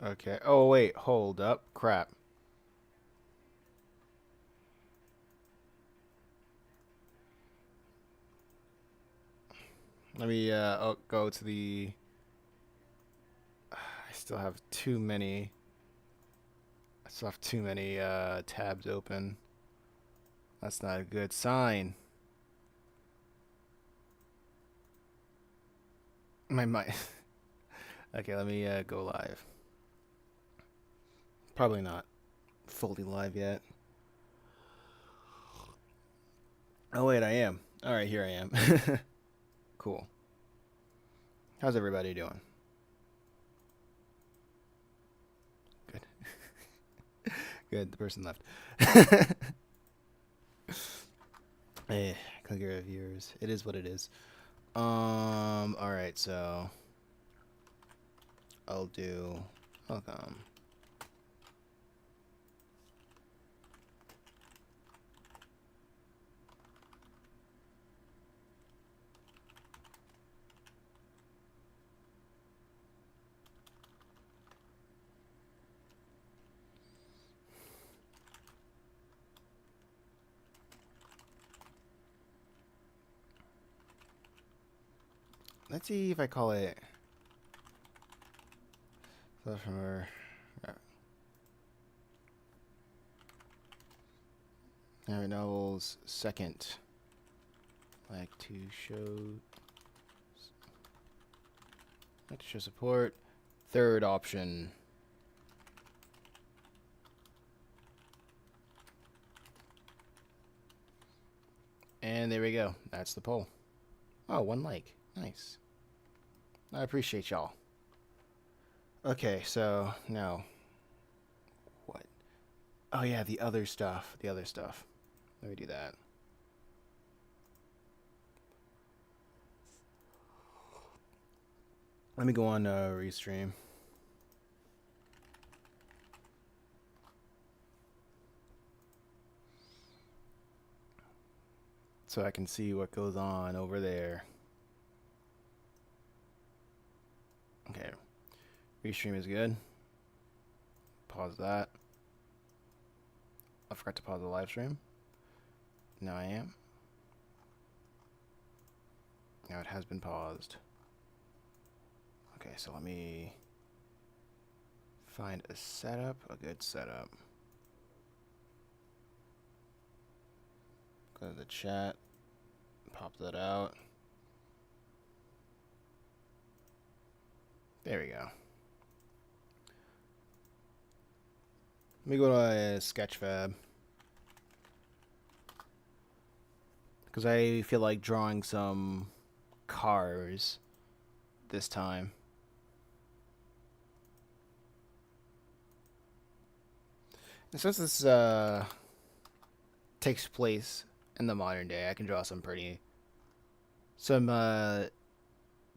Okay. Oh, wait. Hold up. Crap. Let me go to the... I still have too many... I still have too many tabs open. That's not a good sign. My mind... Okay, let me go live. Probably not fully live yet. Oh, wait, I am. All right, here I am. Cool. How's everybody doing? Good. Good. The person left. Hey, click your viewers. It is what it is. All right, so I'll do welcome. Let's see if I call it sophomore. Harry Novels second. Like to show support. Third option. And there we go. That's the poll. Oh, 1 like. Nice. I appreciate y'all. Okay, so now what? Oh yeah, the other stuff. The other stuff. Let me do that. Let me go on Restream. So I can see what goes on over there. Okay. Restream is good. Pause that. I forgot to pause the live stream. Now I am. Now it has been paused. Okay, so let me find a setup, a good setup. Go to the chat, pop that out. There we go. Let me go to Sketchfab. Because I feel like drawing some cars this time. And since this takes place in the modern day, I can draw some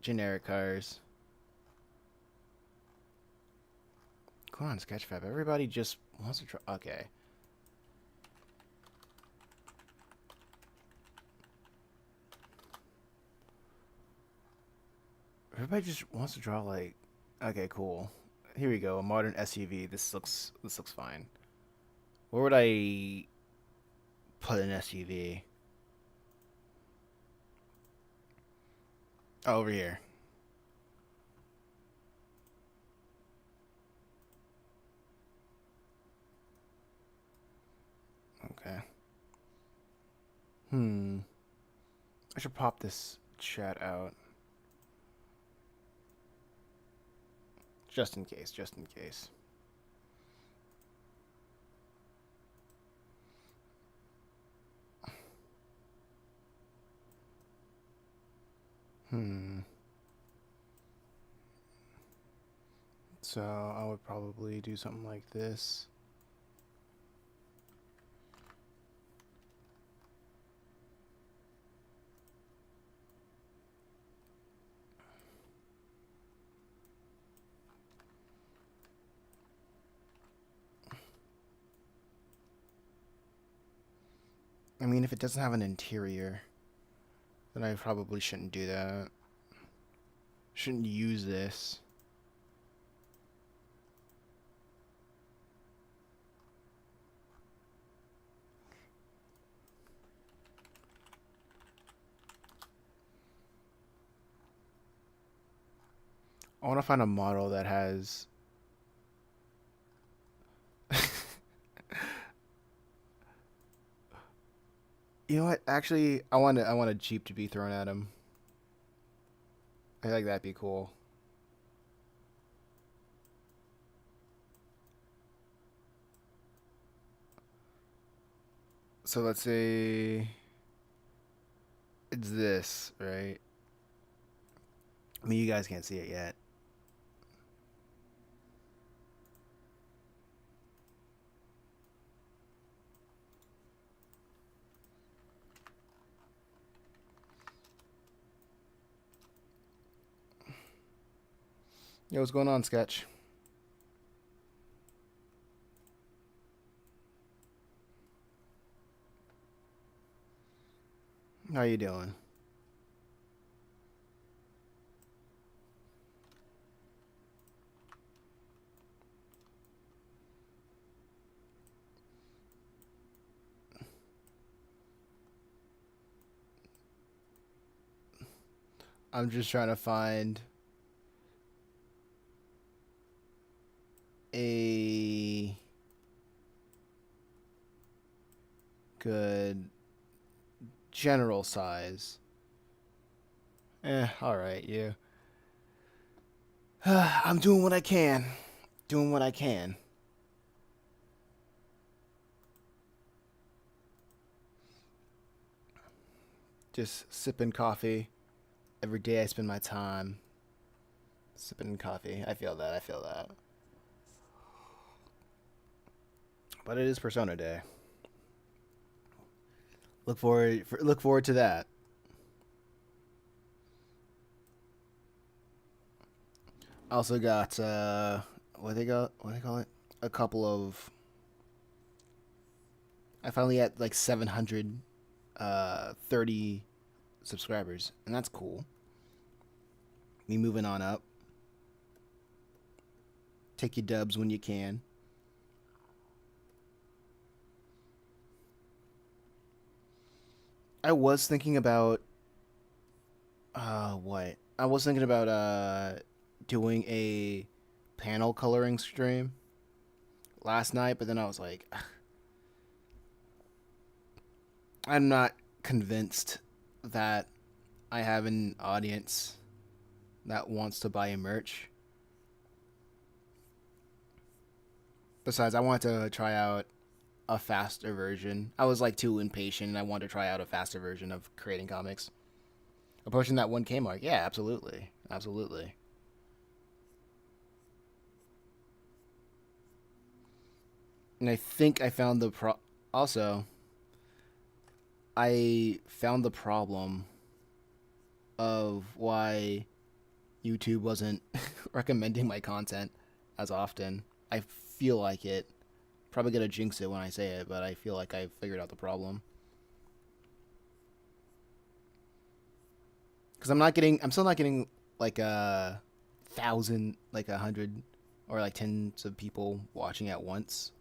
generic cars. Come on, Sketchfab. Everybody just wants to draw. Okay. Everybody just wants to draw like. Okay, cool. Here we go. A modern SUV. This looks fine. Where would I put an SUV? Oh, over here. Okay. I should pop this chat out. Just in case, just in case. So I would probably do something like this. I mean, if it doesn't have an interior, then I probably shouldn't do that. Shouldn't use this. I want to find a model that has. You know what? Actually, I want a jeep to be thrown at him. I think that'd be cool. So let's say it's this, right? I mean, you guys can't see it yet. Yo, what's going on, Sketch? How you doing? I'm just trying to find a good general size. Alright, you. I'm doing what I can. Doing what I can. Just sipping coffee. Every day I spend my time sipping coffee. I feel that. I feel that. But it is Persona Day. Look forward to that. I also got what they call it? A couple of. I finally had like 730 subscribers, and that's cool. Me moving on up. Take your dubs when you can. I was thinking about what? I was thinking about doing a panel coloring stream last night, but then I was like, ugh, I'm not convinced that I have an audience that wants to buy merch. Besides, I want to try out a faster version. I was like too impatient and I wanted to try out a faster version of creating comics. Approaching that 1K mark. Yeah, absolutely. Absolutely. And I think I found also I found the problem of why YouTube wasn't recommending my content as often. I feel like it. Probably gonna jinx it when I say it, but I feel like I figured out the problem. Because I'm still not getting like 1,000, like 100, or like tens of people watching at once.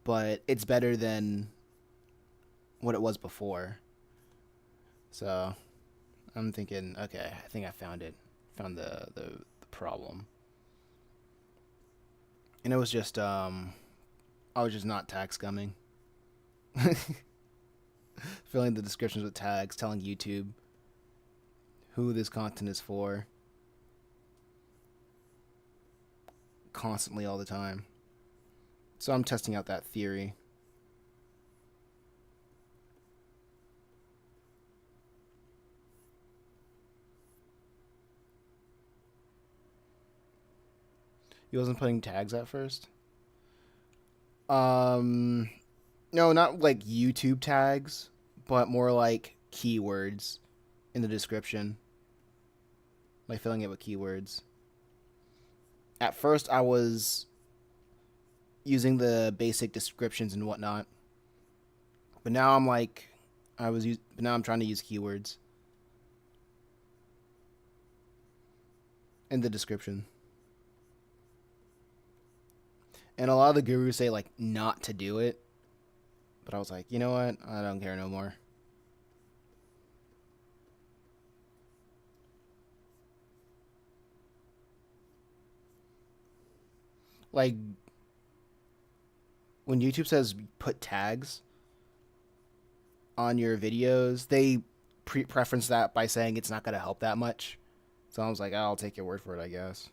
But it's better than what it was before. So I'm thinking, okay, I think I found it. Found the problem. And it was just I was just not tag scumming. Filling the descriptions with tags, telling YouTube who this content is for. Constantly all the time. So I'm testing out that theory. He wasn't putting tags at first? No, not like YouTube tags, but more like keywords in the description. Like filling it with keywords. At first, I was using the basic descriptions and whatnot, but now I'm like, but now I'm trying to use keywords in the description. And a lot of the gurus say like not to do it, but I was like, you know what? I don't care no more. Like when YouTube says put tags on your videos, they preference that by saying it's not going to help that much. So I was like, oh, I'll take your word for it, I guess.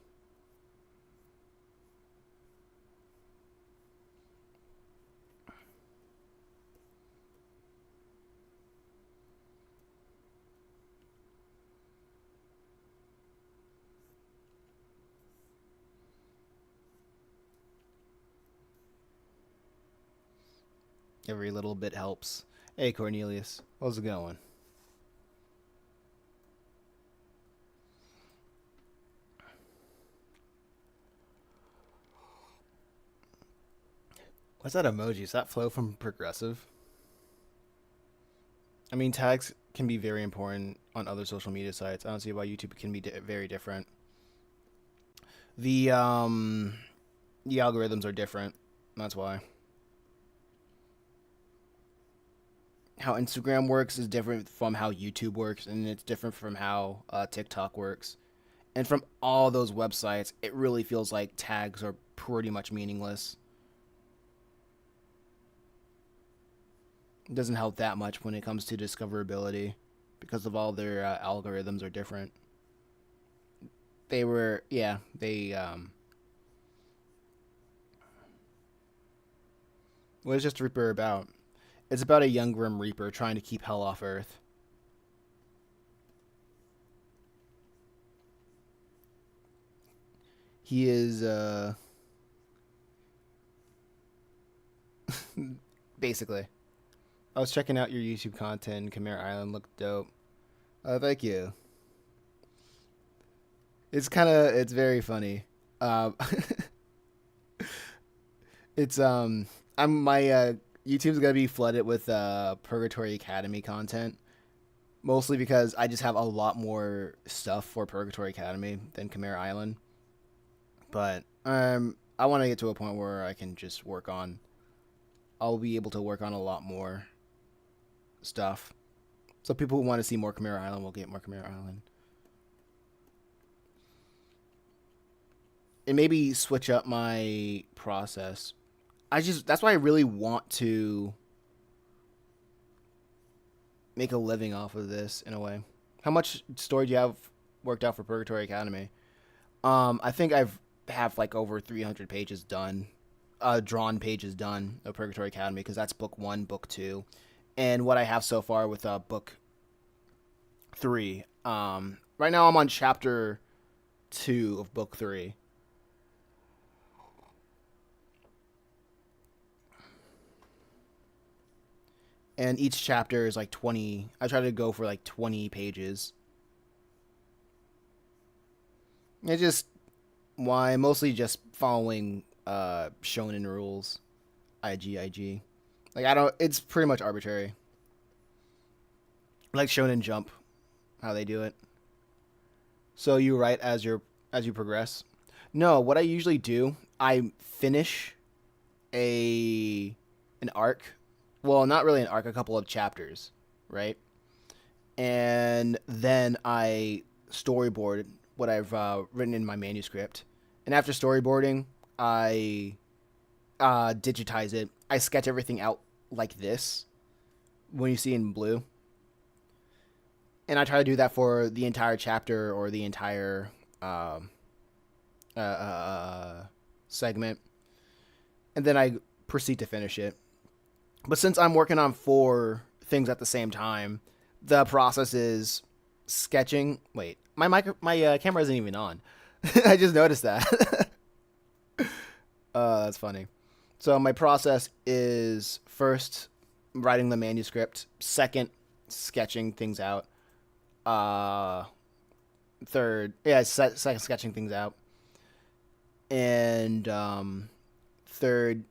Every little bit helps. Hey, Cornelius. How's it going? What's that emoji? Is that flow from Progressive? I mean, tags can be very important on other social media sites. I don't see why YouTube can be very different. The the algorithms are different. That's why. How Instagram works is different from how YouTube works, and it's different from how TikTok works. And from all those websites, it really feels like tags are pretty much meaningless. It doesn't help that much when it comes to discoverability because of all their algorithms are different. They were, yeah, what is Just Reaper about? It's about a young Grim Reaper trying to keep hell off Earth. He is, basically. I was checking out your YouTube content. Khmer Island looked dope. Thank you. It's very funny. Um, it's I'm my YouTube's gonna be flooded with Purgatory Academy content, mostly because I just have a lot more stuff for Purgatory Academy than Khmer Island. But I want to get to a point where I can just work on. I'll be able to work on a lot more stuff. So people who want to see more Khmer Island will get more Khmer Island. And maybe switch up my process. That's why I really want to make a living off of this in a way. How much story do you have worked out for Purgatory Academy? I think I've have like over 300 pages done, drawn pages done of Purgatory Academy because that's book 1, book 2, and what I have so far with book 3. Right now I'm on chapter 2 of book 3. And each chapter is like 20. I try to go for like 20 pages. It's just why mostly just following shonen rules. IG. Like I don't. It's pretty much arbitrary. Like Shonen Jump, how they do it. So you write as you progress. No, what I usually do, I finish a an arc. Well, not really an arc, a couple of chapters, right? And then I storyboard what I've written in my manuscript. And after storyboarding, I digitize it. I sketch everything out like this when you see in blue. And I try to do that for the entire chapter or the entire segment. And then I proceed to finish it. But since I'm working on 4 things at the same time, the process is sketching. Wait, my camera isn't even on. I just noticed that. That's funny. So my process is first writing the manuscript, second sketching things out, third, second sketching things out, and third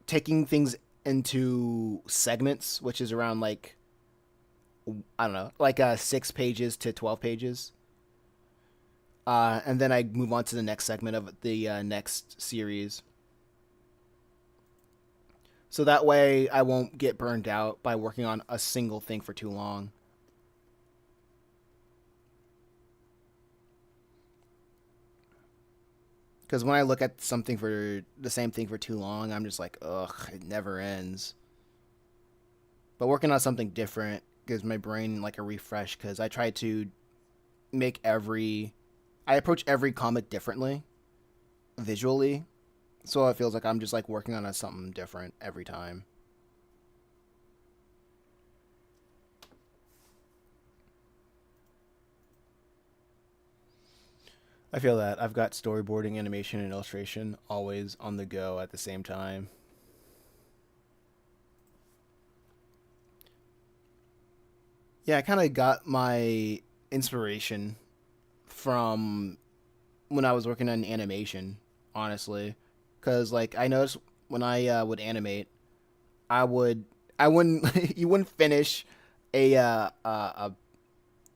taking things into segments, which is around like I don't know, like 6 pages to 12 pages. And then I move on to the next segment of the next series. So that way I won't get burned out by working on a single thing for too long. Because when I look at something for the same thing for too long, I'm just like, ugh, it never ends. But working on something different gives my brain like a refresh because I try to I approach every comic differently visually. So it feels like I'm just like working on something different every time. I feel that I've got storyboarding, animation, and illustration always on the go at the same time. Yeah, I kind of got my inspiration from when I was working on animation, honestly, because like I noticed when I would animate, I would I wouldn't you wouldn't finish a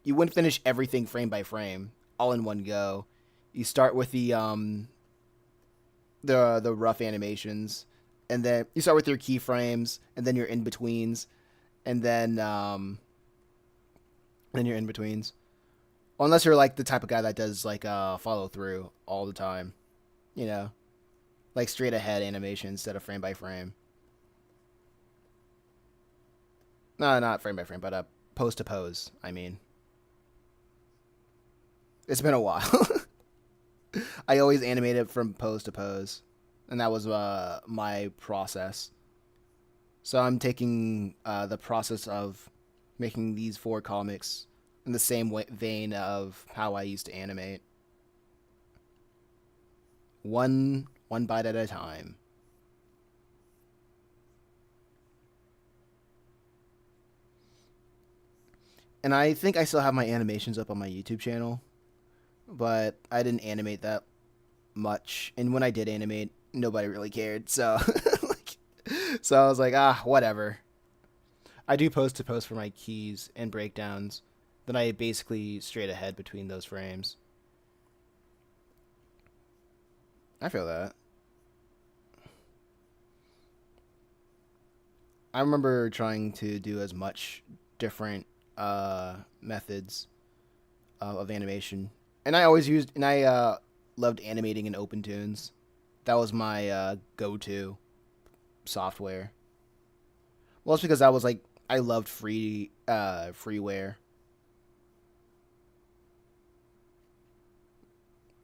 you wouldn't finish everything frame by frame all in one go. You start with the rough animations, and then you start with your keyframes, and then your in betweens, and then your in betweens. Unless you're like the type of guy that does like follow through all the time, you know, like straight ahead animation instead of frame by frame. No, not frame by frame, but pose to pose. I mean, it's been a while. I always animated from pose to pose, and that was my process. So I'm taking the process of making these four comics in the same vein of how I used to animate, one bite at a time. And I think I still have my animations up on my YouTube channel, but I didn't animate that much. And when I did animate, nobody really cared. So, like, so I was like, whatever. I do post to post for my keys and breakdowns. Then I basically straight ahead between those frames. I feel that. I remember trying to do as much different methods of animation, and I loved animating in OpenTunes. That was my go-to software. Well, it's because I was like I loved freeware.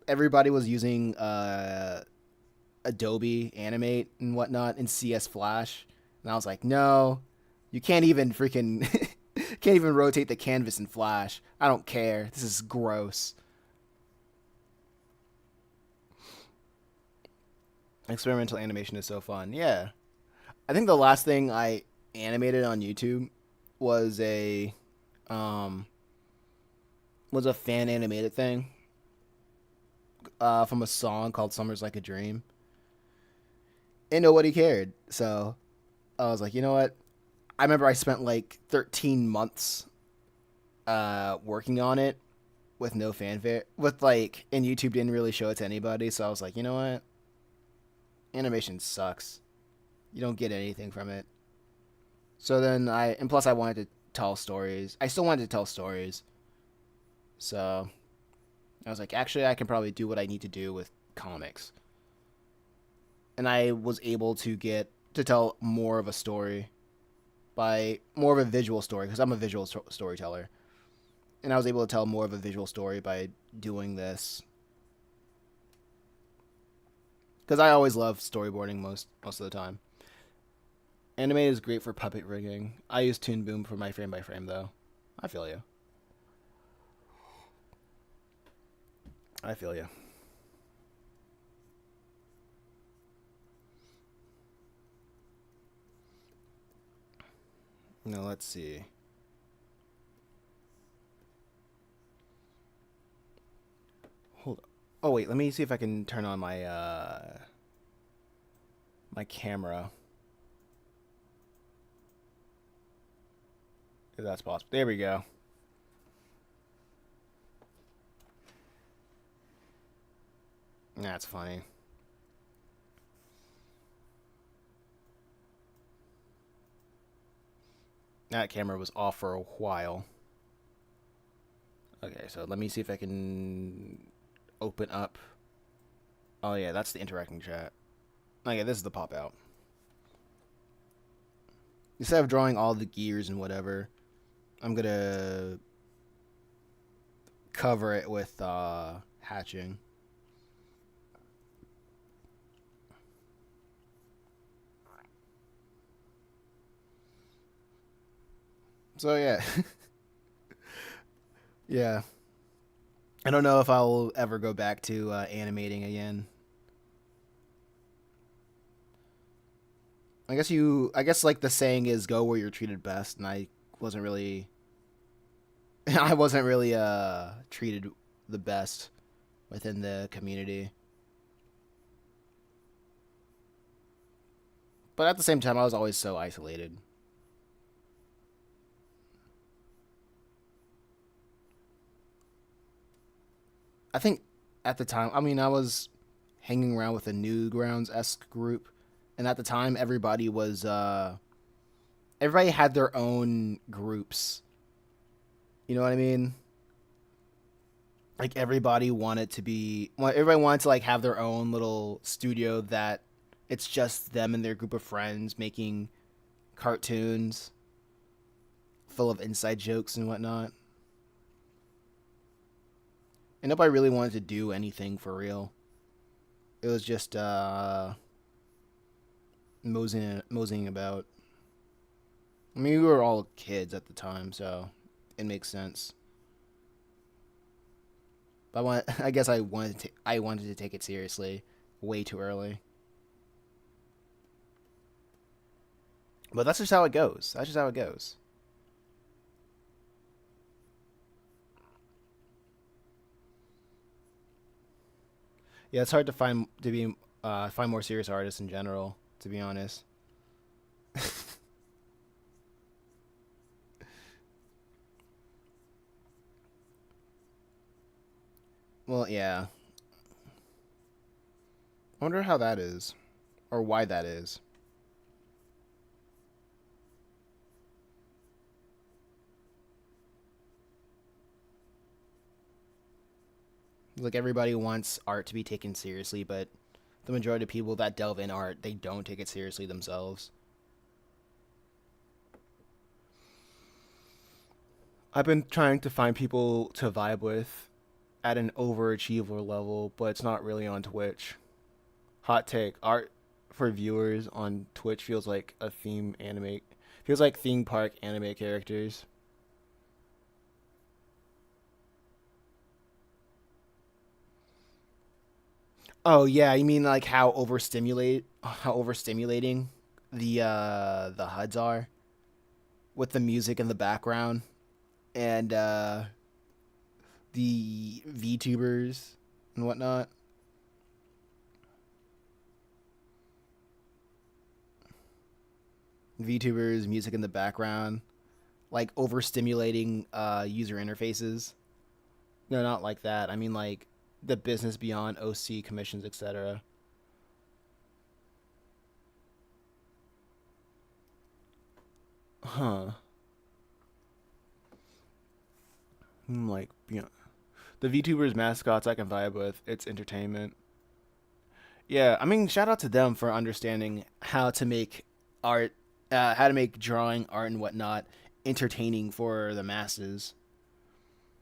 Everybody was using Adobe Animate and whatnot in CS Flash, and I was like, no, you can't even freaking can't even rotate the canvas in Flash. I don't care. This is gross. Experimental animation is so fun. Yeah, I think the last thing I animated on YouTube was um a fan animated thing from a song called "Summer's Like a Dream," and nobody cared. So I was like, you know what? I remember I spent like 13 months working on it with no fanfare. With like, and YouTube didn't really show it to anybody. So I was like, you know what? Animation sucks. You don't get anything from it. So then and plus I wanted to tell stories. I still wanted to tell stories. So I was like, actually, I can probably do what I need to do with comics. And I was able to get to tell more of a story by more of a visual story because I'm a visual storyteller. And I was able to tell more of a visual story by doing this. Because I always love storyboarding most of the time. Anime is great for puppet rigging. I use Toon Boom for my frame by frame though. I feel you. I feel you. Now let's see. Hold on. Oh wait, let me see if I can turn on my my camera. If that's possible. There we go. That's funny. That camera was off for a while. Okay, so let me see if I can open up Oh yeah, that's the interacting chat. Oh yeah, this is the pop out. Instead of drawing all the gears and whatever, I'm gonna cover it with hatching. So yeah, yeah. I don't know if I'll ever go back to animating again. I guess like the saying is, "Go where you're treated best," and I wasn't really, I wasn't really treated the best within the community. But at the same time, I was always so isolated. I think at the time, I mean, I was hanging around with a Newgrounds esque group, and at the time, everybody had their own groups. You know what I mean? Like everybody wanted to like have their own little studio that it's just them and their group of friends making cartoons full of inside jokes and whatnot. And nobody really wanted to do anything for real. It was just moseying about. I mean, we were all kids at the time, so it makes sense. But I guess I wanted to take it seriously way too early. But that's just how it goes. That's just how it goes. Yeah, it's hard to find more serious artists in general. To be honest. Well, yeah. I wonder how that is, or why that is. Like everybody wants art to be taken seriously, but the majority of people that delve in art, they don't take it seriously themselves. I've been trying to find people to vibe with at an overachiever level, but it's not really on Twitch. Hot take: art for viewers on Twitch feels like theme park anime characters. Oh yeah, you mean like how overstimulating the HUDs are with the music in the background and the VTubers and whatnot. VTubers, music in the background, like overstimulating user interfaces. No, not like that. I mean like the business beyond OC commissions, etc. Huh. Like beyond the VTubers mascots I can vibe with. It's entertainment. Yeah, I mean, shout out to them for understanding how to make art, how to make drawing, art, and whatnot entertaining for the masses.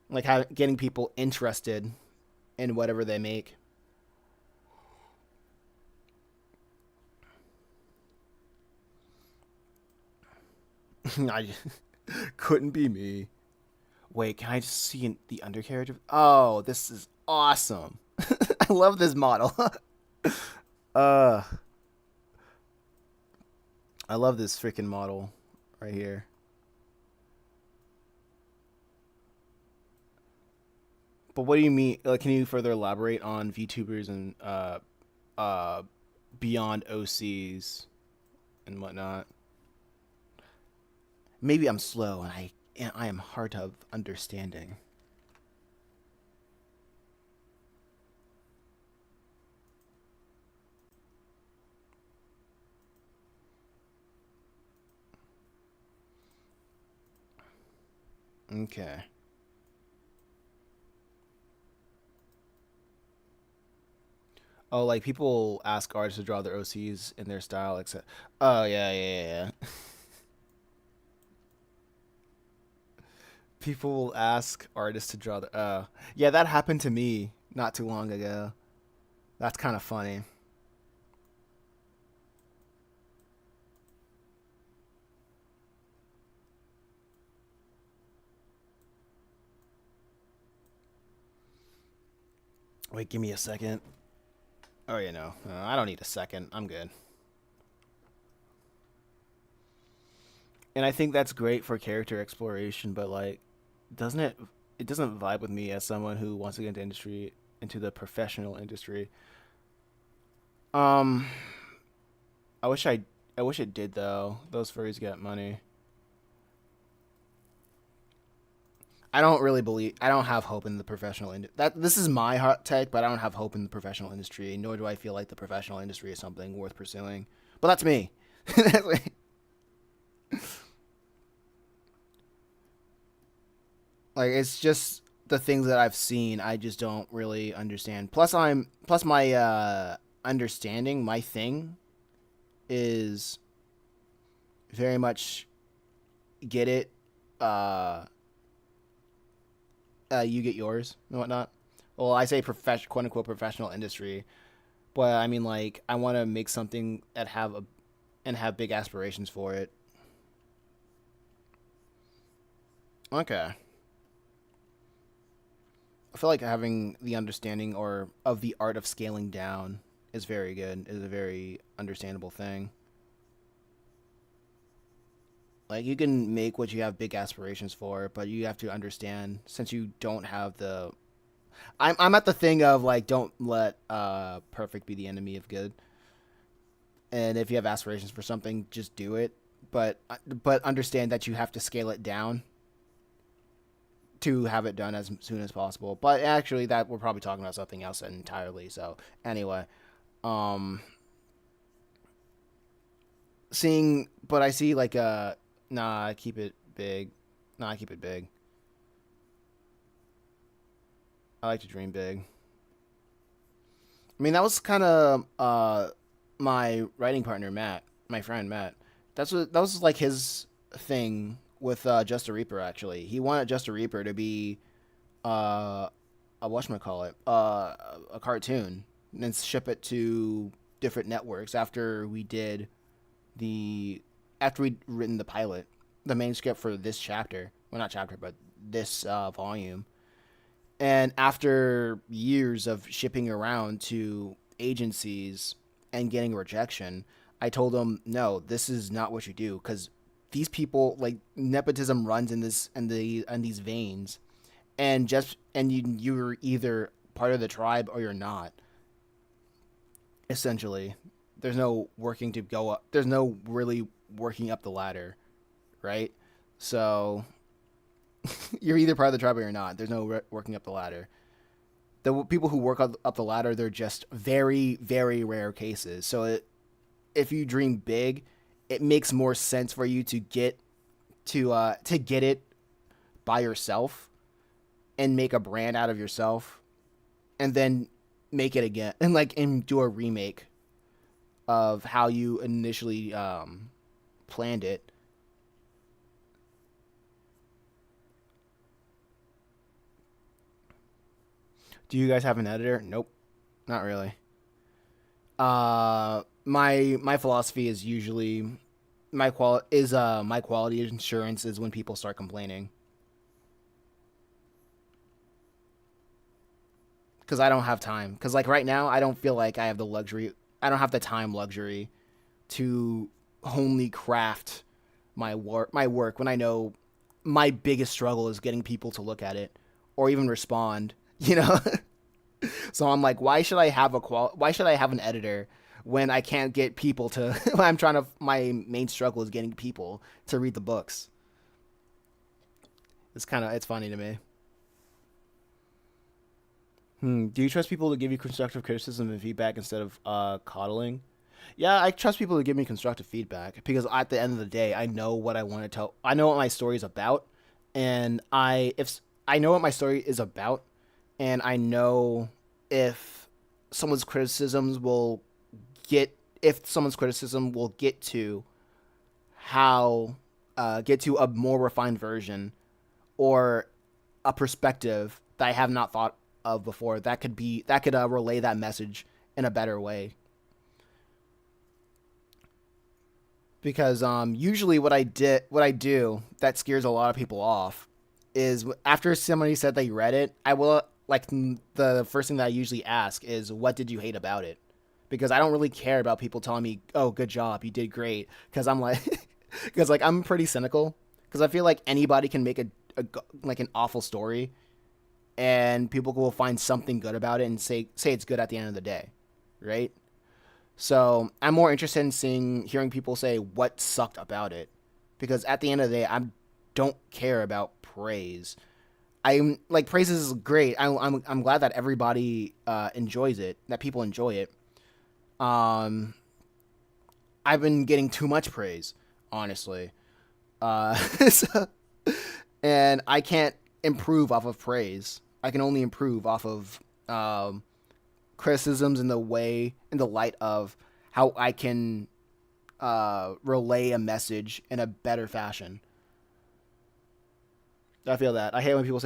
Like how getting people interested in whatever they make. I couldn't be me. Wait, can I just see the undercarriage? Oh, this is awesome. I love this model. uh, I love this freaking model right here. But what do you mean? Like, can you further elaborate on VTubers and uh, beyond OCs and whatnot? Maybe I'm slow and I am hard of understanding. Okay. Oh, like people ask artists to draw their OCs in their style, except. Oh yeah. People will ask artists to draw the. Yeah, that happened to me not too long ago. That's kind of funny. Wait, give me a second. Oh yeah, no, I don't need a second. I'm good. And I think that's great for character exploration, but like, doesn't it? It doesn't vibe with me as someone who wants to get into industry, into the professional industry. Um, I wish I wish it did though. Those furries get money. I don't really believe. I don't have hope in the professional industry. That this is my hot take, but I don't have hope in the professional industry. Nor do I feel like the professional industry is something worth pursuing. But that's me. Like it's just the things that I've seen. I just don't really understand. Plus my understanding. My thing is very much get it. Uh, you get yours and whatnot. Well, I say quote unquote professional industry, but I mean like I want to make something that have a and have big aspirations for it. Okay, I feel like having the understanding or of the art of scaling down is very good. Is a very understandable thing. Like you can make what you have big aspirations for, but you have to understand since you don't have the. I'm at the thing of like don't let perfect be the enemy of good. And if you have aspirations for something, just do it. But understand that you have to scale it down to have it done as soon as possible. But actually, that we're probably talking about something else entirely. So anyway, um, but I see like nah, keep it big. Nah, I keep it big. I like to dream big. I mean, that was kind of my writing partner Matt, my friend Matt. That was like his thing with Just a Reaper. Actually, he wanted Just a Reaper to be uh, a whatchamacallit, a cartoon, and ship it to different networks the after we'd written the pilot, the manuscript for this chapter. Well, not chapter, but this volume. And after years of shipping around to agencies and getting rejection, I told them, no, this is not what you do because these people like nepotism runs in these veins, and you're either part of the tribe or you're not. Essentially, there's no working to go up. There's no really working up the ladder, right? So you're either part of the tribe or you're not. There's no working up the ladder. The people who work up the ladder, they're just very, very rare cases. If you dream big, it makes more sense for you to get it by yourself and make a brand out of yourself, and then make it again and do a remake of how you initially planned it. Do you guys have an editor? Nope, not really. My philosophy is usually my quality insurance is when people start complaining because I don't have time. Because like right now, I don't feel like I have the luxury. I don't have the time luxury to only craft my work when I know my biggest struggle is getting people to look at it or even respond. You know. So I'm like, why should I have an editor when I can't get people to when I'm trying to my main struggle is getting people to read the books. It's funny to me. Do you trust people to give you constructive criticism and feedback instead of coddling? Yeah, I trust people to give me constructive feedback because at the end of the day, I know what I want to tell. I know what my story is about, and I know what my story is about, and I know if someone's criticisms will get if someone's criticism will get to how get to a more refined version or a perspective that I have not thought of before that could relay that message in a better way. Because usually what I do that scares a lot of people off is after somebody said they read it, I will like the first thing that I usually ask is what did you hate about it? Because I don't really care about people telling me, "Oh, good job, you did great." Because I'm like, because like I'm pretty cynical. Because I feel like anybody can make like an awful story, and people will find something good about it and say it's good at the end of the day, right? So I'm more interested in hearing people say what sucked about it, because at the end of the day, I don't care about praise. I'm like praise is great. I'm glad that everybody enjoys it, that people enjoy it. Um, I've been getting too much praise, honestly. So, and I can't improve off of praise. I can only improve off of criticisms in the light of how I can relay a message in a better fashion. I feel that. I hate when people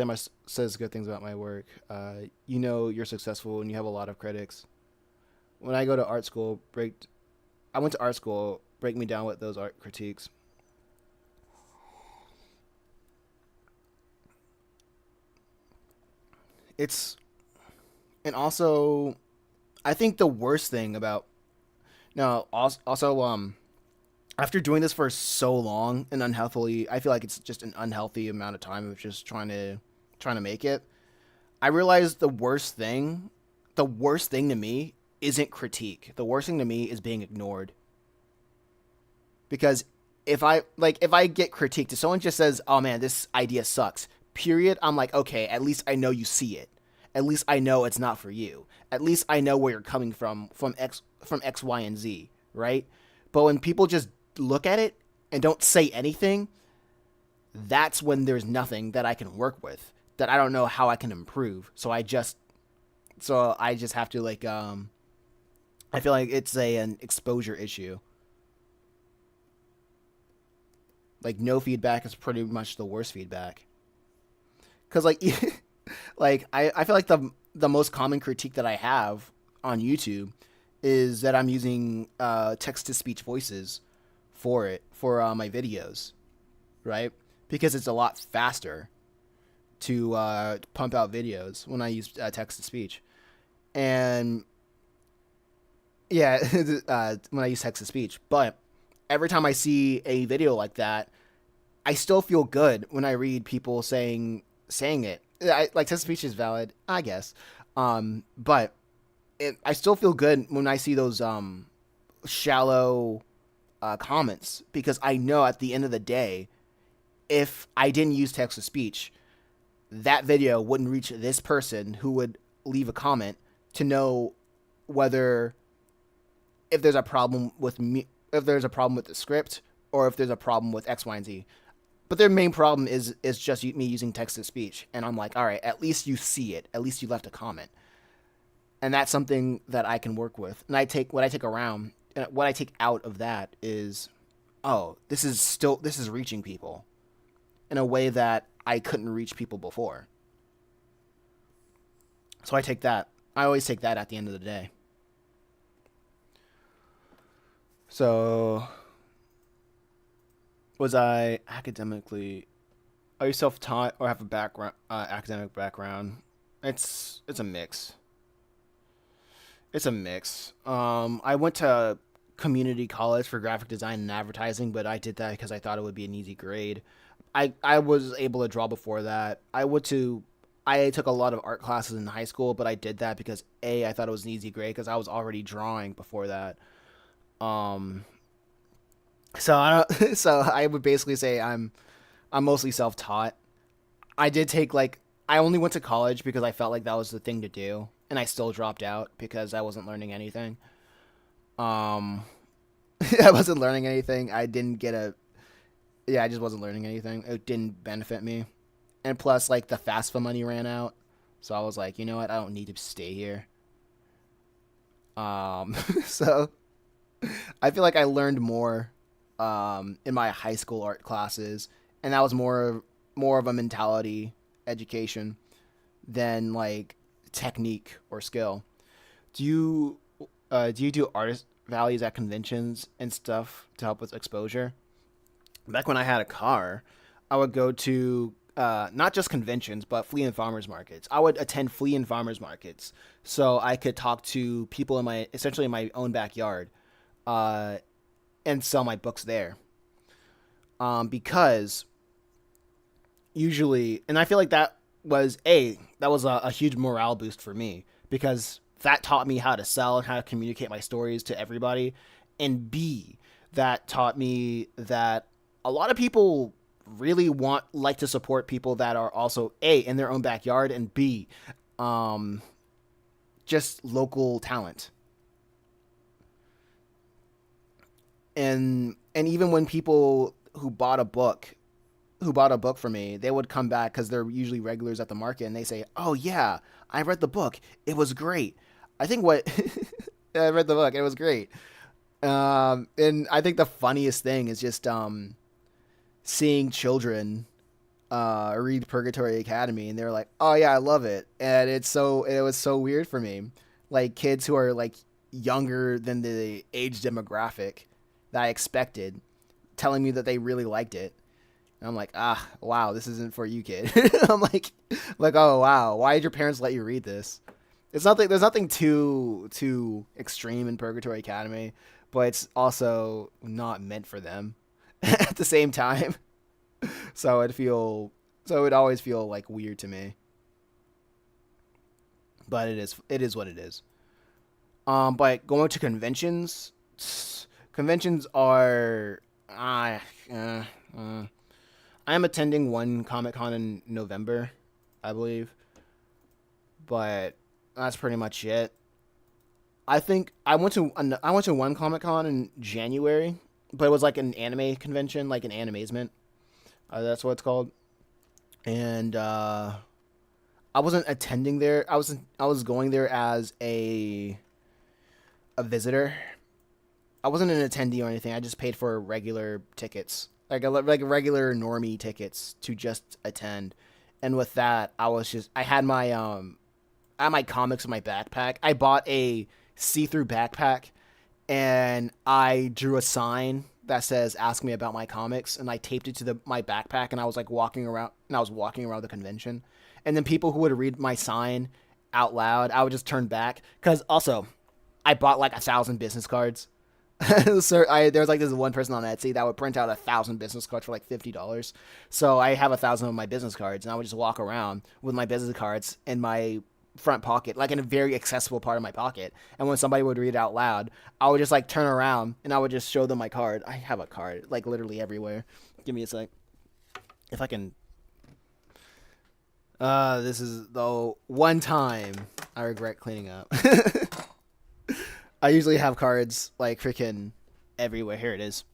says good things about my work. You're successful and you have a lot of critics. When I go to art school, I went to art school. Break me down with those art critiques. It's and also I think the worst thing about no also after doing this for so long and unhealthily, I feel like it's just an unhealthy amount of time of just trying to make it. I realized the worst thing to me isn't critique. The worst thing to me is being ignored. Because if I get critiqued, if someone just says, "Oh man, this idea sucks," period, I'm like, okay, at least I know you see it. At least I know it's not for you. At least I know where you're coming from X, Y, and Z, right? But when people just look at it and don't say anything, that's when there's nothing that I can work with. That I don't know how I can improve. So I just have to I feel like it's an exposure issue. Like no feedback is pretty much the worst feedback. Cause like I feel like the most common critique that I have on YouTube is that I'm using text to speech voices for my videos, right? Because it's a lot faster to pump out videos when I use text to speech, and yeah, when I use text to speech. But every time I see a video like that, I still feel good when I read people saying it. Like text to speech is valid, I guess, but I still feel good when I see those shallow comments because I know at the end of the day, if I didn't use text to speech, that video wouldn't reach this person who would leave a comment to know whether if there's a problem with me, if there's a problem with the script, or if there's a problem with X, Y, and Z. But their main problem is just me using text to speech, and I'm like, all right, at least you see it, at least you left a comment, and that's something that I can work with. And what I take around, and what I take out of that is, oh, this is reaching people in a way that I couldn't reach people before. So I take that. I always take that at the end of the day. So, was I academically? Are you self-taught or have a background, academic background? It's a mix. It's a mix. I went to community college for graphic design and advertising, but I did that because I thought it would be an easy grade. I was able to draw before that. I took a lot of art classes in high school, but I did that because I thought it was an easy grade because I was already drawing before that. Um, so I don't, so I would basically say I'm mostly self-taught. I did take I only went to college because I felt like that was the thing to do, and I still dropped out because I wasn't learning anything. Um, I wasn't learning anything. I didn't get a yeah, I just wasn't learning anything. It didn't benefit me, and plus, the FAFSA money ran out, so I was like, you know what, I don't need to stay here. So I feel like I learned more in my high school art classes, and that was more of a mentality education than like technique or skill. Do you do artist values at conventions and stuff to help with exposure? Back when I had a car, I would go to not just conventions, but flea and farmers markets. I would attend flea and farmers markets so I could talk to people in my essentially in my own backyard uh, and sell my books there. Because usually, and I feel like that was a huge morale boost for me because that taught me how to sell and how to communicate my stories to everybody, and B, that taught me that a lot of people really like to support people that are also A in their own backyard and B um just local talent. And even when people who bought a book for me, they would come back because they're usually regulars at the market, and they say, "Oh yeah, I read the book. It was great." I think what I read the book. It was great. And I think the funniest thing is just seeing children read Purgatory Academy, and they're like, "Oh yeah, I love it," and it was so weird for me, like kids who are like younger than the age demographic that I expected, telling me that they really liked it. And I'm like, wow, this isn't for you, kid. I'm like, oh wow, why did your parents let you read this? It's nothing. There's nothing too extreme in Purgatory Academy, but it's also not meant for them at the same time. So it would always feel like weird to me. But it is what it is. But going to conventions, conventions are uh, uh, I am attending one Comic Con in November, I believe, but that's pretty much it. I think I went to one Comic Con in January, but it was like an anime convention, like an animazement. That's what it's called. And I wasn't attending there. I was going there as a visitor. I wasn't an attendee or anything. I just paid for regular tickets, like regular normie tickets to just attend. And with that, I had my comics in my backpack. I bought a see-through backpack, and I drew a sign that says "Ask me about my comics," and I taped it to my backpack, and I was walking around the convention, and then people who would read my sign out loud, I would just turn back because also I bought like 1,000 business cards. So there was like this one person on Etsy that would print out 1,000 business cards for like $50. So I have 1,000 of my business cards, and I would just walk around with my business cards in my front pocket, like in a very accessible part of my pocket. And when somebody would read it out loud, I would just like turn around and I would just show them my card. I have a card like literally everywhere. Give me a sec. If I can. This is the one time I regret cleaning up. I usually have cards like freaking everywhere. Here it is.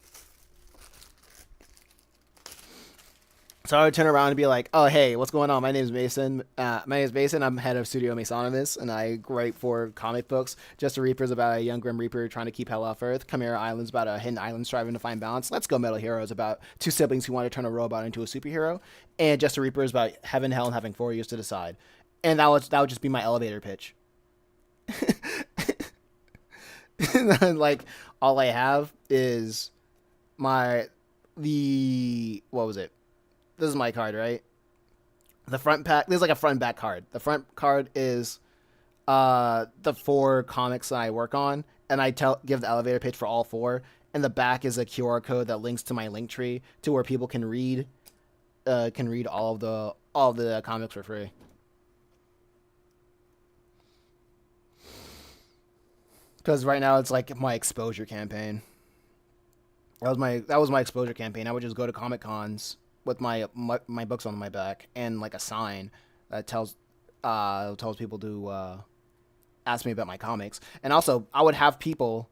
So I would turn around and be like, "Oh, hey, what's going on? My name is Mason. My name is Mason. I'm head of Studio Masonimus, and I write for comic books. Just a Reaper is about a young Grim Reaper trying to keep hell off Earth. Chimera Island's about a hidden island striving to find balance. Let's Go Metal Hero is about two siblings who want to turn a robot into a superhero. And Just a Reaper is about heaven, hell, and having 4 years to decide." And that would just be my elevator pitch. And then, like, all I have is my what was it? This is my card, right? The front pack. There's like a front and back card. The front card is the four comics that I work on, and give the elevator pitch for all four. And the back is a QR code that links to my link tree to where people can read all of the comics for free. Because right now it's like my exposure campaign. That was my exposure campaign. I would just go to comic cons with my books on my back and like a sign that tells people to ask me about my comics. And also, I would have people,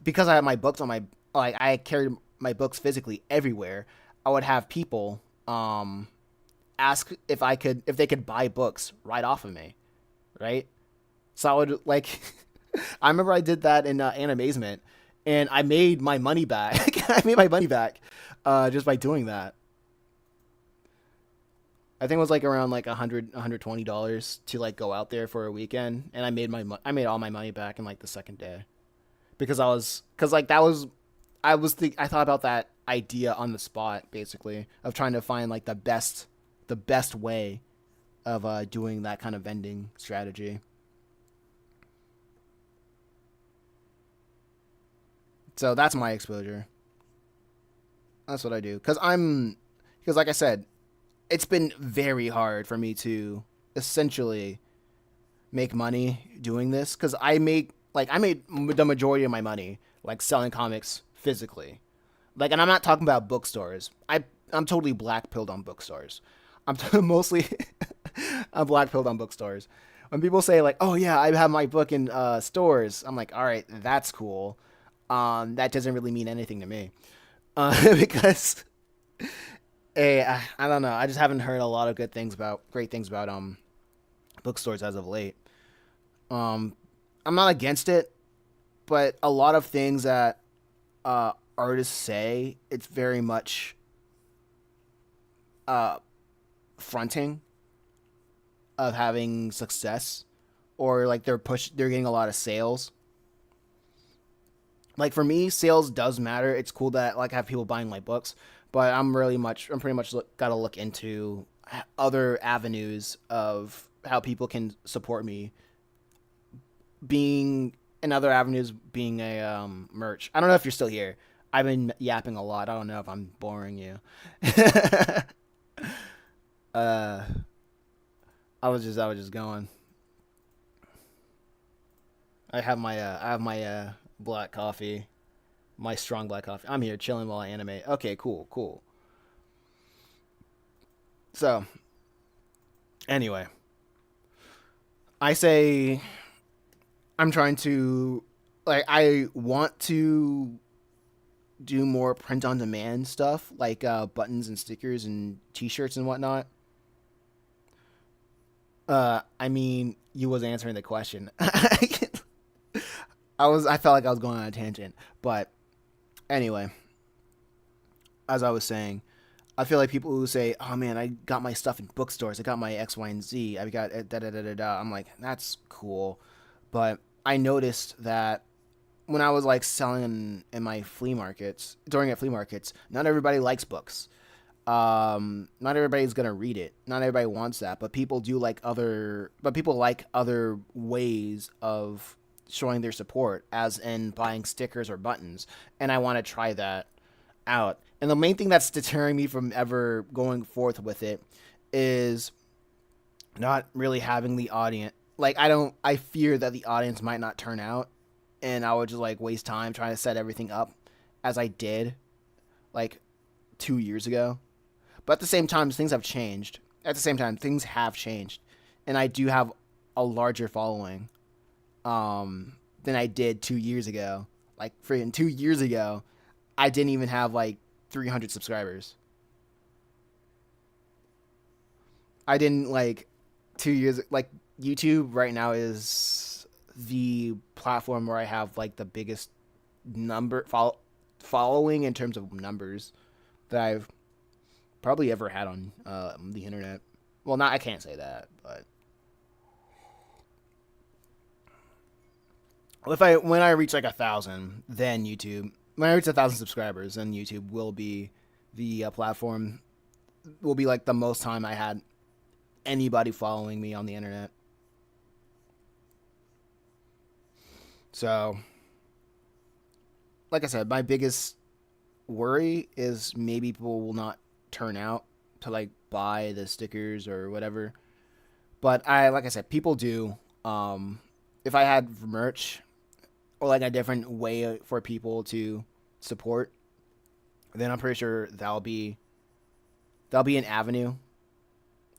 because I have my books on my, like I carry my books physically everywhere. I would have people ask if they could buy books right off of me, right? So I would like I remember I did that in Animazement, and I made my money back. I made my money back just by doing that. I think it was like around like $120 to like go out there for a weekend, and I made all my money back in like the second day because like that was I thought about that idea on the spot basically of trying to find like the best way of doing that kind of vending strategy. So that's my exposure. That's what I do because like I said, it's been very hard for me to essentially make money doing this because I made the majority of my money like selling comics physically. Like, and I'm not talking about bookstores. I'm totally black pilled on bookstores. Mostly I'm black pilled on bookstores. When people say like, "Oh yeah, I have my book in stores," I'm like, "All right, that's cool." That doesn't really mean anything to me because I don't know. I just haven't heard a lot of great things about bookstores as of late. Um, I'm not against it, but a lot of things that artists say, it's very much uh, fronting of having success, or like they're getting a lot of sales. Like for me, sales does matter. It's cool that like I have people buying my books, but I'm pretty much got to look into other avenues of how people can support me, being in other avenues being a merch. I don't know if you're still here. I've been yapping a lot. I don't know if I'm boring you. uh, I was just going. I have my black coffee, my strong black coffee. I'm here chilling while I animate. Okay, cool, cool. So anyway, I say I'm trying to I want to do more print on demand stuff like buttons and stickers and t-shirts and whatnot. I mean, you was answering the question. I felt like I was going on a tangent, but anyway, as I was saying, I feel like people who say, "Oh man, I got my stuff in bookstores. I got my X, Y, and Z. I got da da da da da." I'm like, that's cool, but I noticed that when I was like selling in my flea markets during at flea markets, not everybody likes books. Not everybody's gonna read it. Not everybody wants that, but people like other ways of showing their support, as in buying stickers or buttons. And I want to try that out. And the main thing that's deterring me from ever going forth with it is not really having the audience. Like I fear that the audience might not turn out, and I would just like waste time trying to set everything up as I did like 2 years ago. But at the same time, things have changed. At the same time, things have changed, and I do have a larger following than I did 2 years ago. Like freaking 2 years ago, I didn't even have like 300 subscribers. I didn't like 2 years like YouTube right now is the platform where I have like the biggest following in terms of numbers that I've probably ever had on the internet. Well, not I can't say that, but if I when I reach like 1,000, then YouTube. When I reach 1,000 subscribers, then YouTube will be the platform. Will be like the most time I had anybody following me on the internet. So, like I said, my biggest worry is maybe people will not turn out to like buy the stickers or whatever. But like I said, people do. If I had merch or like a different way for people to support, then I'm pretty sure that'll be an avenue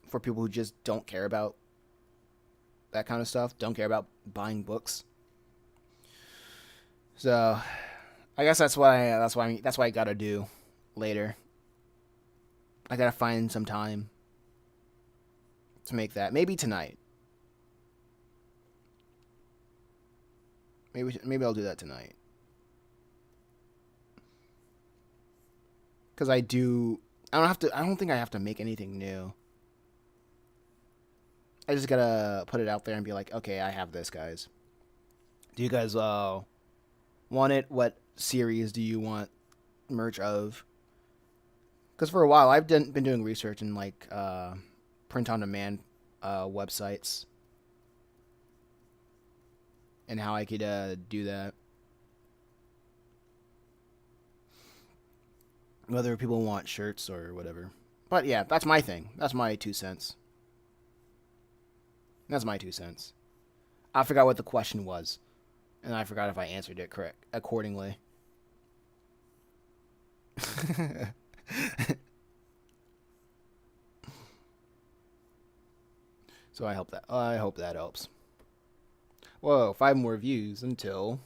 for people who just don't care about that kind of stuff, don't care about buying books. So I guess that's why I gotta do later. I gotta find some time to make that. Maybe tonight. Maybe I'll do that tonight. Because I don't think I have to make anything new. I just gotta put it out there and be like, okay, I have this, guys. Do you guys want it? What series do you want merch of? Because for a while I've been doing research in like print on demand websites and how I could do that. Whether people want shirts or whatever. But yeah, that's my thing. That's my 2 cents. That's my 2 cents. I forgot what the question was. And I forgot if I answered it correct accordingly. So I hope that helps. Whoa, 5 more views until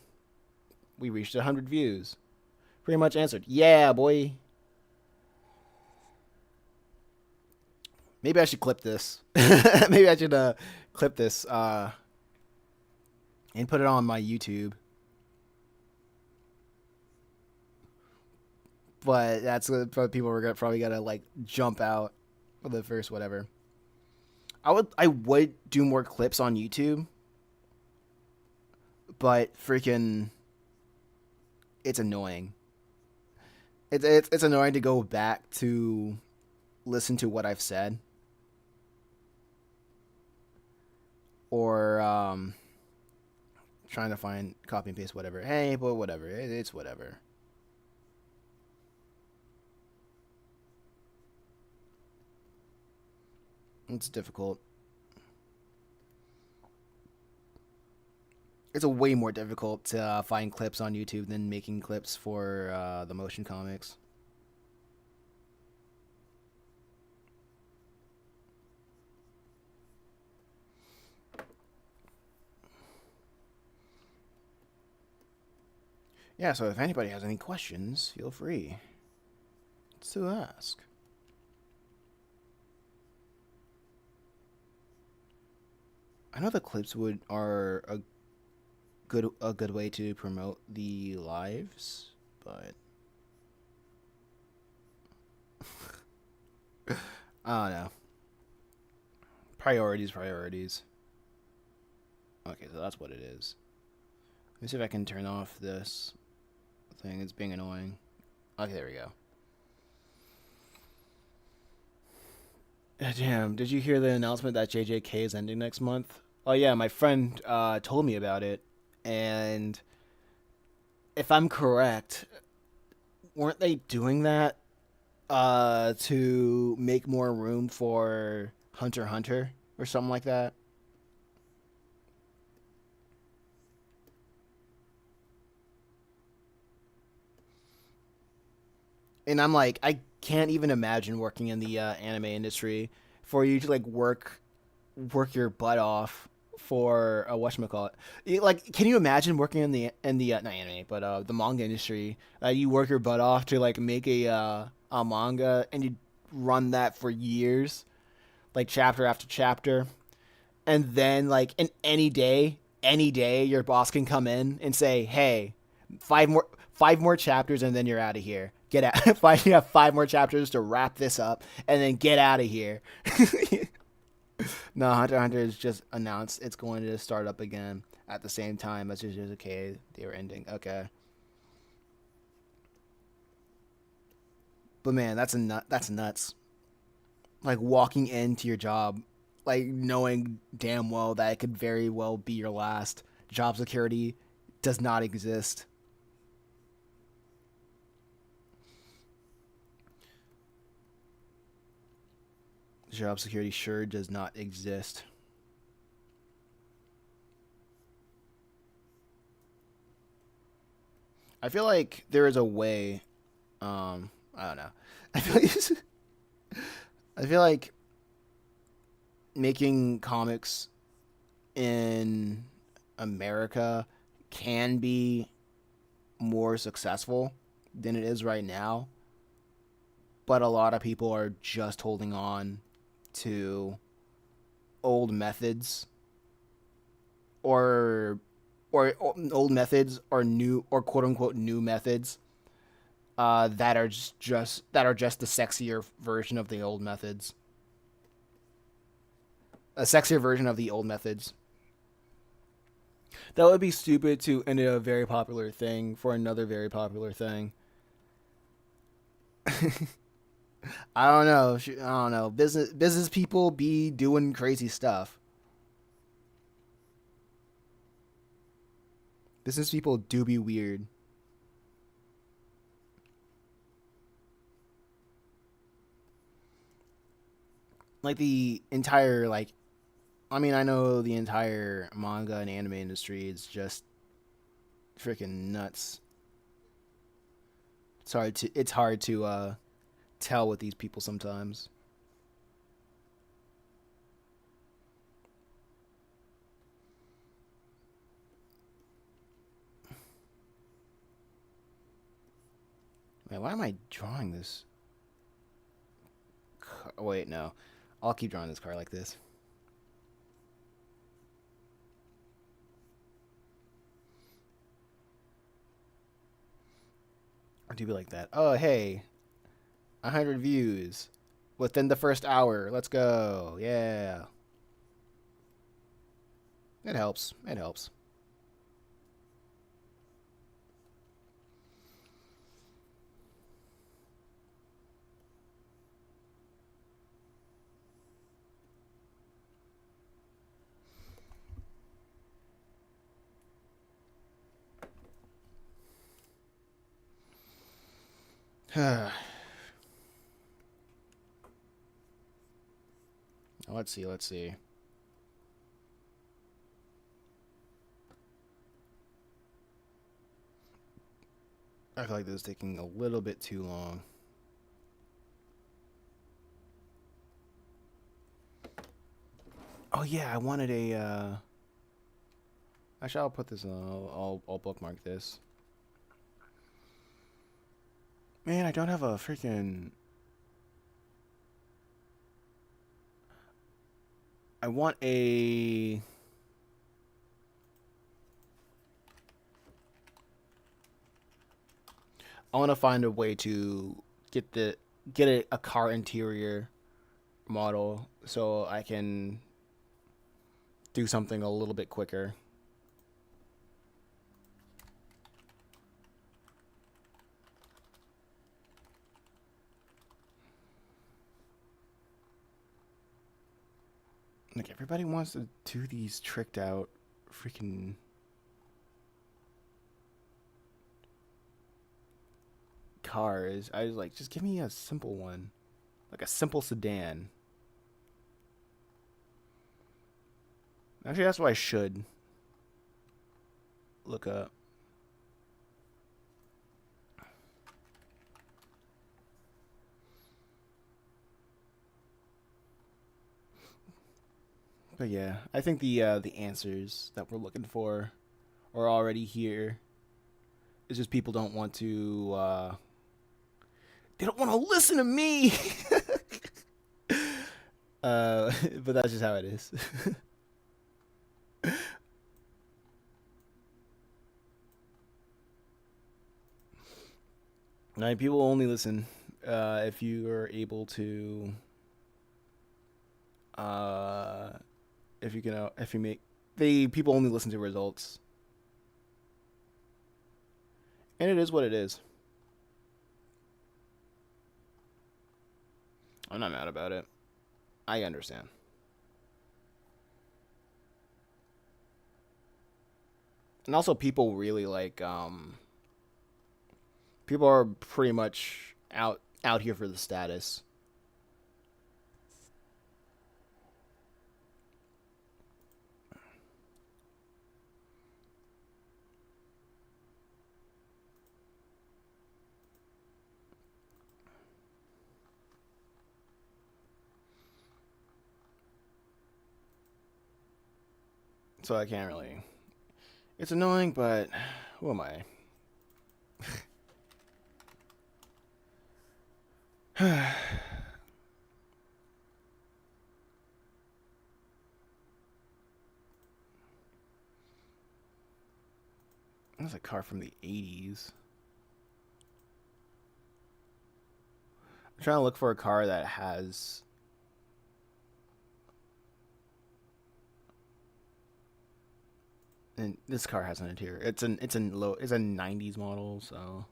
we reached 100 views. Pretty much answered. Yeah, boy. Maybe I should clip this. Maybe I should clip this and put it on my YouTube. But that's what people are probably gonna like jump out for the first whatever. I would do more clips on YouTube, but freaking, it's annoying. It's annoying to go back to listen to what I've said, or trying to find copy and paste whatever. Hey, but whatever, it's whatever. It's difficult. It's a way more difficult to find clips on YouTube than making clips for the motion comics. Yeah, so if anybody has any questions, feel free to ask. I know the clips are a good way to promote the lives, but I don't know. Priorities. Okay, so that's what it is. Let me see if I can turn off this thing. It's being annoying. Okay, there we go. Damn, did you hear the announcement that JJK is ending next month? Oh yeah, my friend told me about it, and if I'm correct, weren't they doing that to make more room for Hunter x Hunter or something like that? And I'm like, I can't even imagine working in the anime industry for you to like work your butt off for a whatchamacallit. Like, can you imagine working in the not anime but the manga industry? You work your butt off to like make a manga and you run that for years, like chapter after chapter, and then like in any day your boss can come in and say, hey, five more chapters and then you're out of here. Get out. You have 5 more chapters to wrap this up and then get out of here. No, Hunter x Hunter has just announced it's going to start up again at the same time as JJK. They were ending. Okay. But man, that's nuts. Like walking into your job, like knowing damn well that it could very well be your last. Job security does not exist. Job security sure does not exist. I feel like there is a way. I don't know. I feel like, I feel like making comics in America can be more successful than it is right now, but a lot of people are just holding on to old methods or or old methods or new or quote unquote new methods that are just the sexier version of the old methods. A sexier version of the old methods. That would be stupid to end a very popular thing for another very popular thing. I don't know. I don't know. Business people be doing crazy stuff. Business people do be weird. Like the entire like I mean, I know the entire manga and anime industry is just freaking nuts. It's hard to tell with these people sometimes. Man, why am I drawing this? Oh, wait, no. I'll keep drawing this car like this. Or do be like that. Oh, hey, 100 views within the first hour. Let's go. Yeah. It helps. It helps. Let's see. Let's see. I feel like this is taking a little bit too long. Oh yeah, I wanted a. Actually, I'll put this. I'll bookmark this. Man, I don't have a freaking. I want a. I want to find a way to get a car interior model so I can do something a little bit quicker. Like everybody wants to do these tricked out freaking cars. I was like, just give me a simple one. Like a simple sedan. Actually, that's what I should look up. But yeah, I think the answers that we're looking for are already here. It's just people don't want to they don't want to listen to me. But that's just how it is. Now, people only listen if you are able to uh, if you make they people only listen to results, and it is what it is. I'm not mad about it. I understand. And also, people really like people are pretty much out here for the status. So I can't really. It's annoying, but who am I? That's a car from the 80s. I'm trying to look for a car that has... And this car has an interior. It's a 90s model, so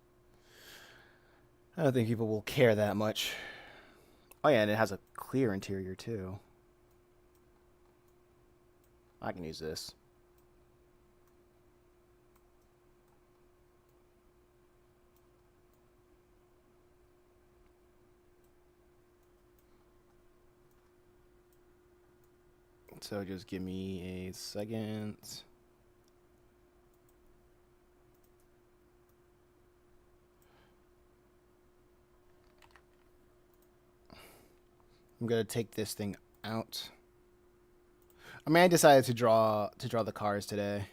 I don't think people will care that much. Oh yeah, and it has a clear interior too. I can use this. So just give me a second. I'm gonna take this thing out. I mean, I decided to draw the cars today.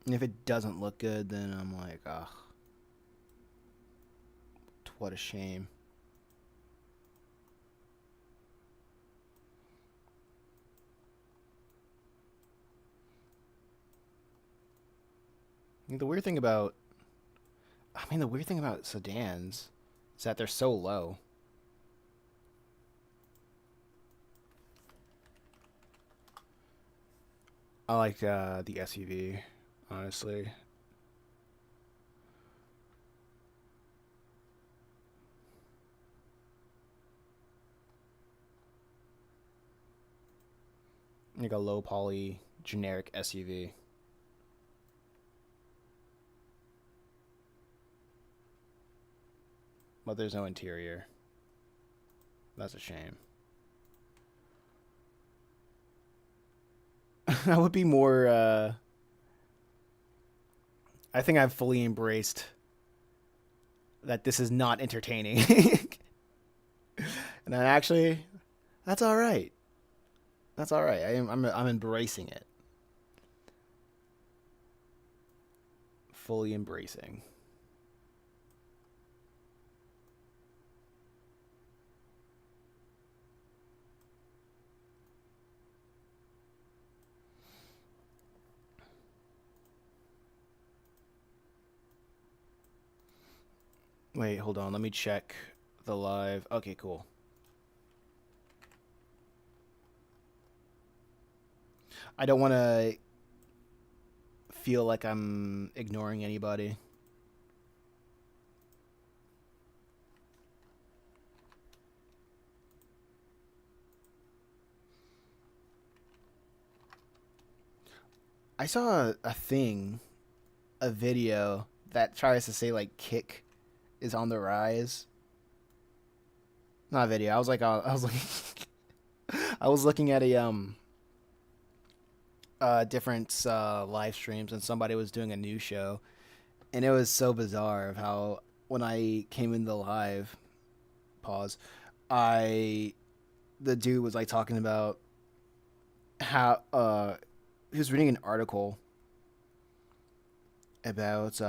And if it doesn't look good, then I'm like, ugh. What a shame. The weird thing about sedans is that they're so low. I like the SUV, honestly. Like a low poly generic SUV. But there's no interior. That's a shame. I would be more I think I've fully embraced that this is not entertaining. And actually, that's all right. That's all right. I'm embracing it. Fully embracing. Wait, hold on. Let me check the live. Okay, cool. I don't want to feel like I'm ignoring anybody. I saw a thing, a video that tries to say like Kick is on the rise. Not a video. I was like, I was looking at a different live streams, and somebody was doing a new show, and it was so bizarre of how when I came in the live, pause, the dude was like talking about how he was reading an article about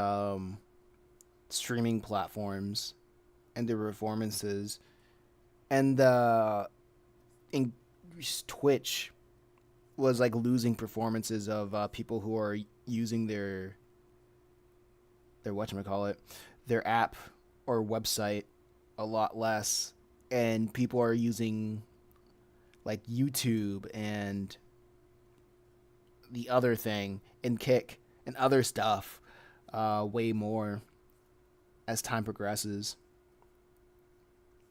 streaming platforms and their performances, and in Twitch was like losing performances of people who are using their whatchamacallit, their app or website a lot less, and people are using like YouTube and the other thing and Kick and other stuff way more as time progresses.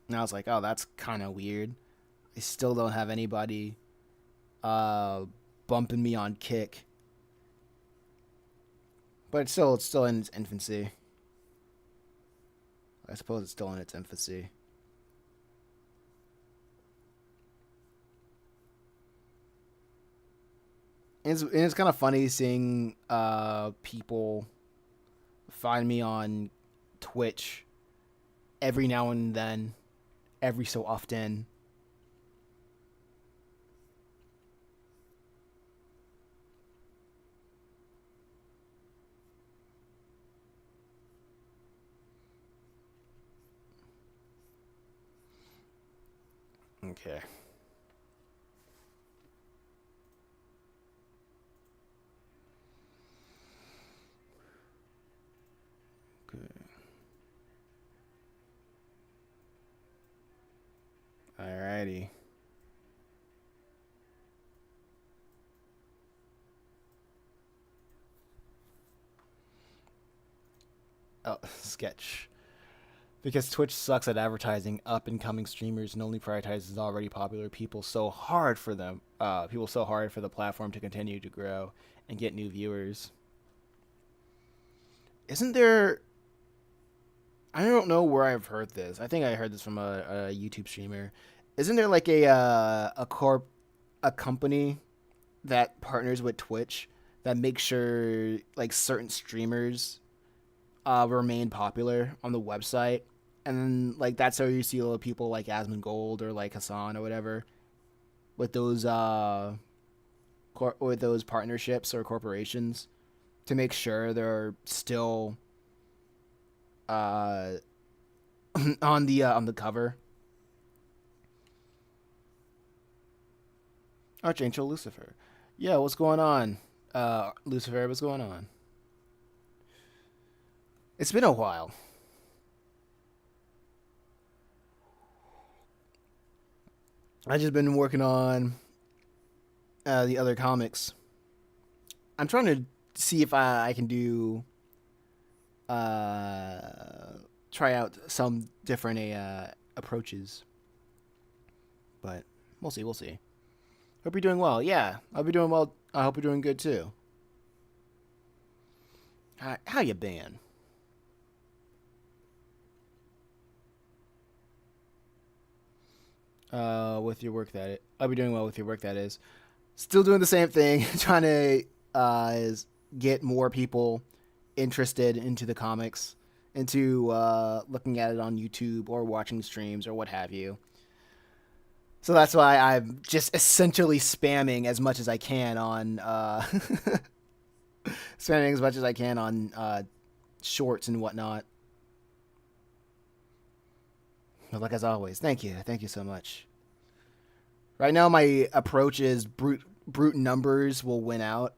And I was like, oh, that's kind of weird. I still don't have anybody bumping me on Kick, but it's still in its infancy. I suppose it's still in its infancy. It's kind of funny seeing people find me on Twitch every now and then, every so often. Okay. Good. Alrighty. Oh, sketch. Because Twitch sucks at advertising up and coming streamers and only prioritizes already popular people so hard for them. People so hard for the platform to continue to grow and get new viewers. Isn't there? I don't know where I've heard this. I think I heard this from a YouTube streamer. Isn't there like a company that partners with Twitch that makes sure like certain streamers remain popular on the website, and then like that's how you see a lot of people like Asmongold or like Hassan or whatever with those with those partnerships or corporations to make sure they're still uh on the cover. Archangel Lucifer. Yeah, what's going on? Lucifer, what's going on? It's been a while. I just been working on the other comics. I'm trying to see if I can do try out some different approaches, but we'll see. We'll see. Hope you're doing well. Yeah, I'll be doing well. I hope you're doing good too. How you been? With your work I'll be doing well with your work. That is, still doing the same thing, trying to get more people interested into the comics, into looking at it on YouTube or watching streams or what have you. So that's why I'm just essentially spamming as much as I can on spamming as much as I can on shorts and whatnot. But like as always, thank you so much. Right now, my approach is brute numbers will win out.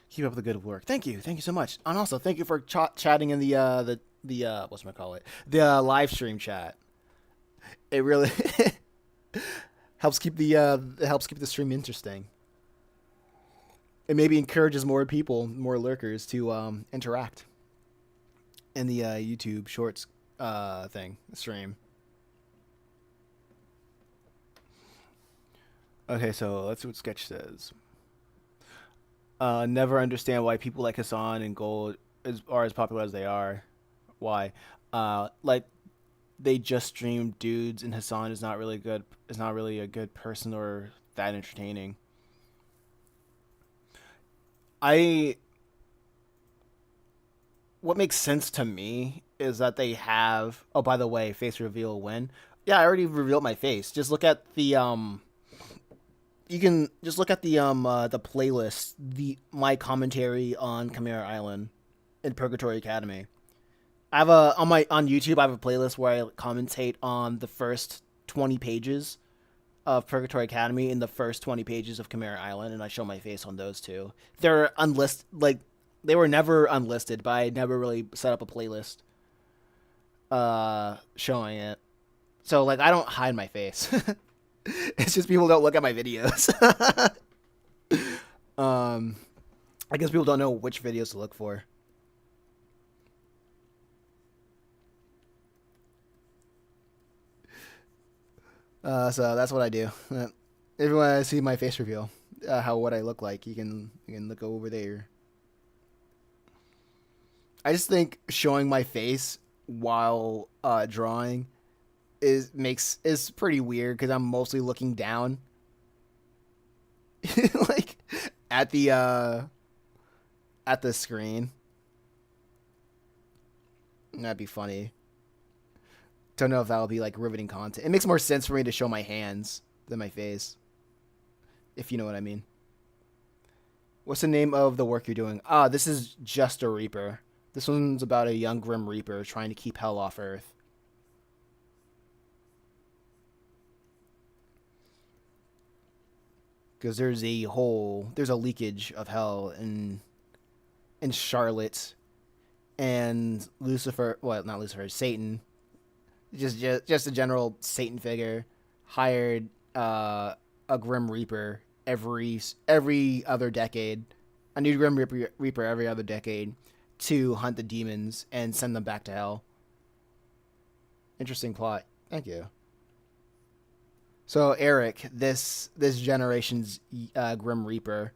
Keep up the good work. Thank you so much, and also thank you for chatting in the what's call it, the live stream chat. It really helps keep the stream interesting. It maybe encourages more people, more lurkers to interact in the YouTube Shorts stream. Okay, so let's see what Sketch says. Never understand why people like Hassan and Gold are as popular as they are. Why? Like they just stream dudes, and Hassan is not really good. Is not really a good person or that entertaining. I What makes sense to me is that they have. Oh, by the way, face reveal when. Yeah, I already revealed my face. Just look at the You can just look at the playlist, the my commentary on Chimera Island in Purgatory Academy. I have a on YouTube. I have a playlist where I commentate on the first 20 pages of Purgatory Academy and the first 20 pages of Chimera Island, and I show my face on those two. They're unlisted, like they were never unlisted, but I never really set up a playlist showing it. So like I don't hide my face. It's just people don't look at my videos. I guess people don't know which videos to look for. So that's what I do. If you want to see my face reveal, what I look like, you can look over there. I just think showing my face while drawing is pretty weird because I'm mostly looking down, like at the screen. That'd be funny. Don't know if that'll be like riveting content. It makes more sense for me to show my hands than my face, if you know what I mean. What's the name of the work you're doing? This is Just a Reaper. This one's about a young Grim Reaper trying to keep hell off Earth. because there's a leakage of hell in Charlotte, and Lucifer, well, not Lucifer, Satan, just a general Satan figure, hired a Grim Reaper every other decade, a new Grim Reaper every other decade, to hunt the demons and send them back to hell. Interesting plot. Thank you. So Eric, this generation's Grim Reaper,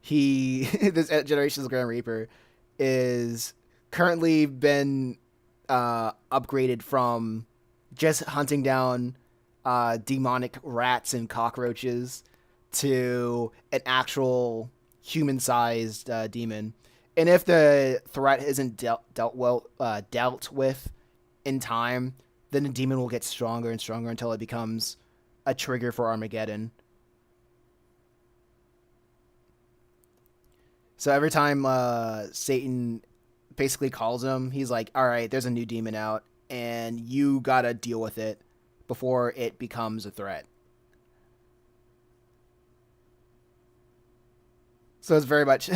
this generation's Grim Reaper is currently been upgraded from just hunting down demonic rats and cockroaches to an actual human-sized demon. And if the threat isn't dealt with in time, then the demon will get stronger and stronger until it becomes a trigger for Armageddon. So every time Satan basically calls him, he's like, all right, there's a new demon out, and you gotta deal with it before it becomes a threat. So it's very much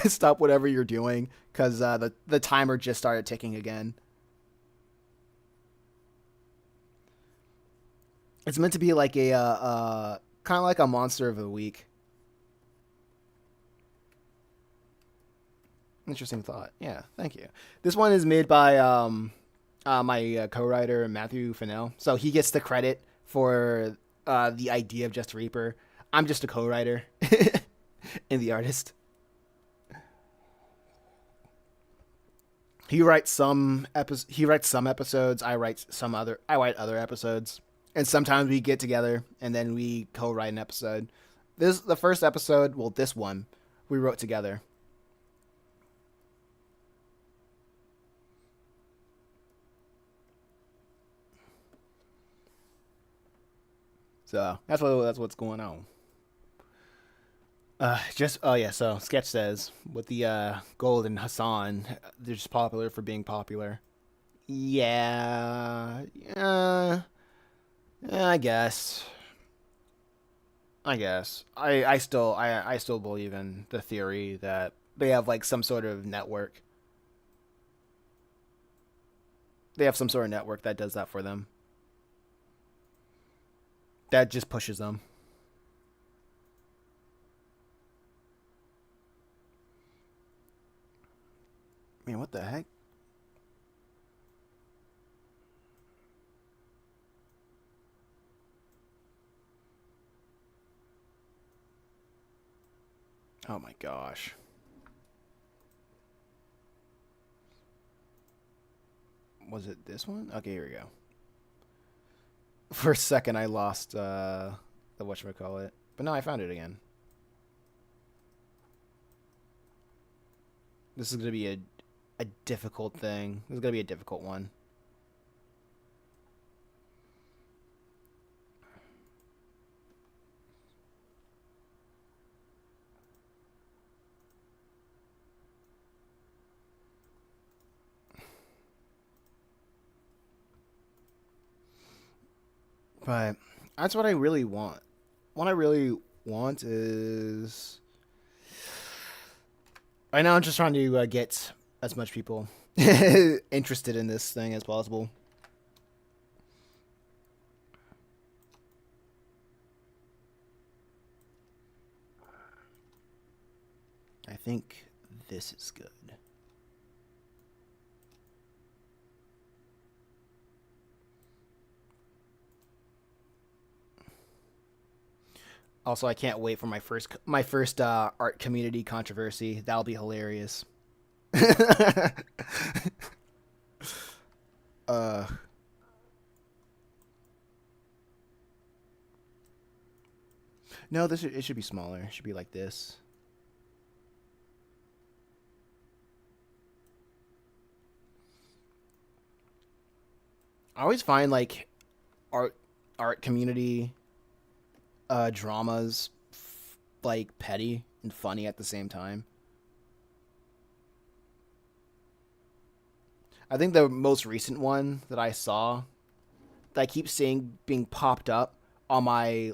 stop whatever you're doing, because the timer just started ticking again. It's meant to be like a kind of like a monster of the week. Interesting thought. Yeah, thank you. This one is made by my co-writer Matthew Fennell, so he gets the credit for the idea of Just Reaper. I'm just a co-writer and the artist. He writes some episodes. I write other episodes, and sometimes we get together and then we co-write an episode. The first episode, well, this one we wrote together. So that's what's going on. So Sketch says with the Gold and Hassan, they're just popular for being popular. Yeah, I guess. I still believe in the theory that they have like some sort of network. They have some sort of network that does that for them. That just pushes them. Man, what the heck? Oh my gosh. Was it this one? Okay, here we go. For a second, I lost the whatchamacallit. But no, I found it again. This is going to be a difficult thing. This is going to be a difficult one. But that's what I really want. What I really want is... Right now I'm just trying to get as much people interested in this thing as possible. I think this is good. Also, I can't wait for my first art community controversy. That'll be hilarious. uh, no, it should be smaller. It should be like this. I always find like art community dramas like petty and funny at the same time. I think the most recent one that I saw that I keep seeing being popped up on my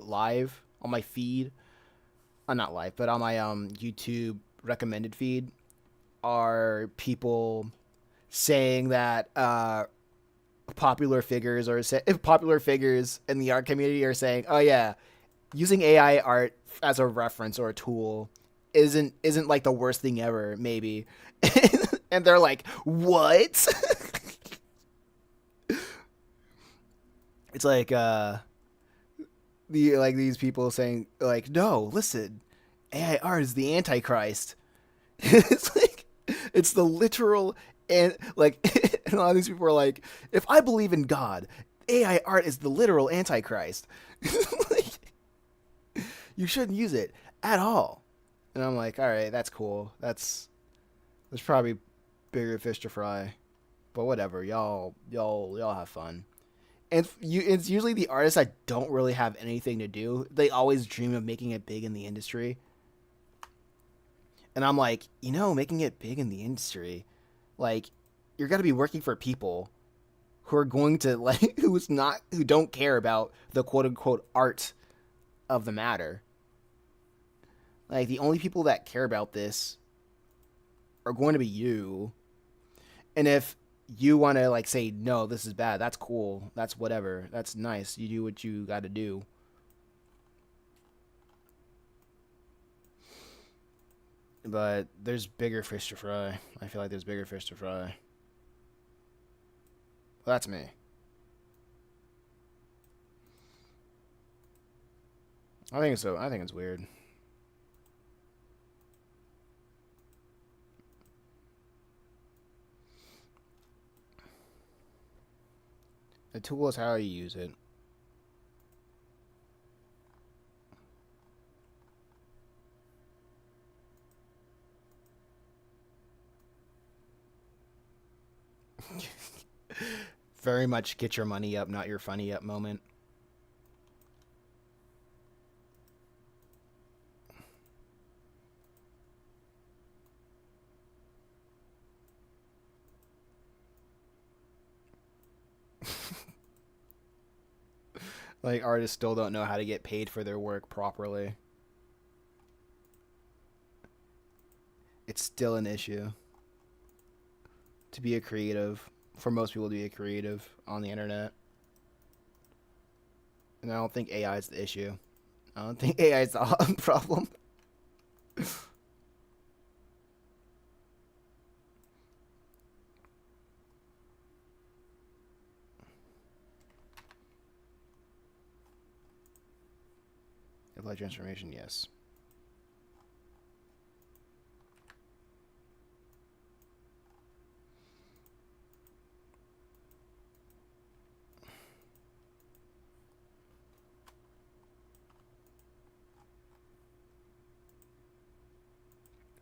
feed, not live, but on my YouTube recommended feed are people saying that popular figures in the art community are saying, "Oh yeah, using AI art as a reference or a tool isn't like the worst thing ever, maybe." And they're like, "What?" It's like these people saying like, "No, listen, AI art is the Antichrist." It's like it's the literal and like and a lot of these people are like, if I believe in God, AI art is the literal Antichrist. Like, you shouldn't use it at all. And I'm like, all right, that's cool. There's probably bigger fish to fry, but whatever. Y'all have fun. And it's usually the artists that don't really have anything to do. They always dream of making it big in the industry. And I'm like, making it big in the industry, like, you're gonna be working for people who are going to like who don't care about the quote unquote art of the matter. Like the only people that care about this are going to be you. And if you want to like say no, this is bad, that's cool. That's whatever. That's nice. You do what you got to do. But there's bigger fish to fry. I feel like there's bigger fish to fry. Well, that's me. I think so. I think it's weird. The tool is how you use it. Very much get your money up, not your funny up moment. Like artists still don't know how to get paid for their work properly. It's still an issue to be a creative. For most people to be a creative on the internet. And I don't think AI is the issue. I don't think AI is the problem. Apply transformation, yes.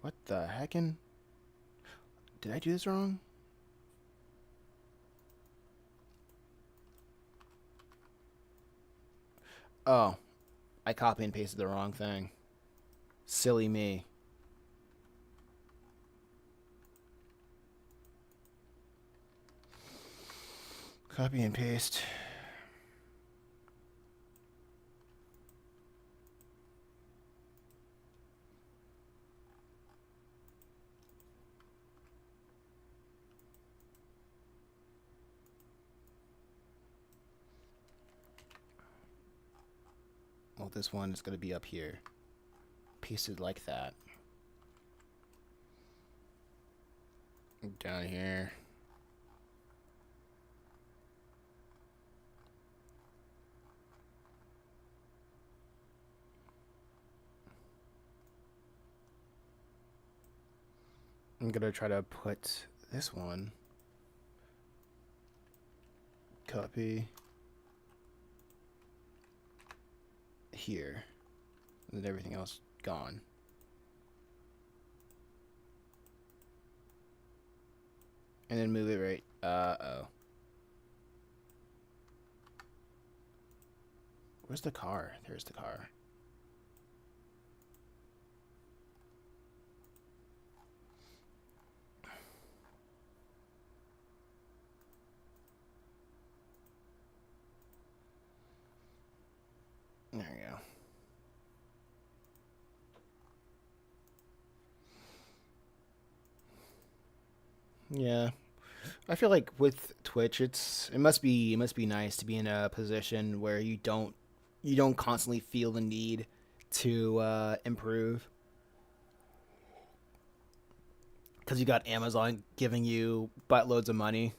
What the heckin'? Did I do this wrong? Oh, I copy and pasted the wrong thing. Silly me. Copy and paste. Well, this one is going to be up here. Pasted like that. Down here. I'm going to try to put this one. Copy. Here. And then everything else gone. And then move it right. Uh-oh. Where's the car? There's the car. Yeah. I feel like with Twitch, it must be nice to be in a position where you don't constantly feel the need to improve because you got Amazon giving you buttloads of money.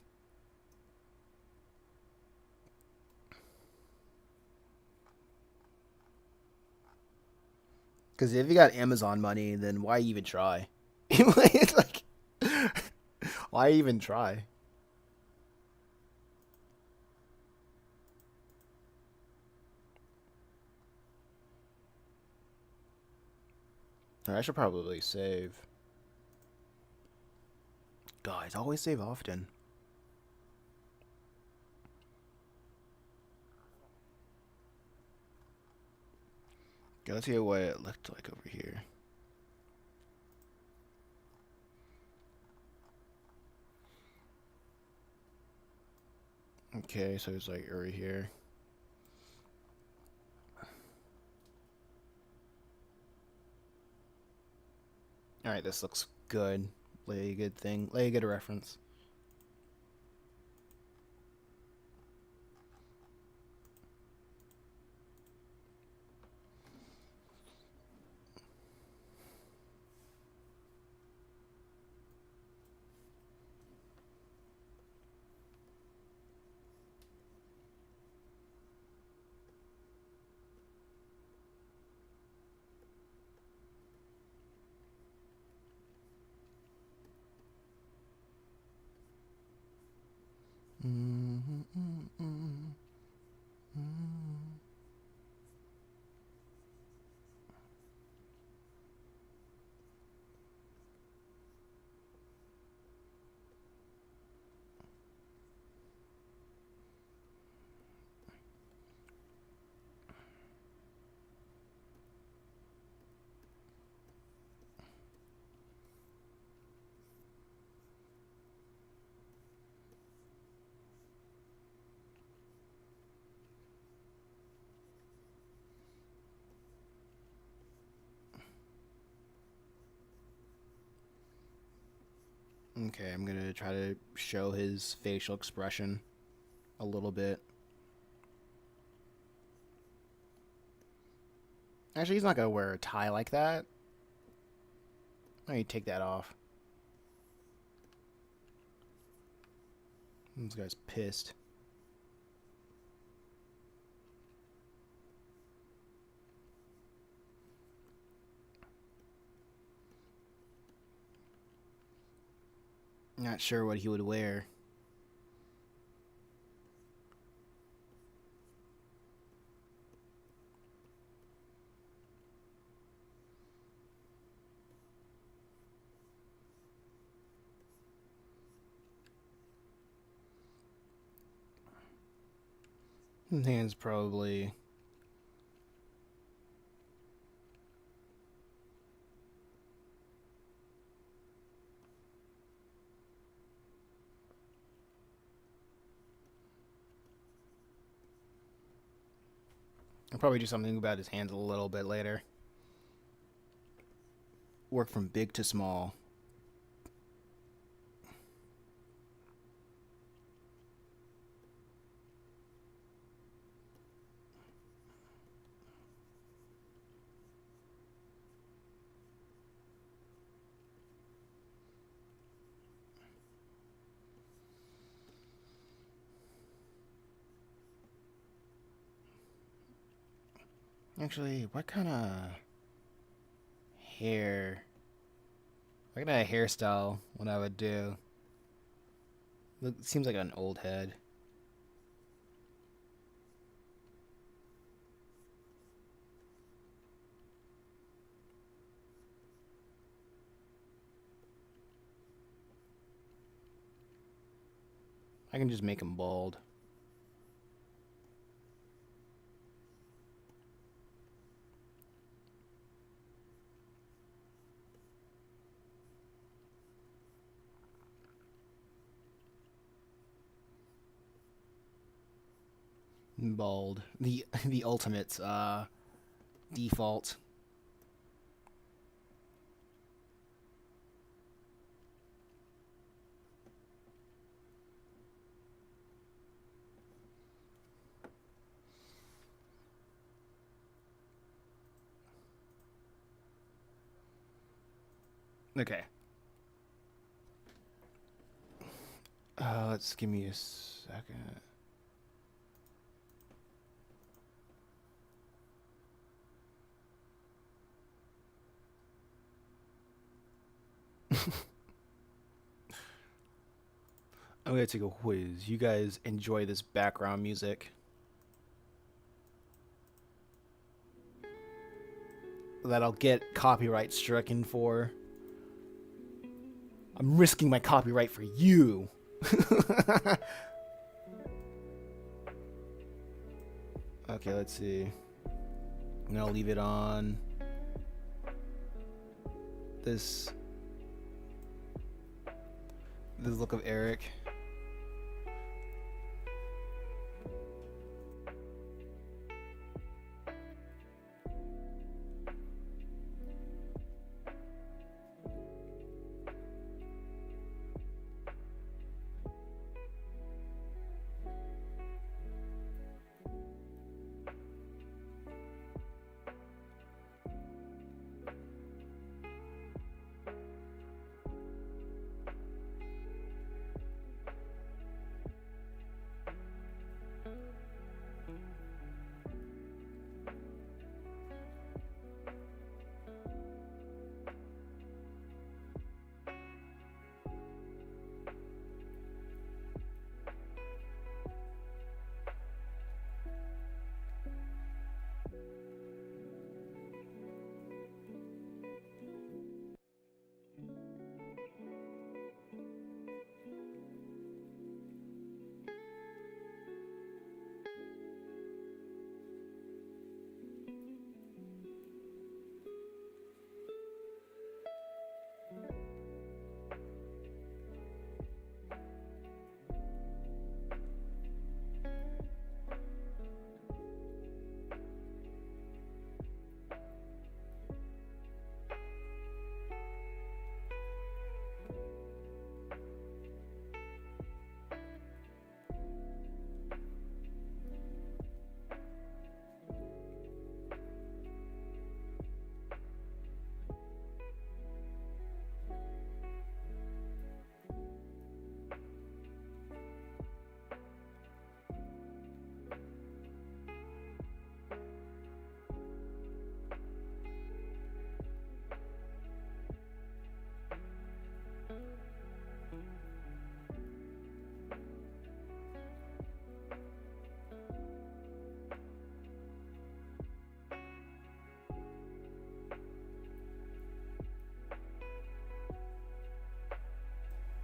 Because if you got Amazon money, then why even try? It's like, why even try? I should probably save. Guys, always save often. Okay, let's see what it looked like over here. Okay, so it's like over here. All right, this looks good. Lay a good thing. Lay a good reference. Okay, I'm gonna try to show his facial expression a little bit. Actually, he's not gonna wear a tie like that. Why don't you take that off? This guy's pissed. Not sure what he would wear. His hand's probably. I'll probably do something about his hands a little bit later. Work from big to small. Actually, what kind of hair? What kind of hairstyle would I would do? It seems like an old head. I can just make him bald. Bald. The ultimate default. Okay. Let's give me a second. I'm gonna take a whiz. You guys enjoy this background music that I'll get copyright stricken for. I'm risking my copyright for you. Okay, let's see. And I'll leave it on this look of Eric.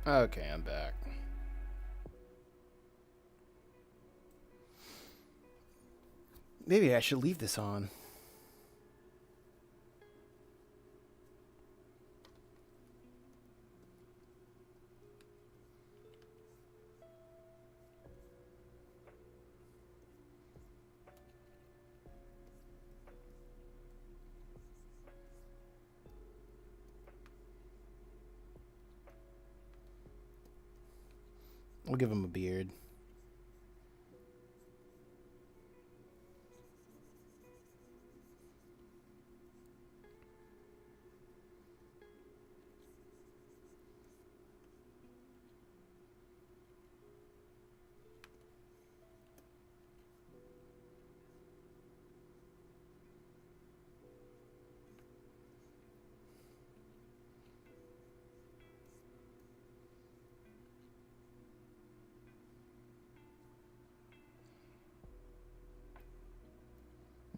Okay, I'm back. Maybe I should leave this on. We'll give him a beard.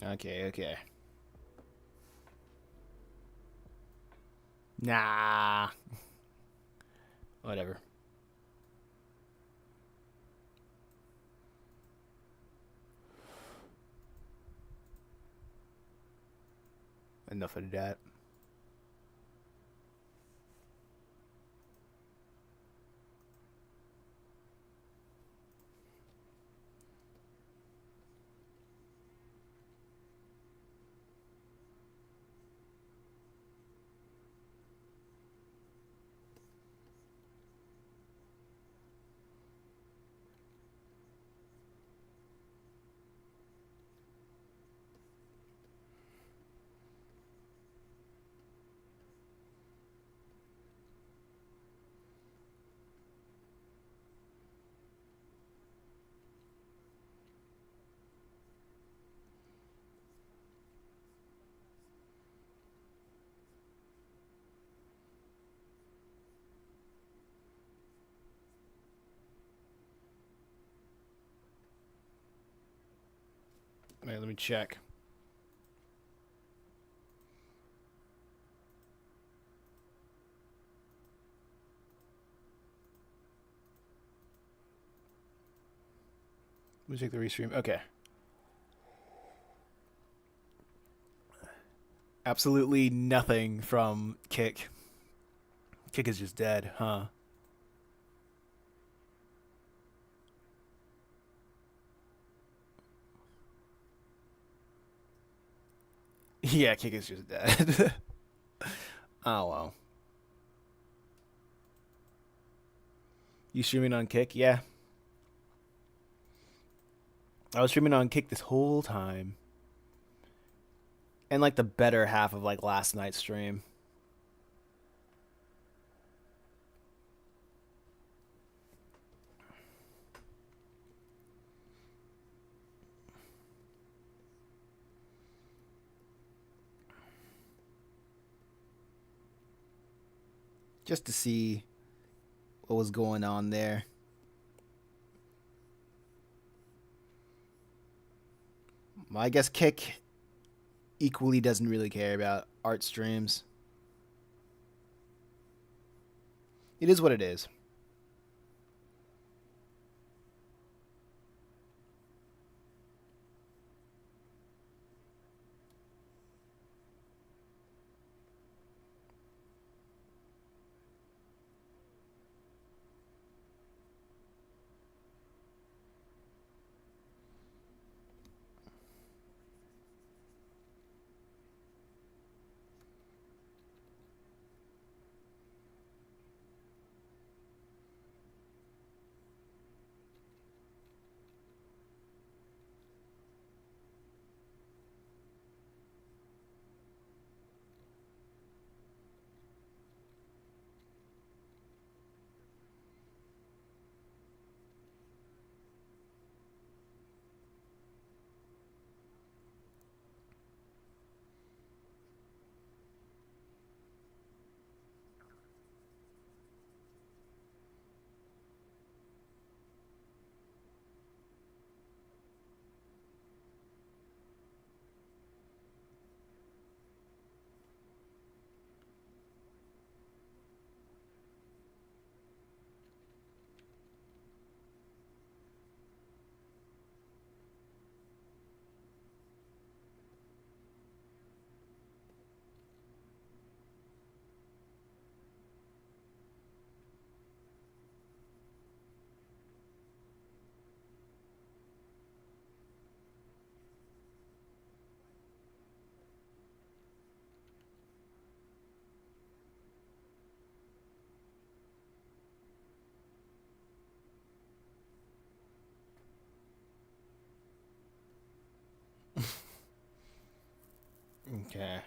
Okay, okay. Nah. Whatever. Enough of that. Wait, let me check. Let me check the restream. Okay. Absolutely nothing from Kick. Kick is just dead, huh? Yeah, Kick is just dead. Oh, well. You streaming on Kick? Yeah. I was streaming on Kick this whole time. And like the better half of like last night's stream. Just to see what was going on there. I guess Kick equally doesn't really care about art streams. It is what it is. Okay.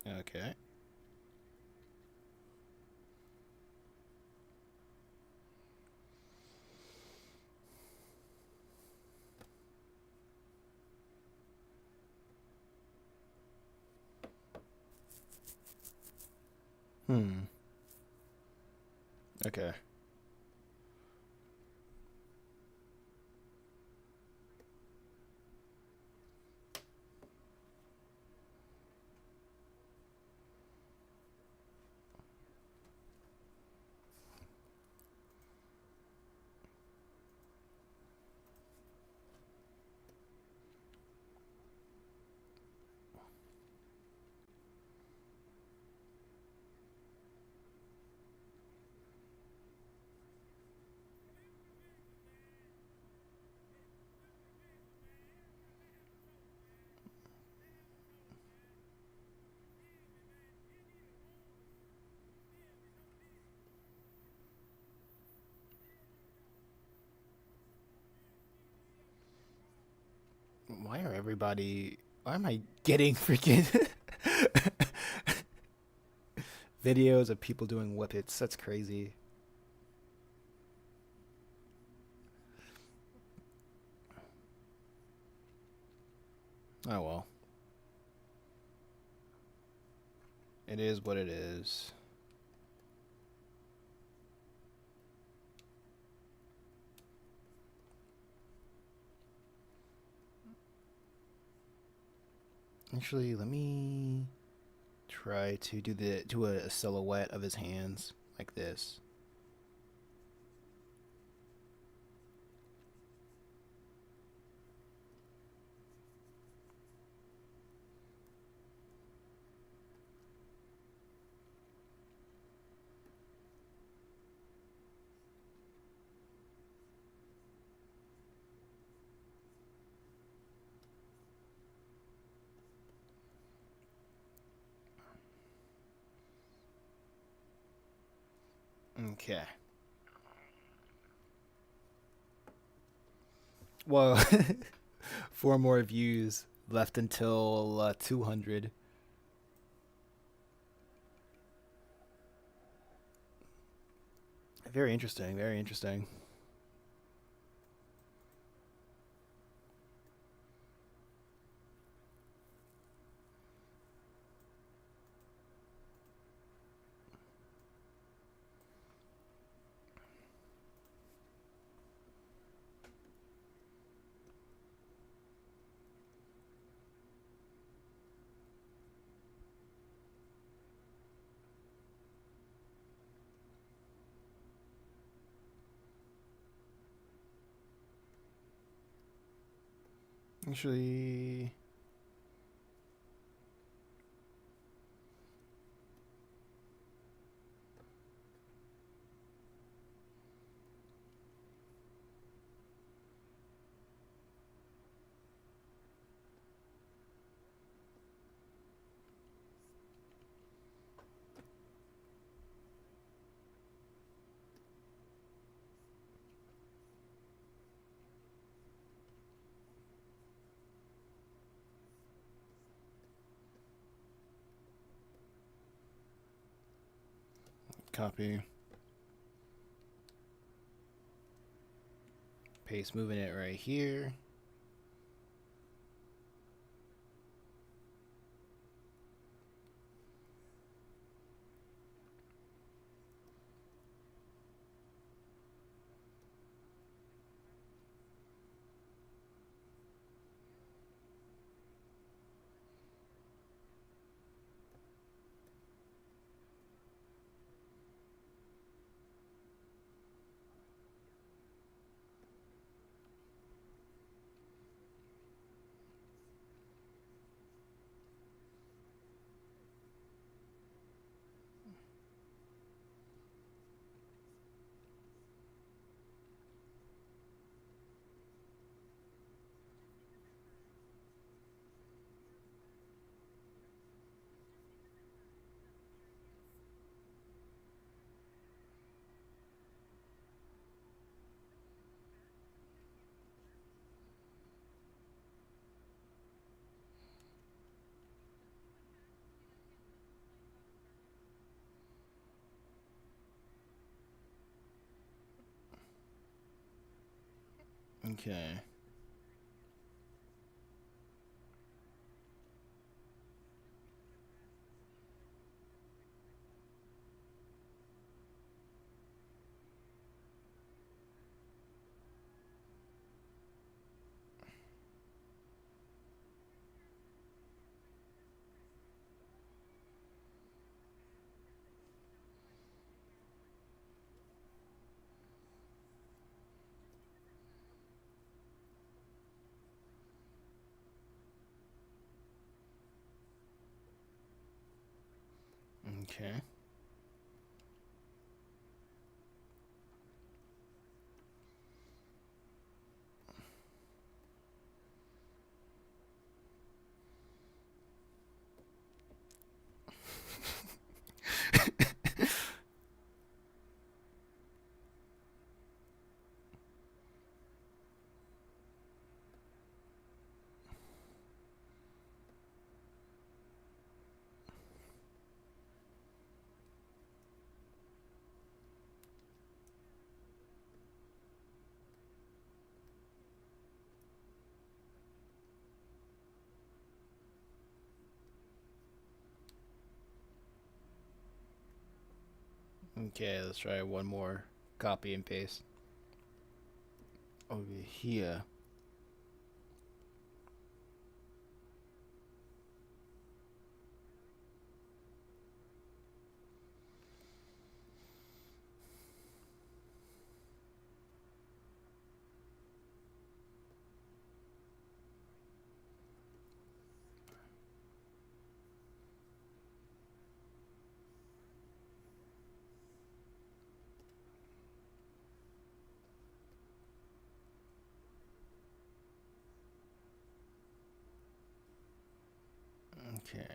Okay. Okay. Why are everybody? Why am I getting freaking videos of people doing whippets? That's crazy. Oh well. It is what it is. Actually, let me try to do a silhouette of his hands like this. Okay. Well, 4 more views left until 200. Very interesting. Very interesting. Actually, copy. Paste moving it right here. Okay. Okay. Okay, let's try one more copy and paste over here. Okay.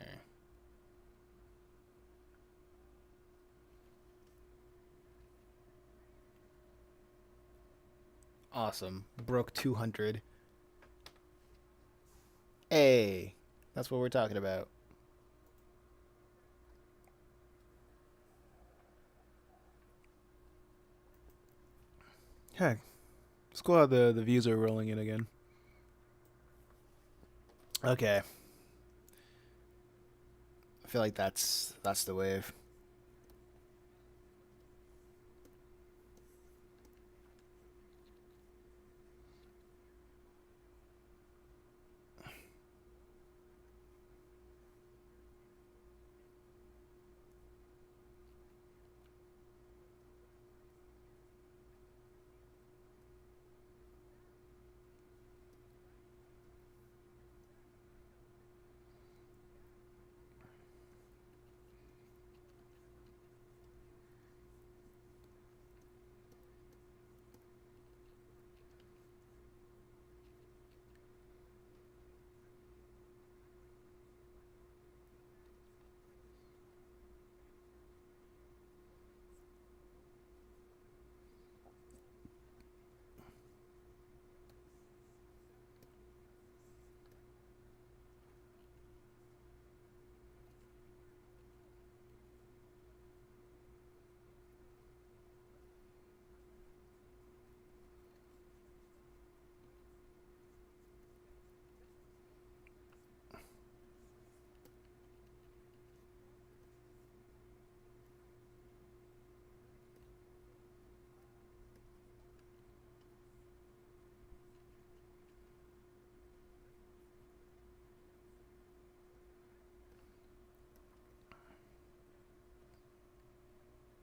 Awesome. Broke 200. Hey, that's what we're talking about. Heck, it's cool how the views are rolling in again. Okay. I feel like that's the wave.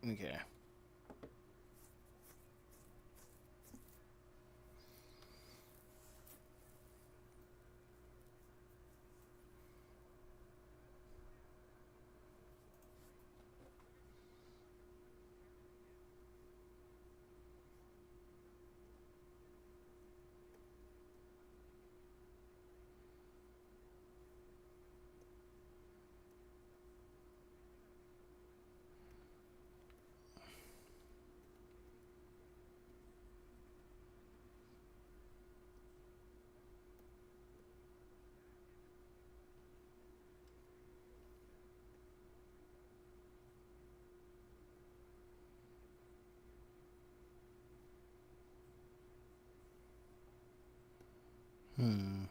Okay. Hmm.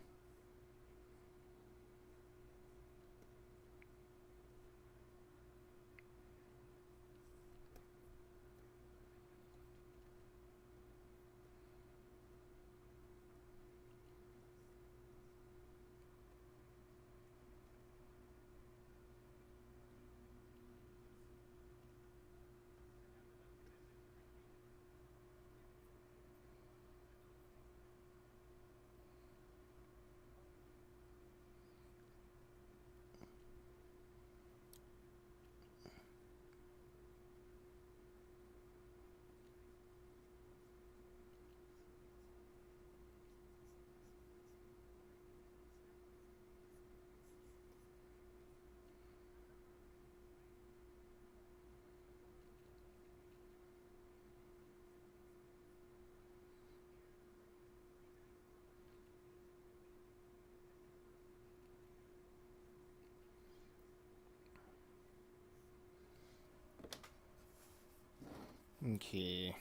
Okay.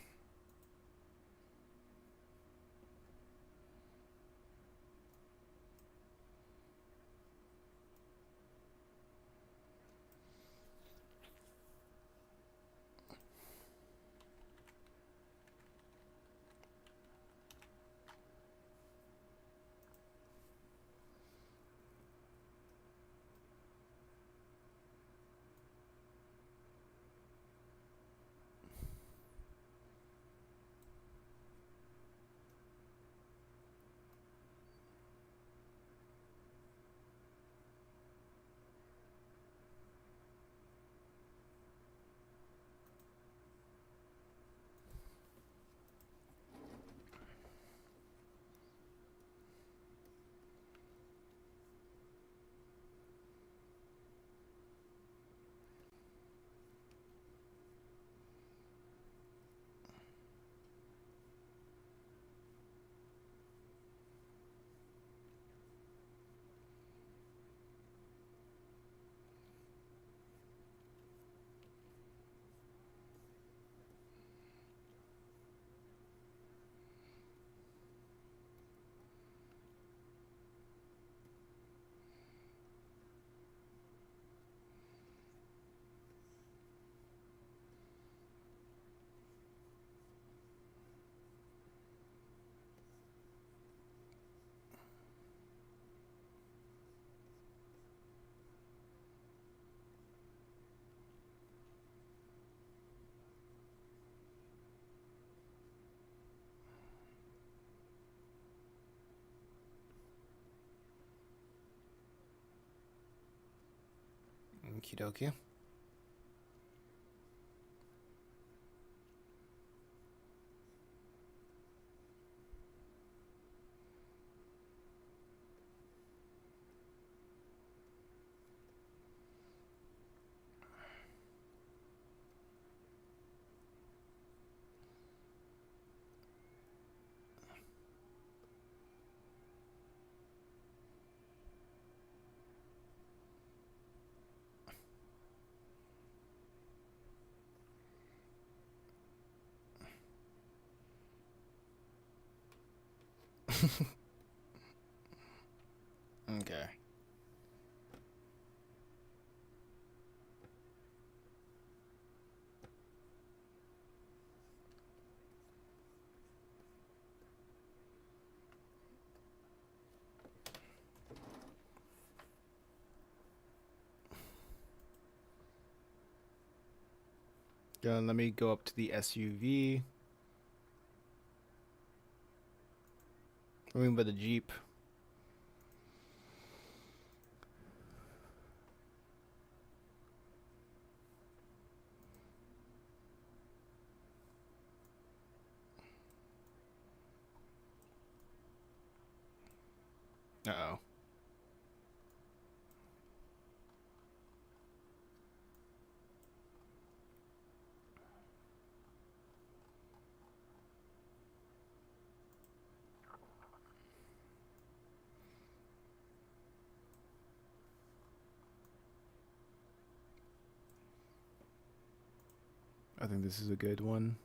Okie dokie. Okay. Let me go up to the SUV. What do you mean by the Jeep? Uh-oh. I think this is a good one.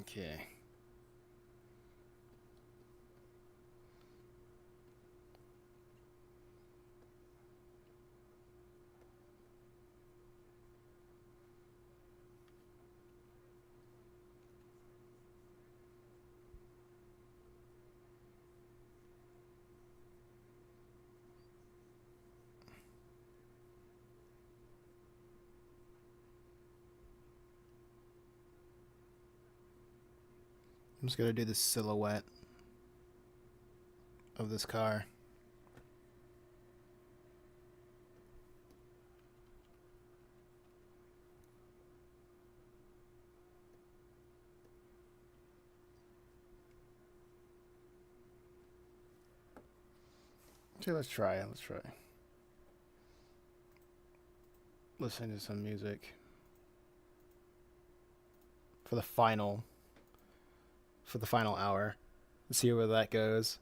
Okay. I'm just gonna do the silhouette of this car. Okay, let's try it. Let's try. Listen to some music for the final hour. Let's see where that goes.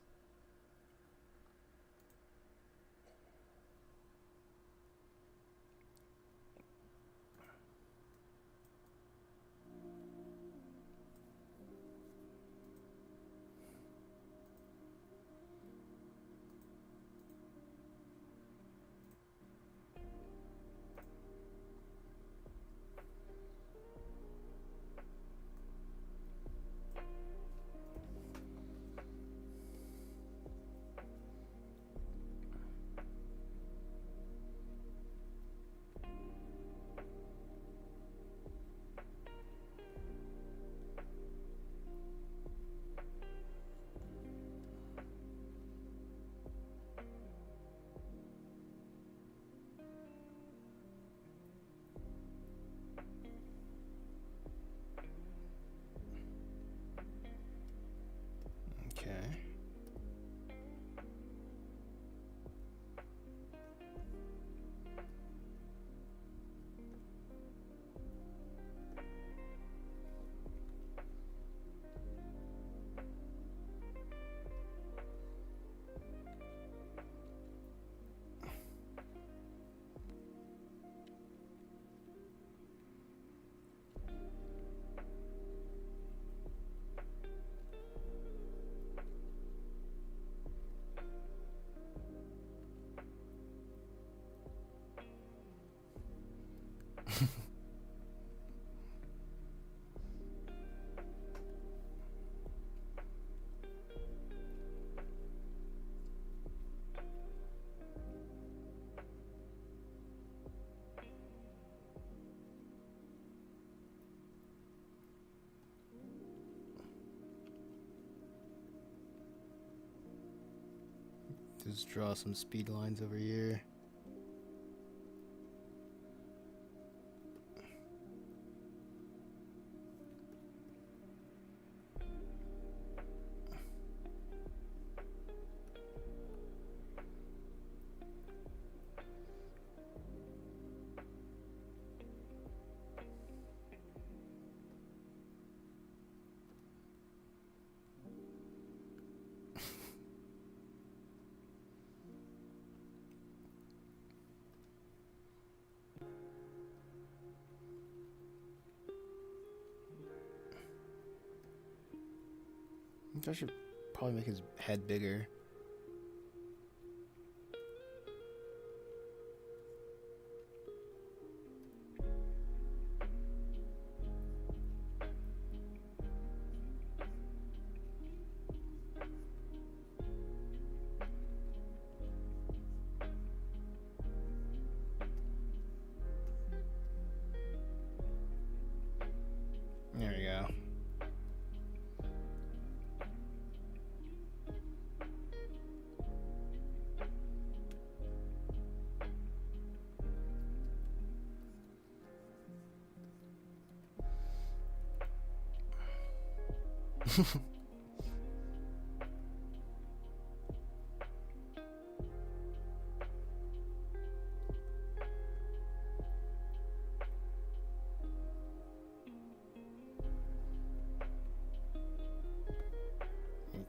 Just draw some speed lines over here. I should probably make his head bigger. There we go.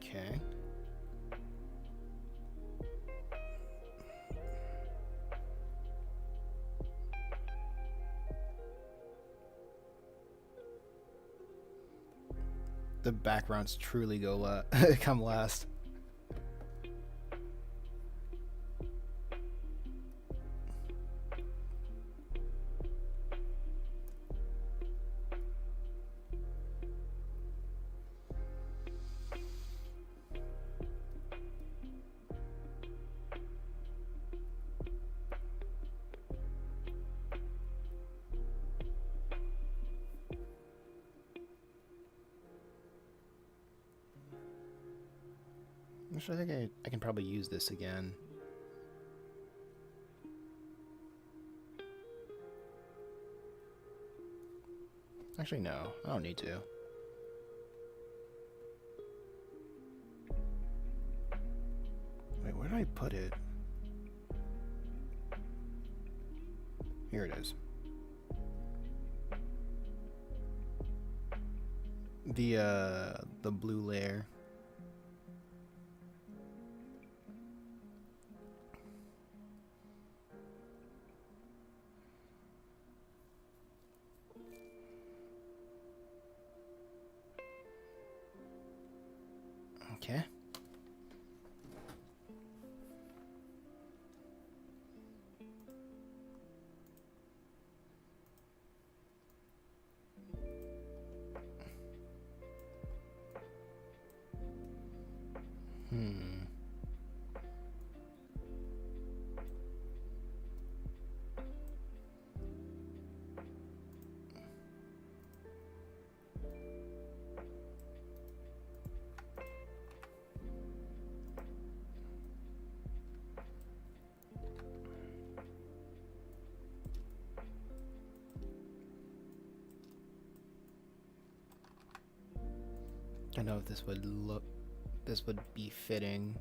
Okay. The backgrounds truly come last. Actually, I think I can probably use this again. Actually, no. I don't need to. Wait, where did I put it? Here it is. The blue layer. Okay. I don't know if this would be fitting.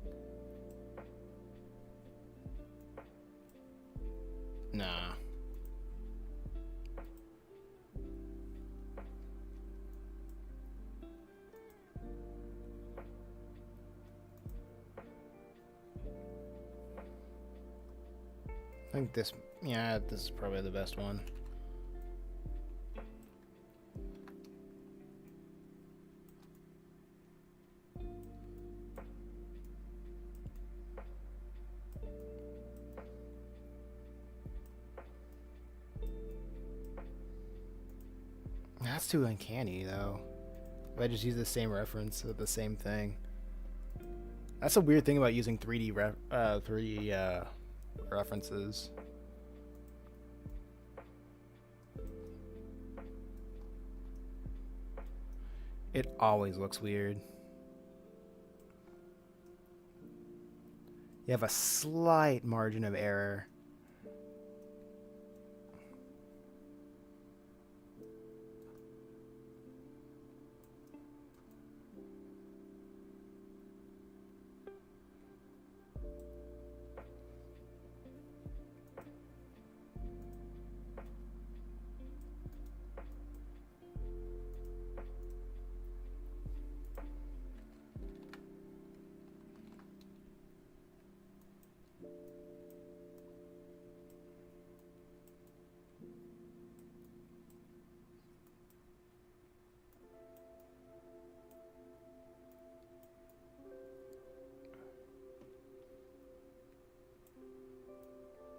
Nah. I think this is probably the best one. That's too uncanny, though. If I just use the same reference of the same thing. That's a weird thing about using 3D references. It always looks weird. You have a slight margin of error.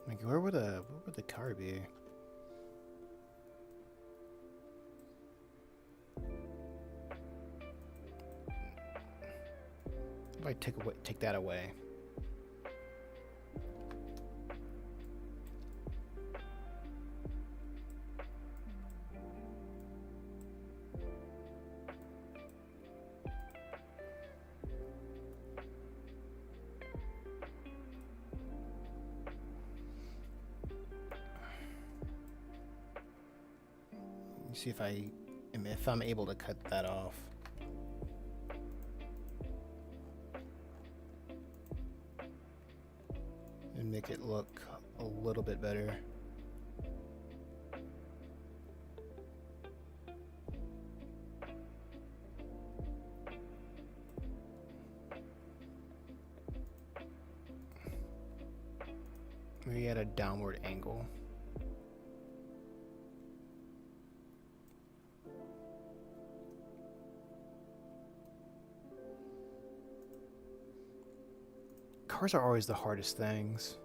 Like, what would the car be? If I take that away. See if I'm able to cut that off. And make it look a little bit better. Maybe at a downward angle. Cars are always the hardest things.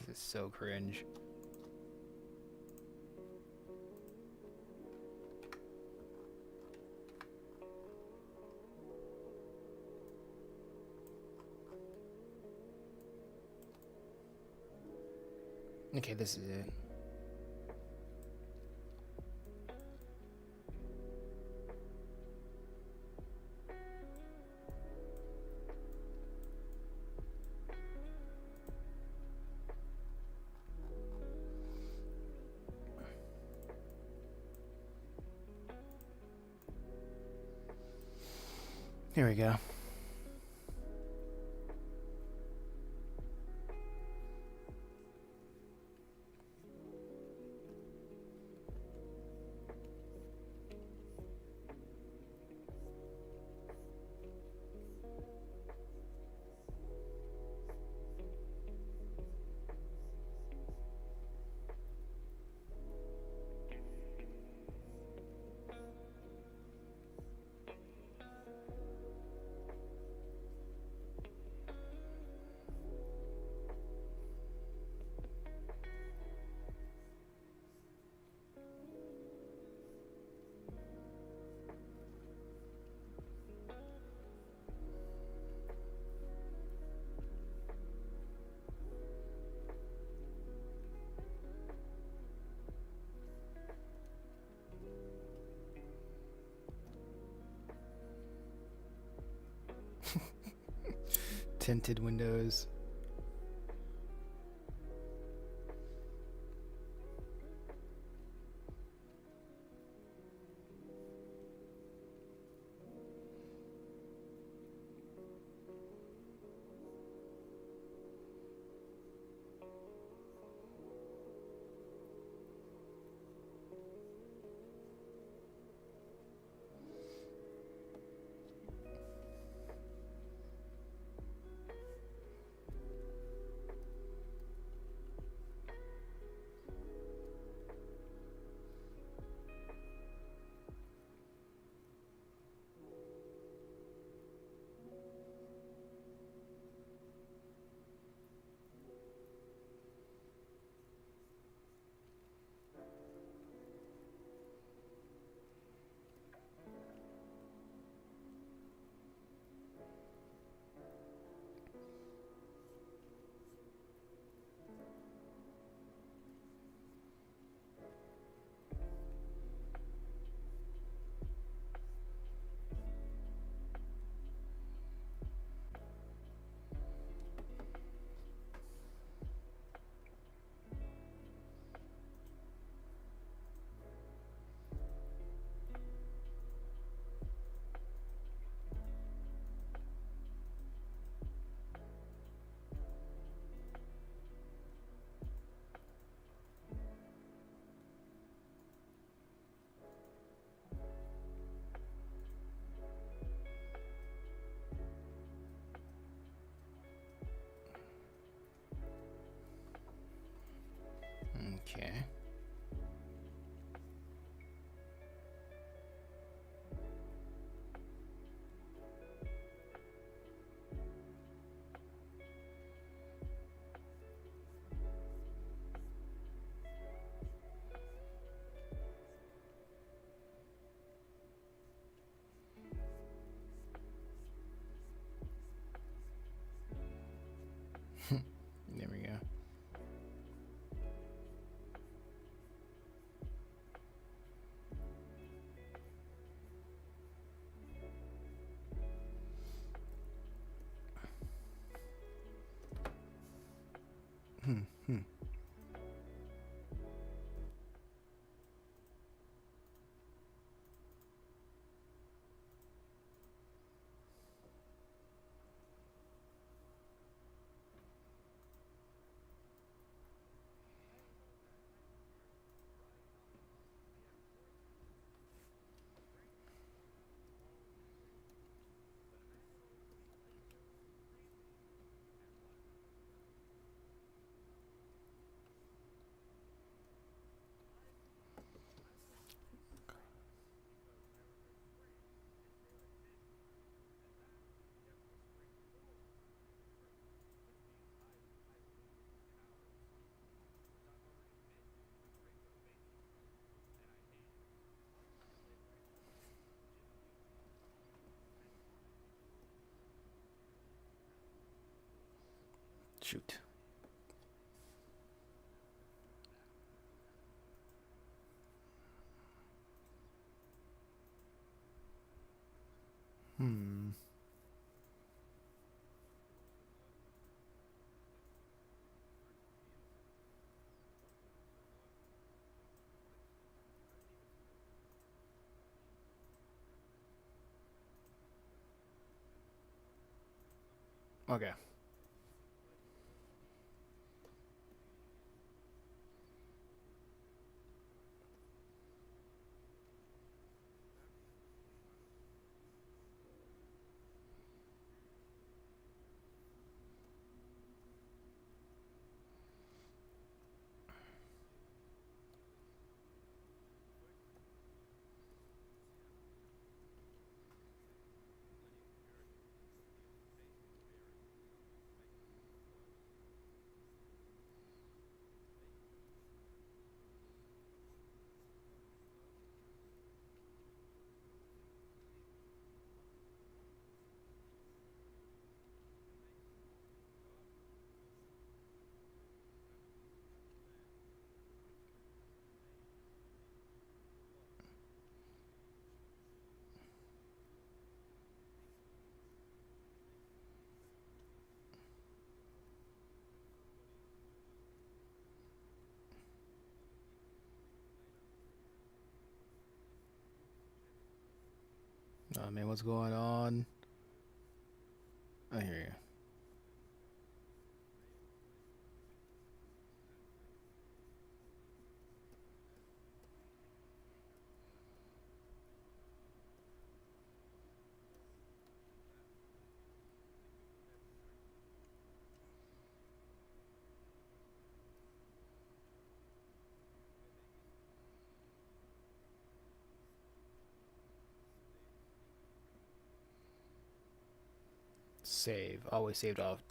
This is so cringe. Okay, this is it. Here we go. Tinted windows. Okay. There we go. Shoot. Okay. Oh man, what's going on? I hear you. Save. Always saved off.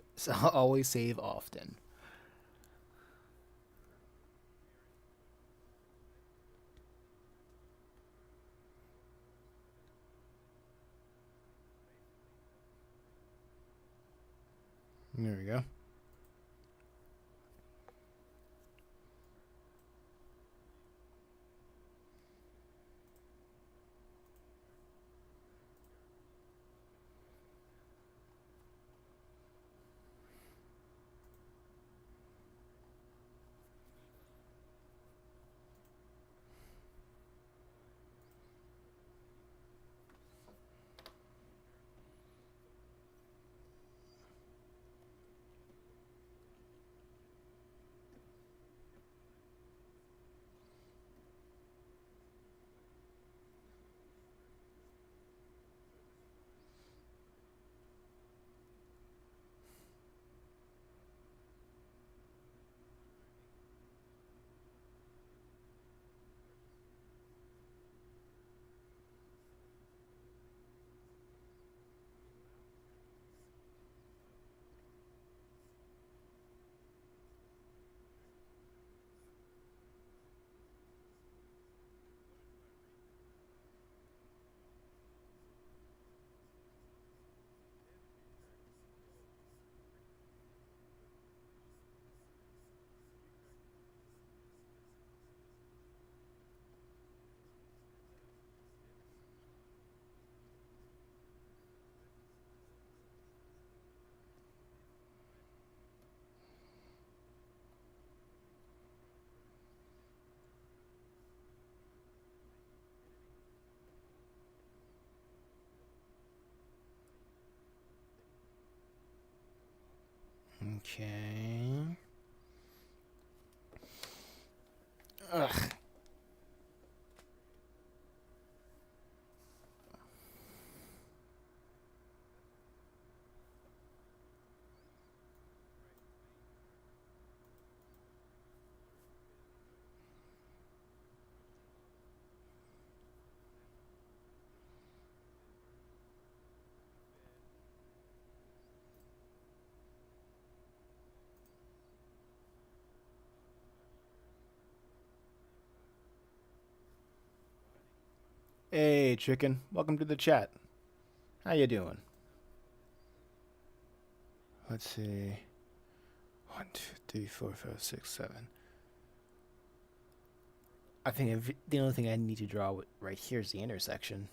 Always save often. There we go. Okay. Ugh. Hey, chicken. Welcome to the chat. How you doing? Let's see. 1, 2, 3, 4, 5, 6, 7. I think the only thing I need to draw right here is the intersection.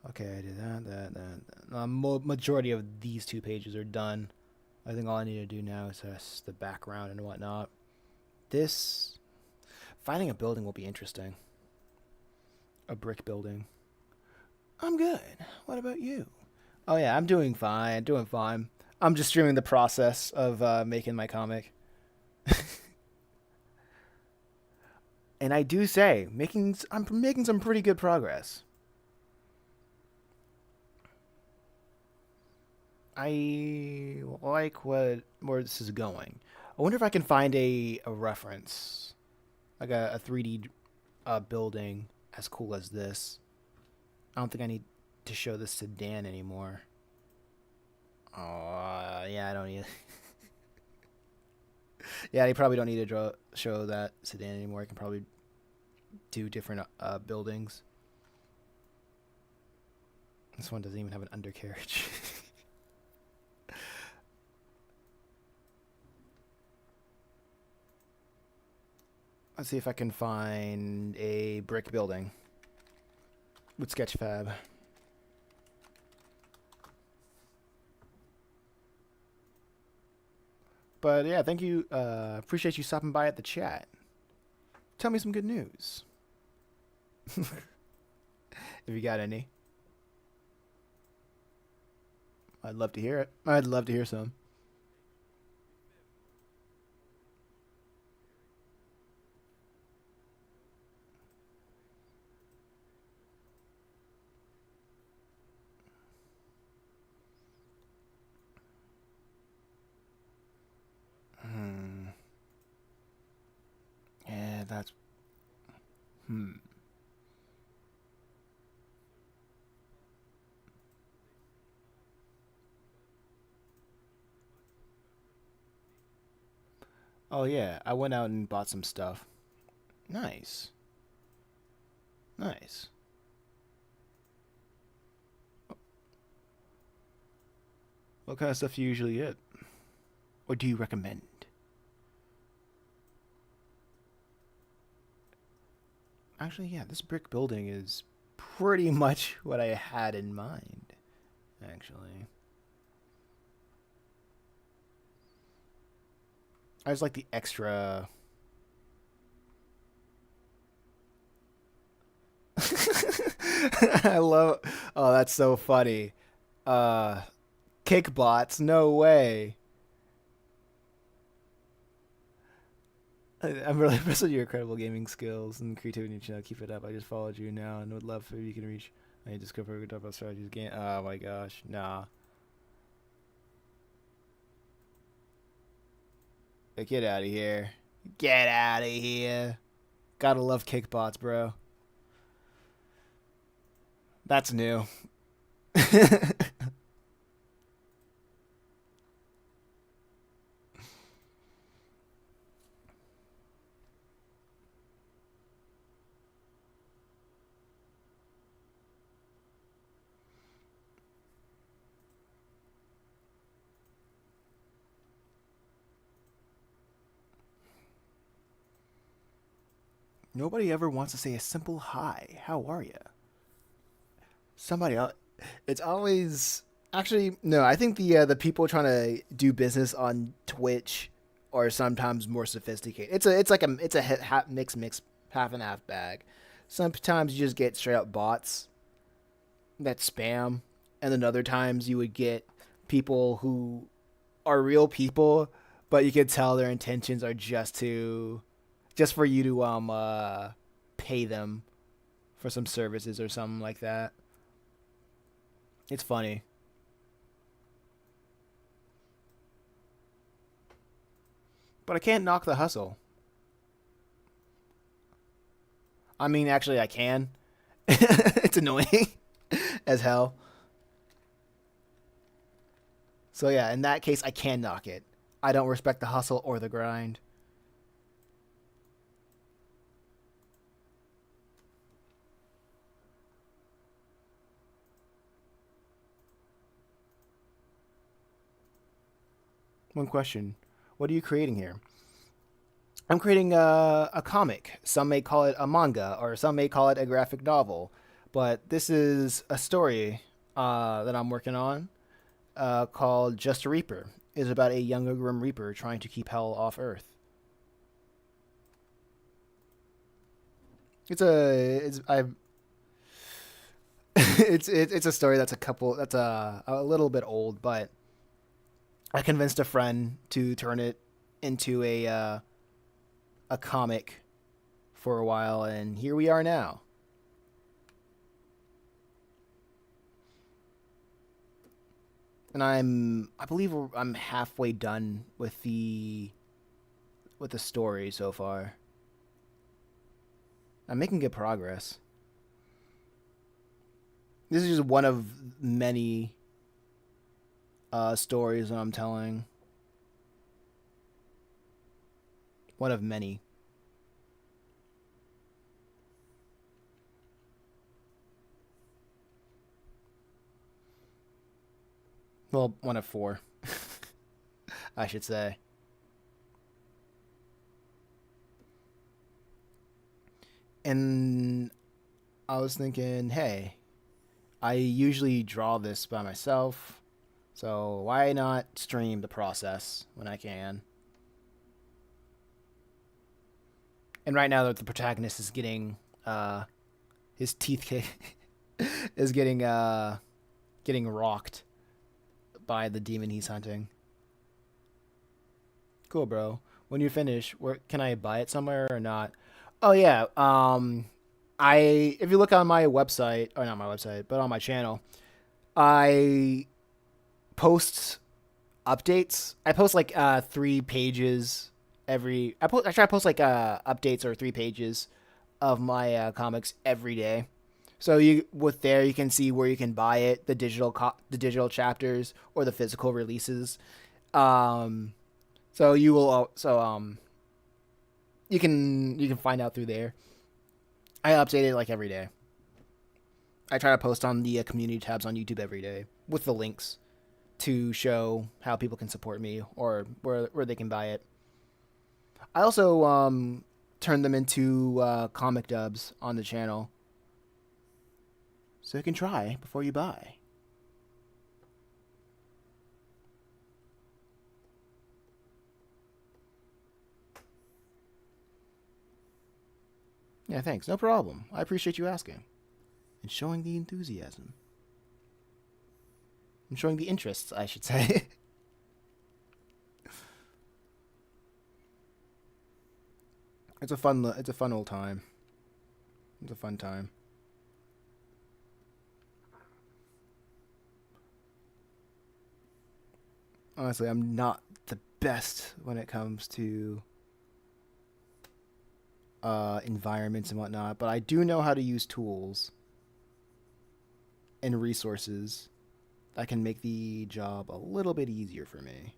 Okay, I did that. The majority of these 2 pages are done. I think all I need to do now is just the background and whatnot. Finding a building will be interesting. A brick building. I'm good. What about you? Oh yeah, I'm doing fine. Doing fine. I'm just streaming the process of making my comic. And I do say, I'm making some pretty good progress. I like where this is going. I wonder if I can find a reference, like a 3D building as cool as this. I don't think I need to show this to Dan anymore. Oh, yeah, I don't need. Yeah, you probably don't need to show that sedan anymore. I can probably do different buildings. This one doesn't even have an undercarriage. Let's see if I can find a brick building with Sketchfab. But yeah, thank you. Appreciate you stopping by at the chat. Tell me some good news. If you got any. I'd love to hear it. I'd love to hear some. Yeah, that's. Hmm. Oh yeah, I went out and bought some stuff. Nice. Nice. What kind of stuff do you usually get? Or do you recommend? Actually, yeah, this brick building is pretty much what I had in mind. Actually, I just like the extra. I love. Oh, that's so funny. Uh, Kickbots, no way. I'm really impressed with your incredible gaming skills and creativity in your channel. Keep it up. I just followed you now and would love if you can reach. I discover we talk about strategies game. Oh my gosh, nah. Get out of here. Get out of here. Gotta love kickbots, bro. That's new. Nobody ever wants to say a simple hi. How are you? Somebody else. It's always actually no. I think the people trying to do business on Twitch are sometimes more sophisticated. It's a mix half and half bag. Sometimes you just get straight up bots that spam, and then other times you would get people who are real people, but you can tell their intentions are just for you to pay them for some services or something like that. It's funny. But I can't knock the hustle. I mean, actually, I can. It's annoying as hell. So yeah, in that case, I can knock it. I don't respect the hustle or the grind. One question: what are you creating here? I'm creating a comic. Some may call it a manga, or some may call it a graphic novel. But this is a story that I'm working on called Just a Reaper. It's about a younger Grim Reaper trying to keep hell off Earth. It's I it's a story that's a little bit old, but I convinced a friend to turn it into a comic for a while, and here we are now. And I believe I'm halfway done with the story so far. I'm making good progress. This is just one of many stories that I'm telling. One of many. Well, one of four, I should say. And I was thinking, hey, I usually draw this by myself, so why not stream the process when I can? And right now that the protagonist is getting his teeth kick is getting rocked by the demon he's hunting. Cool, bro. When you finish, where can I buy it somewhere or not? Oh yeah. I if you look on my website, or not my website, but on my channel, I post updates. I post like 3 pages every. I try to post like updates or 3 pages of my comics every day. So you can see where you can buy it, the digital chapters or the physical releases. Um, so you will you can find out through there. I update it like every day. I try to post on the community tabs on YouTube every day with the links to show how people can support me or where they can buy it. I also turn them into comic dubs on the channel, so you can try before you buy. Yeah, thanks. No problem. I appreciate you asking and showing the enthusiasm. And showing the interests, I should say. It's a fun old time. It's a fun time. Honestly, I'm not the best when it comes to environments and whatnot, but I do know how to use tools and resources that can make the job a little bit easier for me.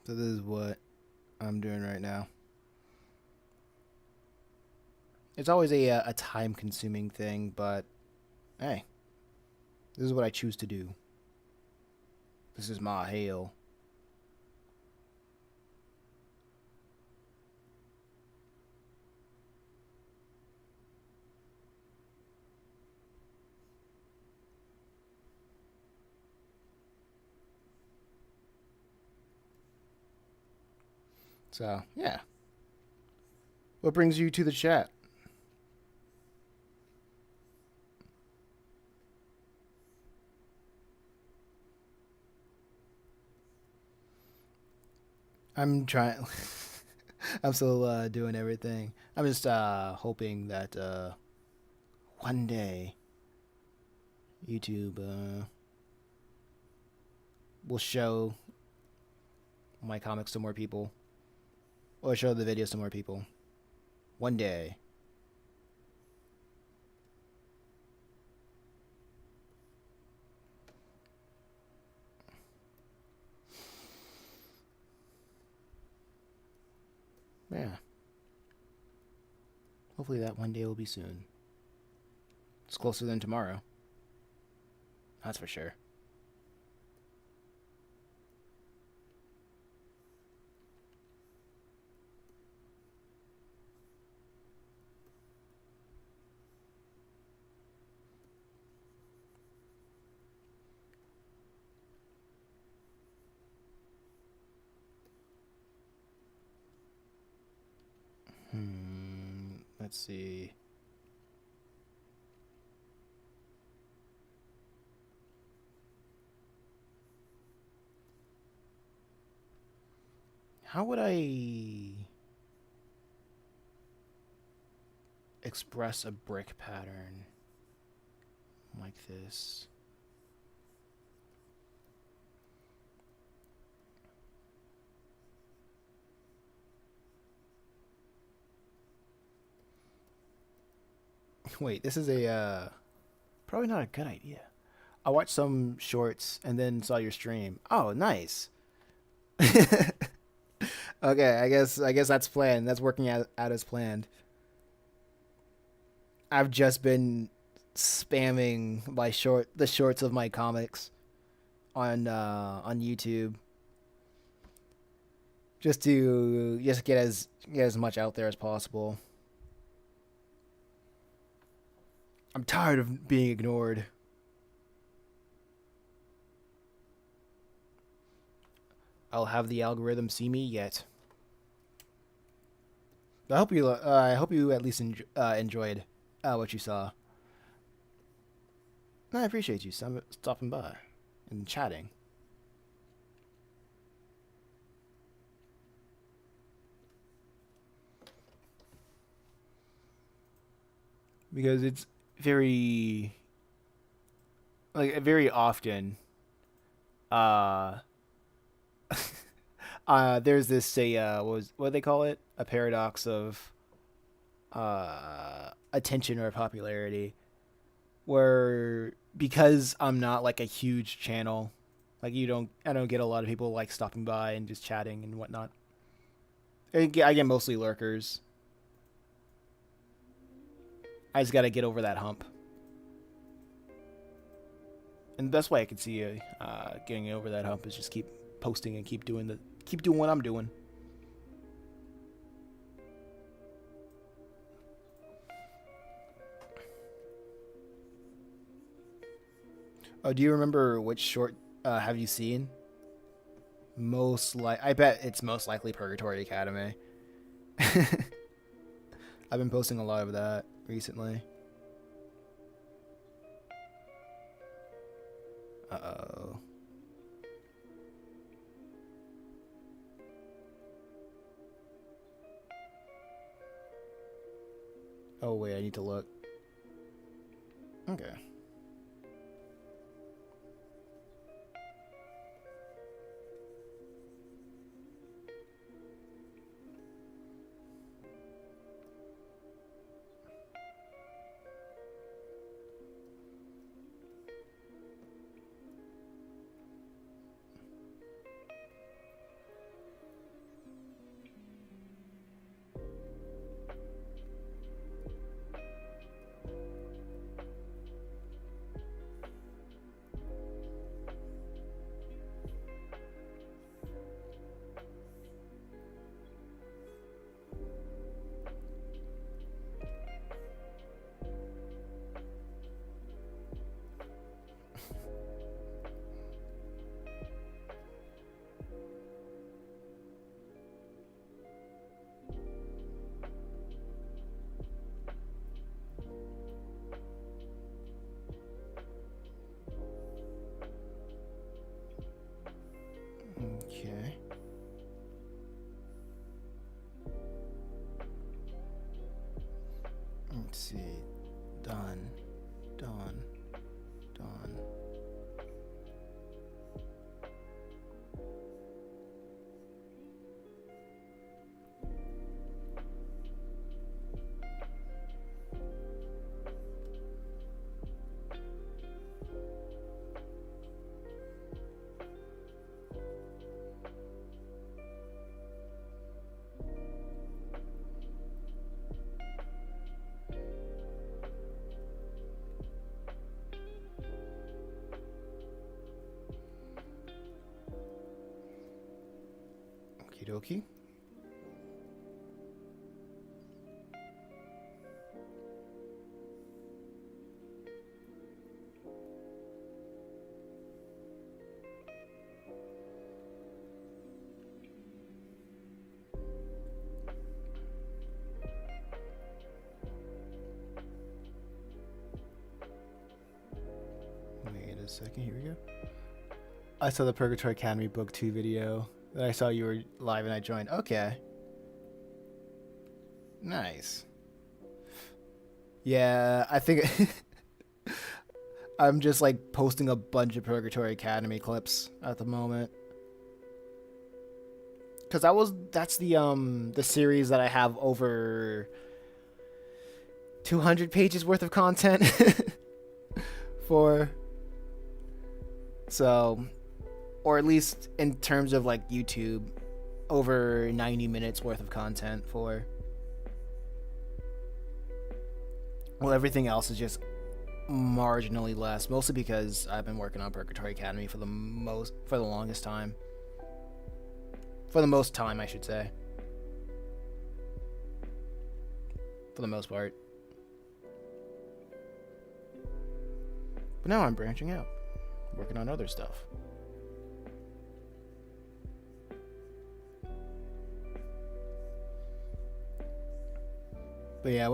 So this is what I'm doing right now. It's always a time consuming thing, but hey, this is what I choose to do. This is my hell. So, yeah. What brings you to the chat? I'm trying. I'm still doing everything. I'm just hoping that one day YouTube will show my comics to more people, or show the videos to more people. One day. Yeah. Hopefully that one day will be soon. It's closer than tomorrow. That's for sure. Let's see. How would I express a brick pattern like this? Wait, this is a probably not a good idea. I watched some shorts and then saw your stream. Oh, nice. Okay, I guess that's planned. That's working out as planned. I've just been spamming the shorts of my comics on YouTube just to get as much out there as possible. I'm tired of being ignored. I'll have the algorithm see me yet. I hope you at least enjoyed what you saw. I appreciate you stopping by and chatting. Because it's very often uh there's this say what do they call it, a paradox of attention or popularity, where because I'm not like a huge channel, like I don't get a lot of people like stopping by and just chatting and whatnot. I get mostly lurkers. I just gotta get over that hump. And the best way I can see you getting over that hump is just keep posting and keep doing what I'm doing. Oh, do you remember which short have you seen? I bet it's most likely Purgatory Academy. I've been posting a lot of that recently. Uh-oh. Oh wait, I need to look. Okay. Let's see. Done. Done. Done. Okie dokie. Wait a second, here we go. I saw the Purgatory Academy Book 2 video. Then I saw you were live and I joined. Okay. Nice. Yeah, I think I'm just like posting a bunch of Purgatory Academy clips at the moment. Cause that's the series that I have over 200 pages worth of content for. So, or at least in terms of like YouTube, over 90 minutes worth of content for. Well, everything else is just marginally less, mostly because I've been working on Purgatory Academy for the longest time. For the most time, I should say. For the most part. But now I'm branching out, working on other stuff. But yeah,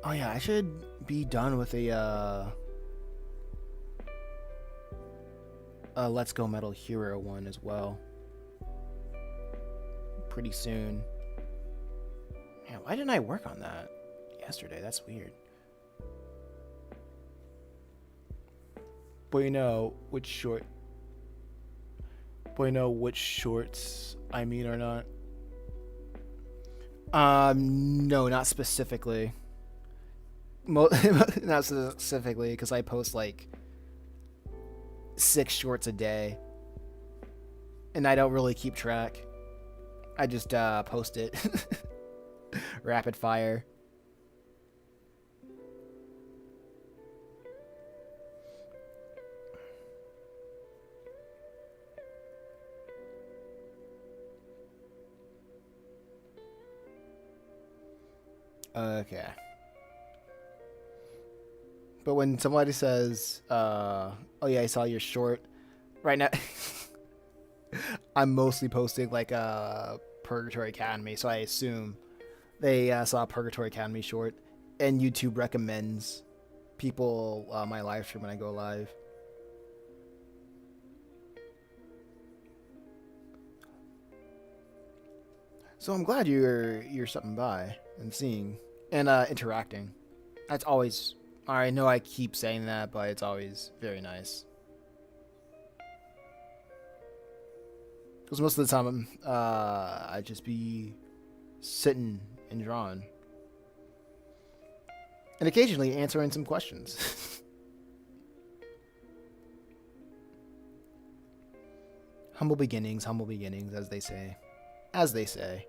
I should be done with a Let's Go Metal Hero one as well. Pretty soon. Man, why didn't I work on that yesterday? That's weird. But you know which shorts I mean or not? No, not specifically. Not specifically, because I post like 6 shorts a day, and I don't really keep track. I just post it rapid fire. Okay. But when somebody says, oh yeah, I saw your short, right now, I'm mostly posting like Purgatory Academy, so I assume they saw Purgatory Academy short, and YouTube recommends people my live stream when I go live. So I'm glad you're stopping by and seeing and interacting. That's always. I know I keep saying that, but it's always very nice. Because most of the time, I just be sitting and drawing. And occasionally answering some questions. Humble beginnings, as they say. As they say.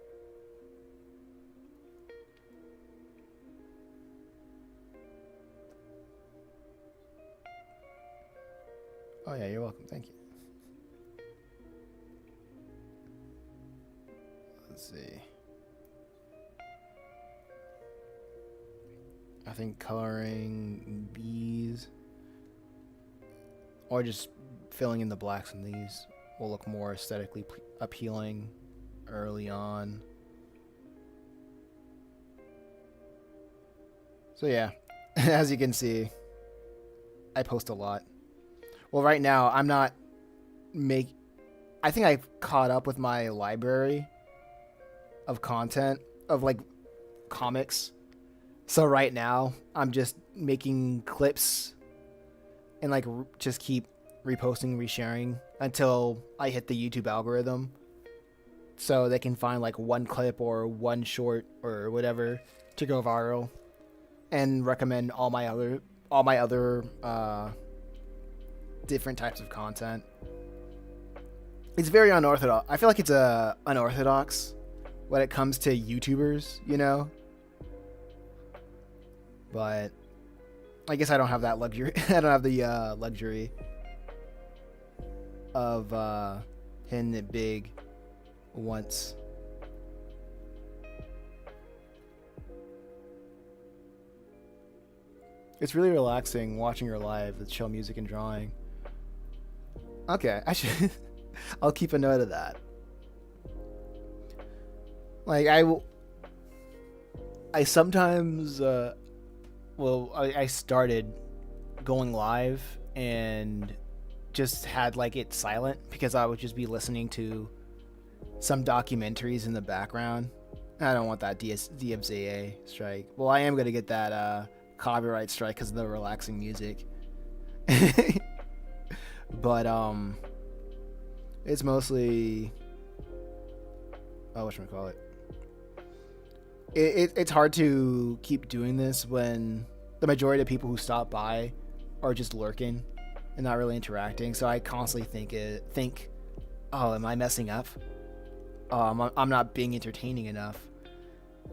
Oh yeah, you're welcome. Thank you. Let's see. I think coloring bees or just filling in the blacks in these will look more aesthetically appealing early on. So yeah, as you can see, I post a lot. Well, right now, I'm not I think I've caught up with my library of content, of, like, comics. So right now, I'm just making clips and like just keep reposting, resharing until I hit the YouTube algorithm, so they can find like one clip or one short or whatever to go viral, and recommend all my other different types of content. It's very unorthodox. I feel like it's unorthodox when it comes to YouTubers, you know. But I guess I don't have that luxury. I don't have the luxury of hitting it big once. It's really relaxing watching her live with chill music and drawing. Okay, I should. I'll keep a note of that. Like I sometimes I started going live and just had like it silent because I would just be listening to some documentaries in the background. I don't want that DMCA strike. Well, I am gonna get that copyright strike because of the relaxing music. But it's mostly whatchamacallit. It's hard to keep doing this when the majority of people who stop by are just lurking and not really interacting. So I constantly think, oh, am I messing up? I'm not being entertaining enough.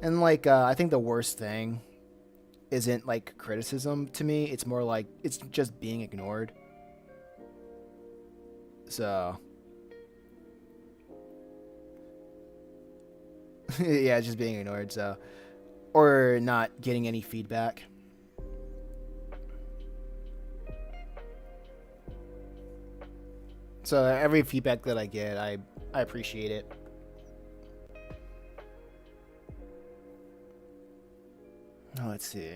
And like I think the worst thing isn't like criticism to me. It's more like it's just being ignored. So yeah, just being ignored. So, or not getting any feedback. So every feedback that I get, I appreciate it. Oh, let's see.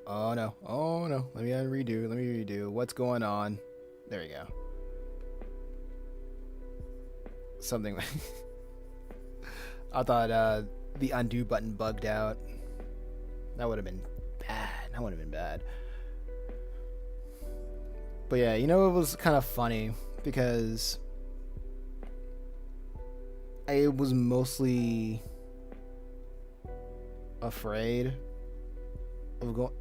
Oh no. Let me redo. What's going on? There we go. Something. I thought the undo button bugged out. That would have been bad. But yeah, you know, it was kind of funny because I was mostly afraid of going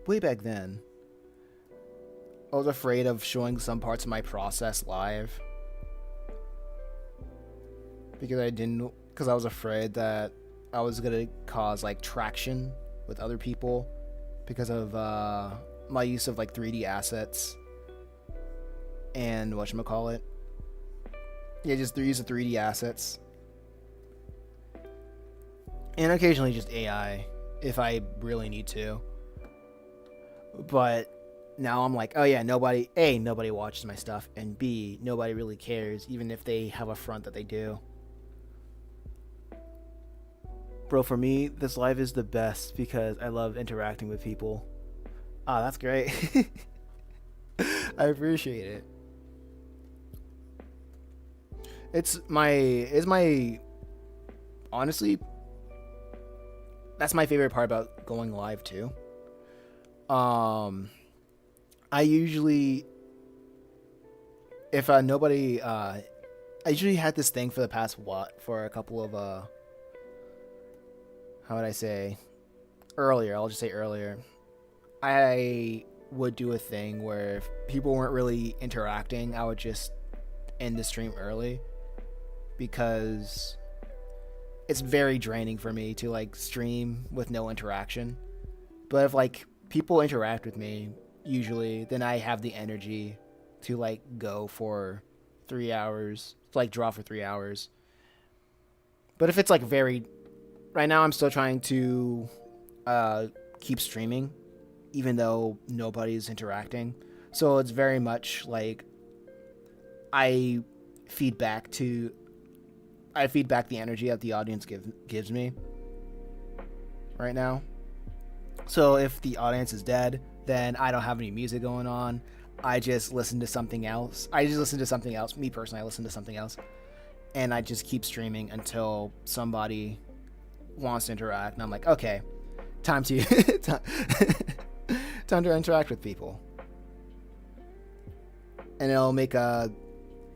way back then. I was afraid of showing some parts of my process live because I was afraid that I was gonna cause like traction with other people because of my use of like 3D assets and whatchamacallit. Yeah, just the use of 3D assets. And occasionally just AI if I really need to. But now I'm like, oh yeah, nobody watches my stuff, and B, nobody really cares, even if they have a front that they do. Bro, for me, this live is the best because I love interacting with people. Ah, that's great. I appreciate it. It's my honestly, that's my favorite part about going live too. I usually, if nobody, I usually had this thing for the past for a couple of how would I say, earlier. I'll just say earlier. I would do a thing where if people weren't really interacting, I would just end the stream early because it's very draining for me to like stream with no interaction. But if like people interact with me usually, then I have the energy to like go for 3 hours, like draw for 3 hours. But if it's like right now I'm still trying to keep streaming even though nobody's interacting. So it's very much like I feed back to I feed back the energy that the audience gives me right now. So if the audience is dead, then I don't have any music going on. I just listen to something else. Me personally, I listen to something else. And I just keep streaming until somebody wants to interact. And I'm like, okay, time to time to interact with people. And it'll make the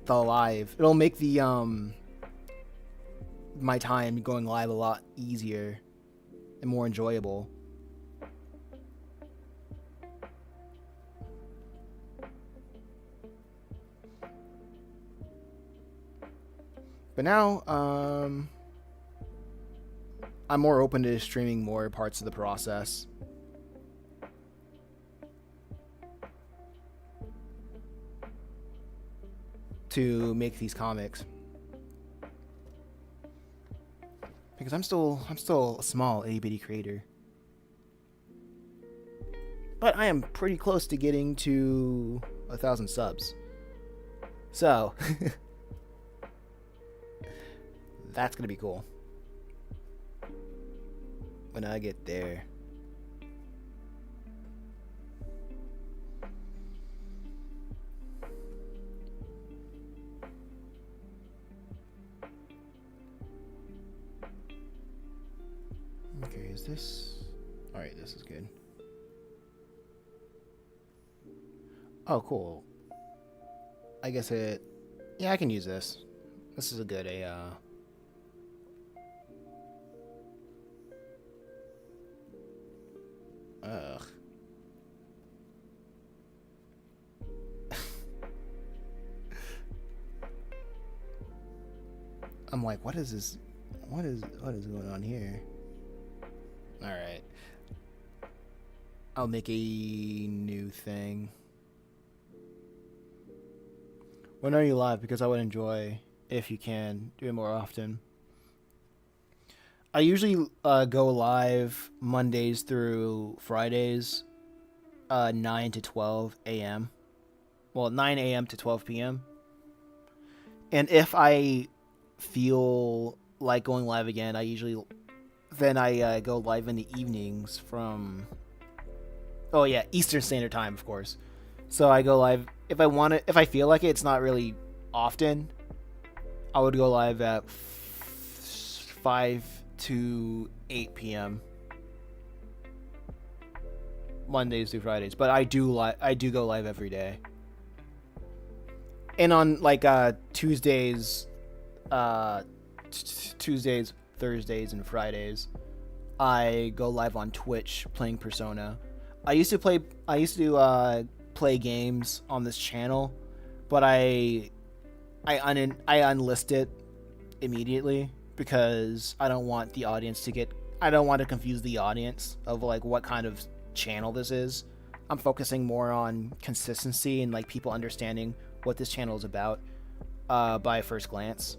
live. It'll make the my time going live a lot easier and more enjoyable. But now, I'm more open to streaming more parts of the process. To make these comics. Because I'm still a small itty-bitty creator. But I am pretty close to getting to 1,000 subs. So... that's gonna be cool when I get there. Okay, is this... Alright, this is good. Oh, cool. I guess it... Yeah, I can use this. This is a good, Ugh. I'm like, what is this? What is going on here? All right. I'll make a new thing. When are you live? Because I would enjoy, if you can, do it more often. I usually go live Mondays through Fridays, 9 to 12 a.m. Well, 9 a.m. to 12 p.m. And if I feel like going live again, I go live in the evenings from... Oh yeah, Eastern Standard Time, of course. So I go live if I want it. If I feel like it, it's not really often. I would go live at 5 to 8 p.m. Mondays through Fridays, but I do go live every day. And on like Tuesdays, Thursdays, and Fridays, I go live on Twitch playing Persona. I used to play games on this channel, but I unlist it immediately because I don't want the audience to I don't want to confuse the audience of like what kind of channel this is. I'm focusing more on consistency and like people understanding what this channel is about by first glance.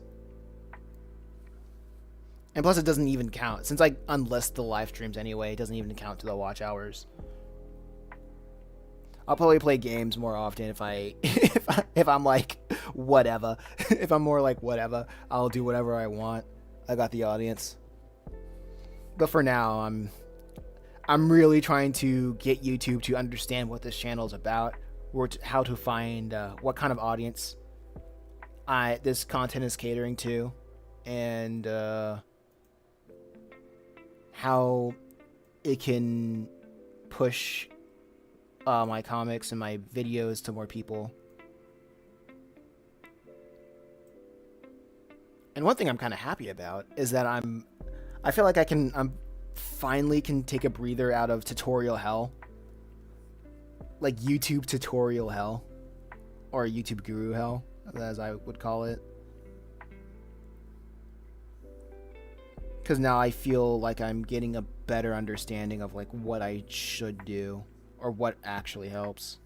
And plus it doesn't even count. Since I unlist the live streams anyway, it doesn't even count to the watch hours. I'll probably play games more often if I'm like whatever. If I'm more like whatever, I'll do whatever I want. I got the audience. But for now, I'm really trying to get YouTube to understand what this channel is about, or how to find what kind of audience this content is catering to, and how it can push my comics and my videos to more people. And one thing I'm kind of happy about is that I feel like I'm finally can take a breather out of tutorial hell. Like YouTube tutorial hell. Or YouTube guru hell, as I would call it. Because now I feel like I'm getting a better understanding of like what I should do, or what actually helps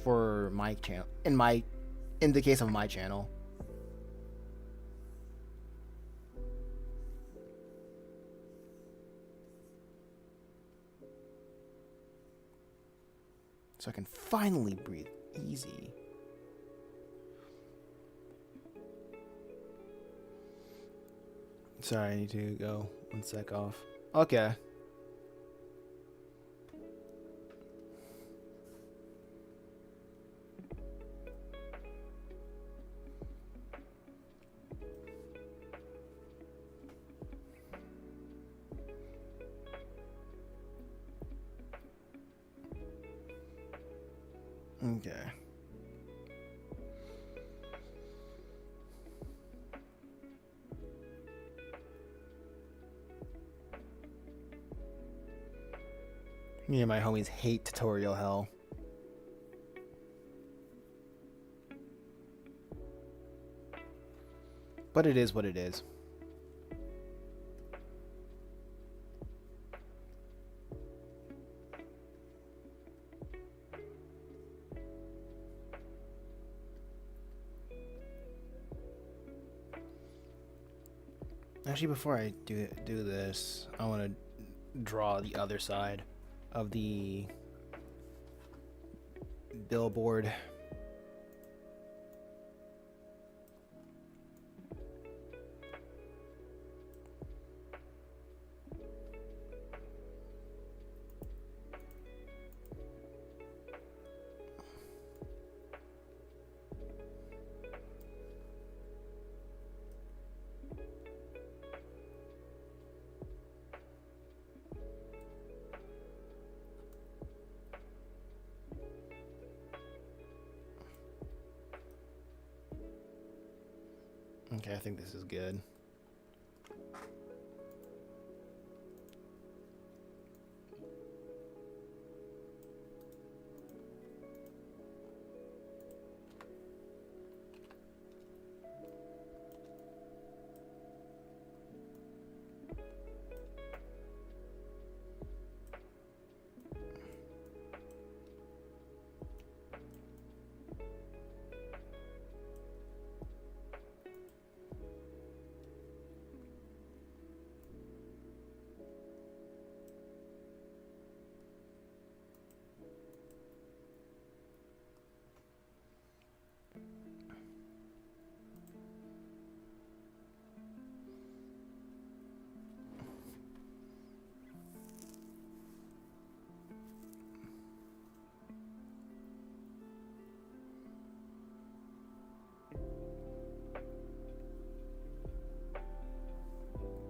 for my channel. In the case of my channel. So I can finally breathe easy. Sorry, I need to go 1 sec off. Okay. Okay. Me and my homies hate tutorial hell. But it is what it is. Actually, before I do this, I want to draw the other side of the billboard. Okay, I think this is good.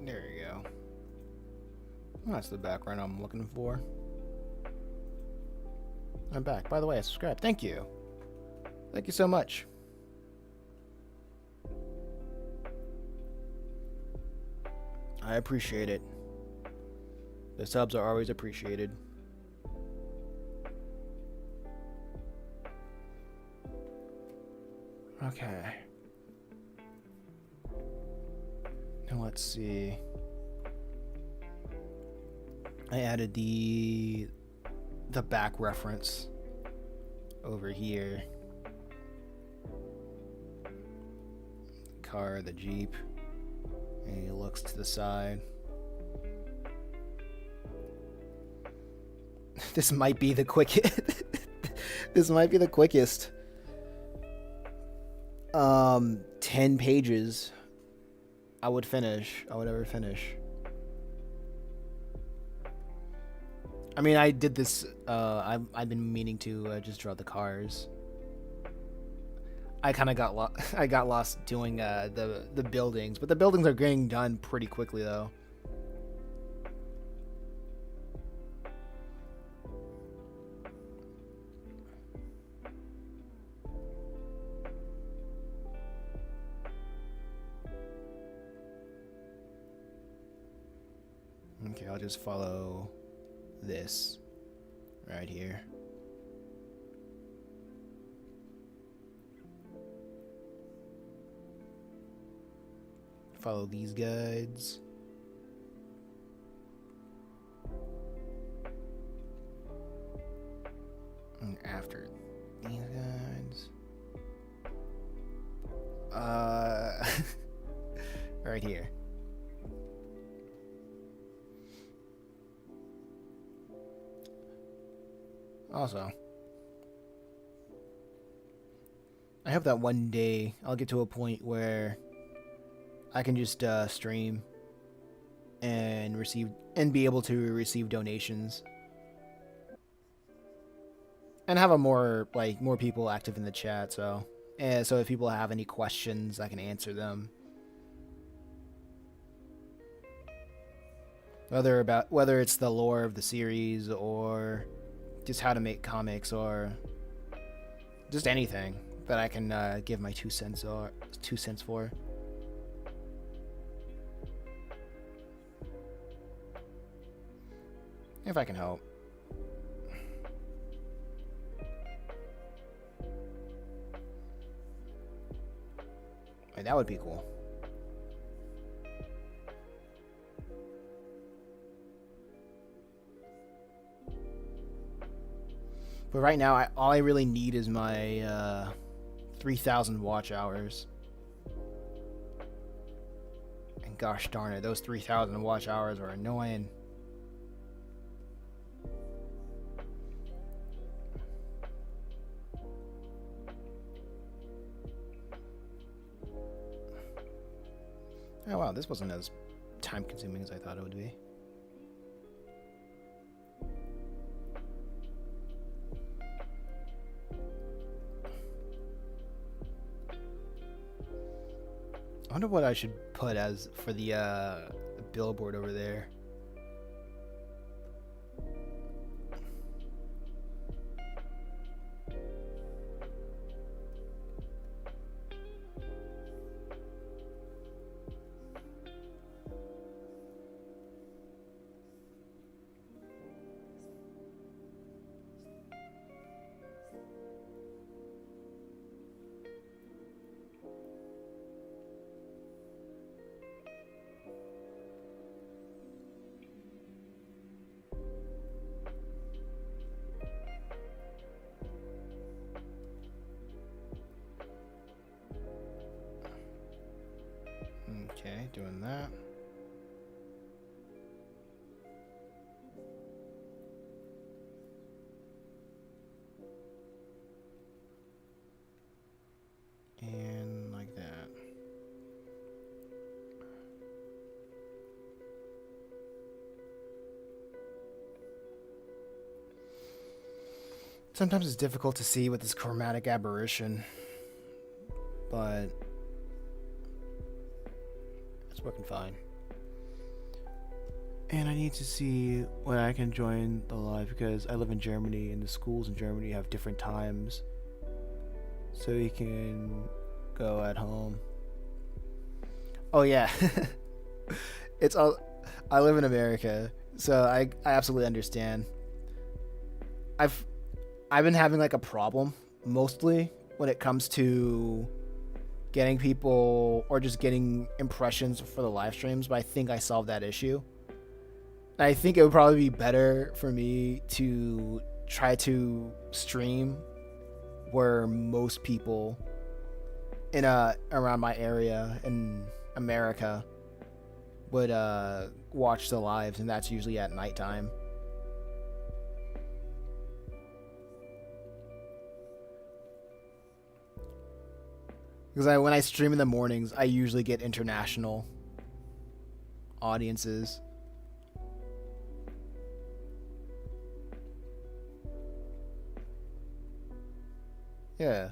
There you go. That's the background I'm looking for. I'm back. By the way, I subscribed. Thank you. Thank you so much. I appreciate it. The subs are always appreciated. Okay. Now let's see. I added the back reference over here. Car, the Jeep. And he looks to the side. This might be the quickest. This might be the quickest. 10 pages I would ever finish. I mean, I did this, I've been meaning to just draw the cars. I kind of got lost doing the buildings, but the buildings are getting done pretty quickly though. Okay, I'll just follow this right here. Follow these guides. And after these guides. Right here. Also, I hope that one day I'll get to a point where I can just stream and be able to receive donations. And have more people active in the chat, so if people have any questions, I can answer them. Whether it's the lore of the series or just how to make comics or just anything that I can give my 2 cents for. If I can help. Wait, that would be cool. But right now, all I really need is my 3,000 watch hours. And gosh darn it, those 3,000 watch hours are annoying. Oh wow, this wasn't as time consuming as I thought it would be. I wonder what I should put as for the billboard over there. Okay, doing that. And like that. Sometimes it's difficult to see with this chromatic aberration, but it's working fine. And I need to see when I can join the live because I live in Germany and the schools in Germany have different times. So you can go at home. Oh yeah. It's all I live in America, so I absolutely understand. I've been having like a problem mostly when it comes to getting people or just getting impressions for the live streams, but I think I solved that issue. And I think it would probably be better for me to try to stream where most people in around my area in America would watch the lives, and that's usually at nighttime. Because when I stream in the mornings, I usually get international audiences. Yeah.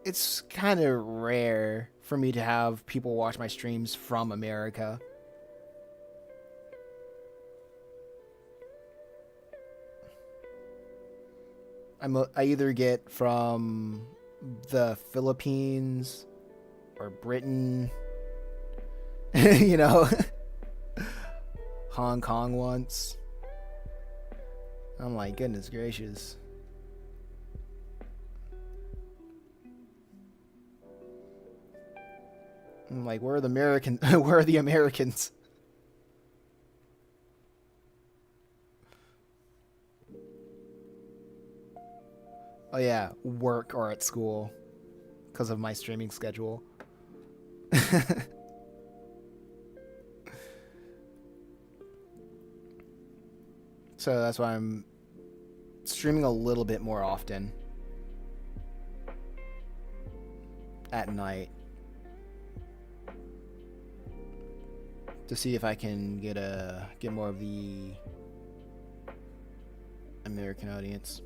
It's kind of rare for me to have people watch my streams from America. I either get from the Philippines or Britain, you know, Hong Kong once. Oh my goodness gracious. I'm like, where are the where are the Americans? Oh yeah, work or at school because of my streaming schedule. So that's why I'm streaming a little bit more often at night to see if I can get more of the American audience.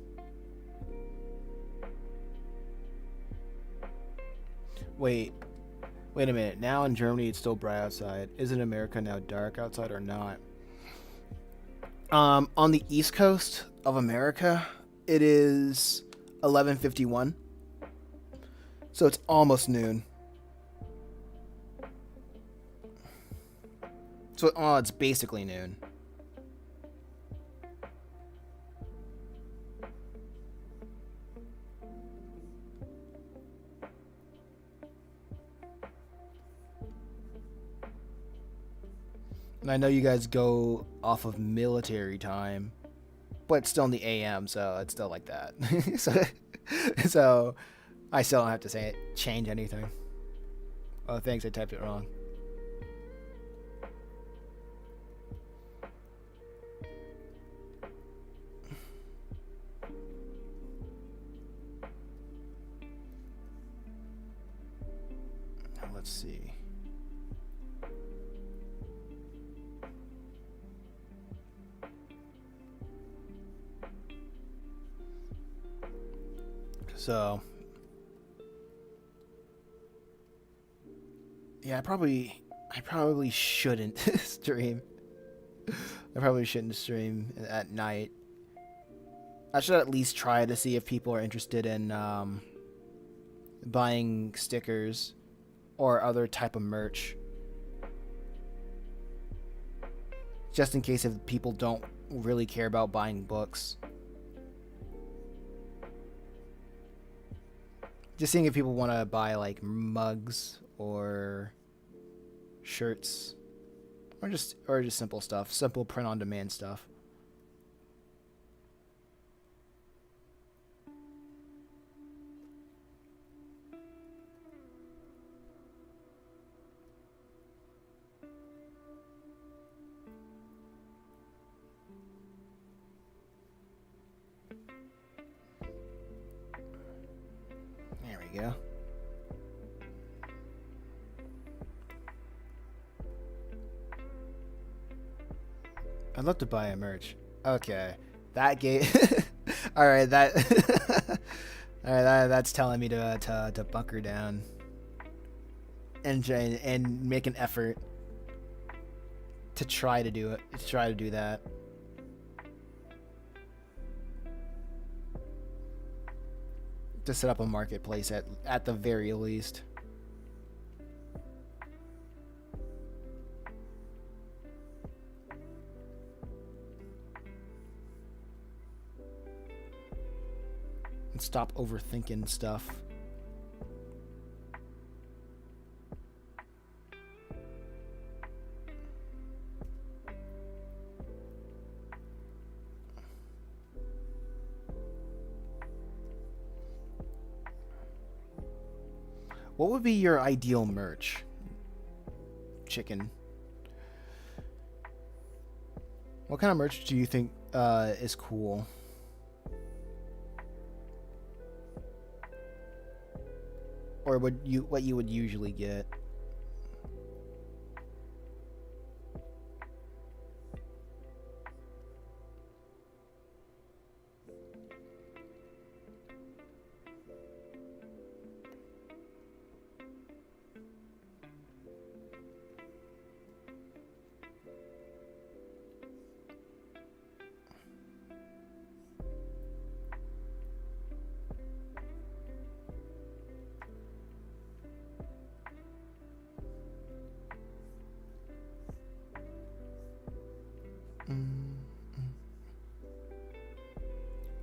Wait a minute. Now in Germany it's still bright outside. Isn't America now dark outside or not? On the East Coast of America, it is 11:51. So it's almost noon. So it's basically noon. And I know you guys go off of military time, but it's still in the AM, so it's still like that. so I still don't have to say it, change anything. Oh, thanks, I typed it wrong. Now let's see. So, yeah, I probably shouldn't stream. I probably shouldn't stream at night. I should at least try to see if people are interested in buying stickers or other type of merch. Just in case if people don't really care about buying books. Just seeing if people want to buy like mugs or shirts or just simple stuff, simple print on demand stuff. There we go. I'd love to buy a merch. Okay, that gave. All right, that. All right, that's telling me to bunker down and make an effort to try to do it. To try to do that. To set up a marketplace at the very least. And stop overthinking stuff. What would be your ideal merch? Chicken. What kind of merch do you think is cool? Or what you would usually get?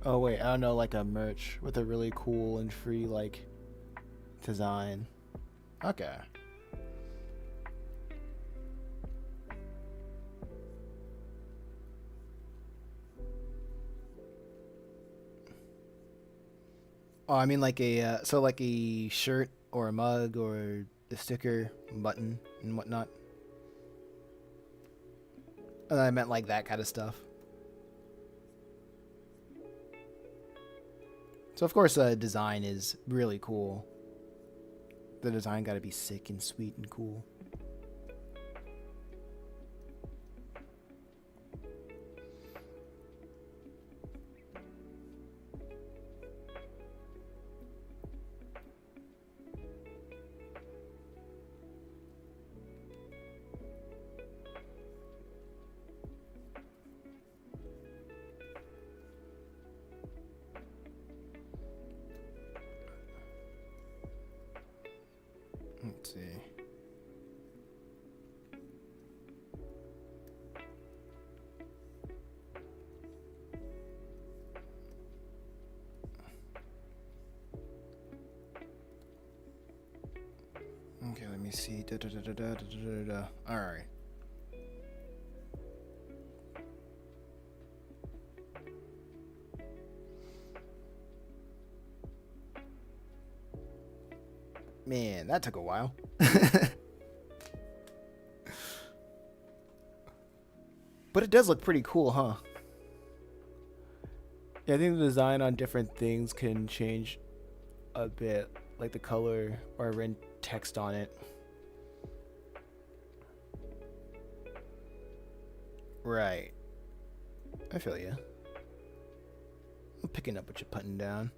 Oh wait, I don't know, like a merch with a really cool and free like design. Okay. Oh, I mean like a so like a shirt or a mug or a sticker, button and whatnot. And I meant like that kind of stuff. So of course, design is really cool. The design got to be sick and sweet and cool. Let's see. Okay, let me see. All right. Man, that took a while. But it does look pretty cool, huh? Yeah, I think the design on different things can change a bit, like the color or written text on it. Right. I feel you. I'm picking up what you're putting down.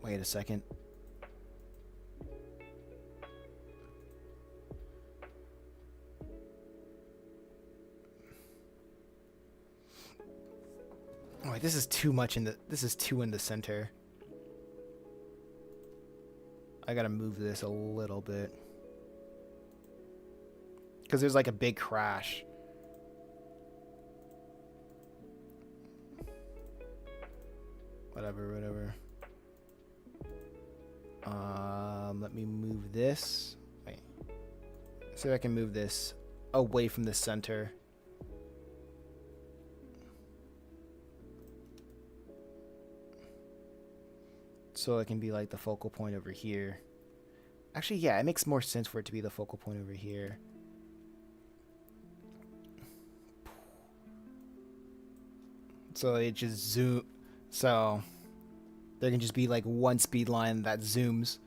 Wait a second. Oh, wait, this is too much in the. This is too in the center. I gotta move this a little bit. Because there's like a big crash. Whatever. Let me move this. Wait. See if I can move this away from the center. So it can be like the focal point over here. Actually, yeah, it makes more sense for it to be the focal point over here. So it just zoom. So there can just be like one speed line that zooms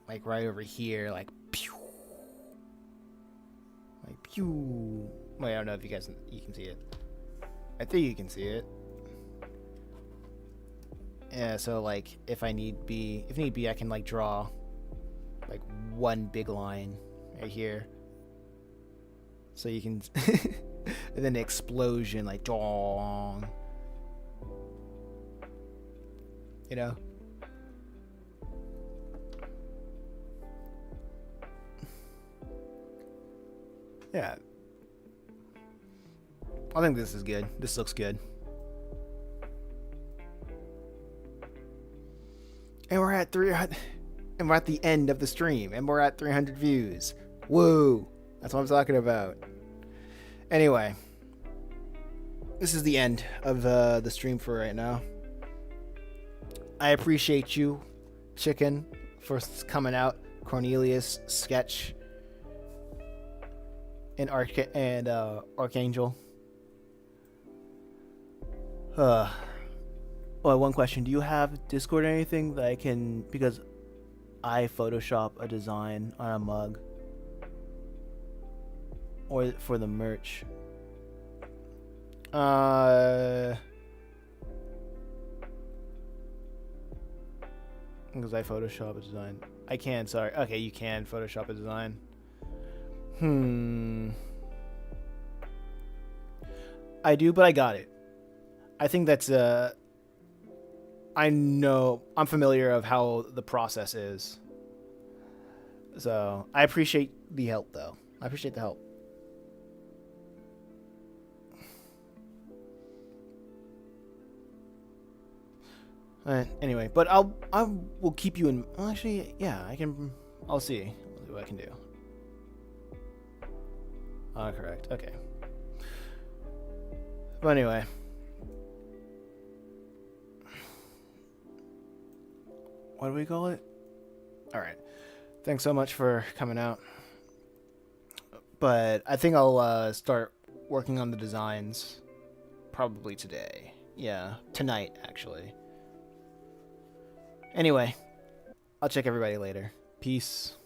like right over here, like pew. Like pew. Wait, I don't know if you can see it. I think you can see it. Yeah, so like if need be, I can like draw like one big line right here. So you can and then the explosion like dong. You know? Yeah. I think this is good. This looks good. And we're at and we're at the end of the stream, and we're at 300 views. Woo! That's what I'm talking about. Anyway, this is the end of the stream for right now. I appreciate you, Chicken, for coming out. Cornelius, Sketch, and Archangel. Oh, one question. Do you have Discord or anything that I can... Because I Photoshop a design on a mug. Or for the merch. Because I Photoshop a design. I can, sorry. Okay, you can Photoshop a design. I do, but I got it. I think that's I know I'm familiar of how the process is. So I appreciate the help, though. I appreciate the help. Anyway, but I will keep you in. Well, actually, yeah, I'll see what I can do. Correct. Okay. But anyway. What do we call it? Alright. Thanks so much for coming out. But I think I'll start working on the designs probably today. Yeah, tonight, actually. Anyway, I'll check everybody later. Peace.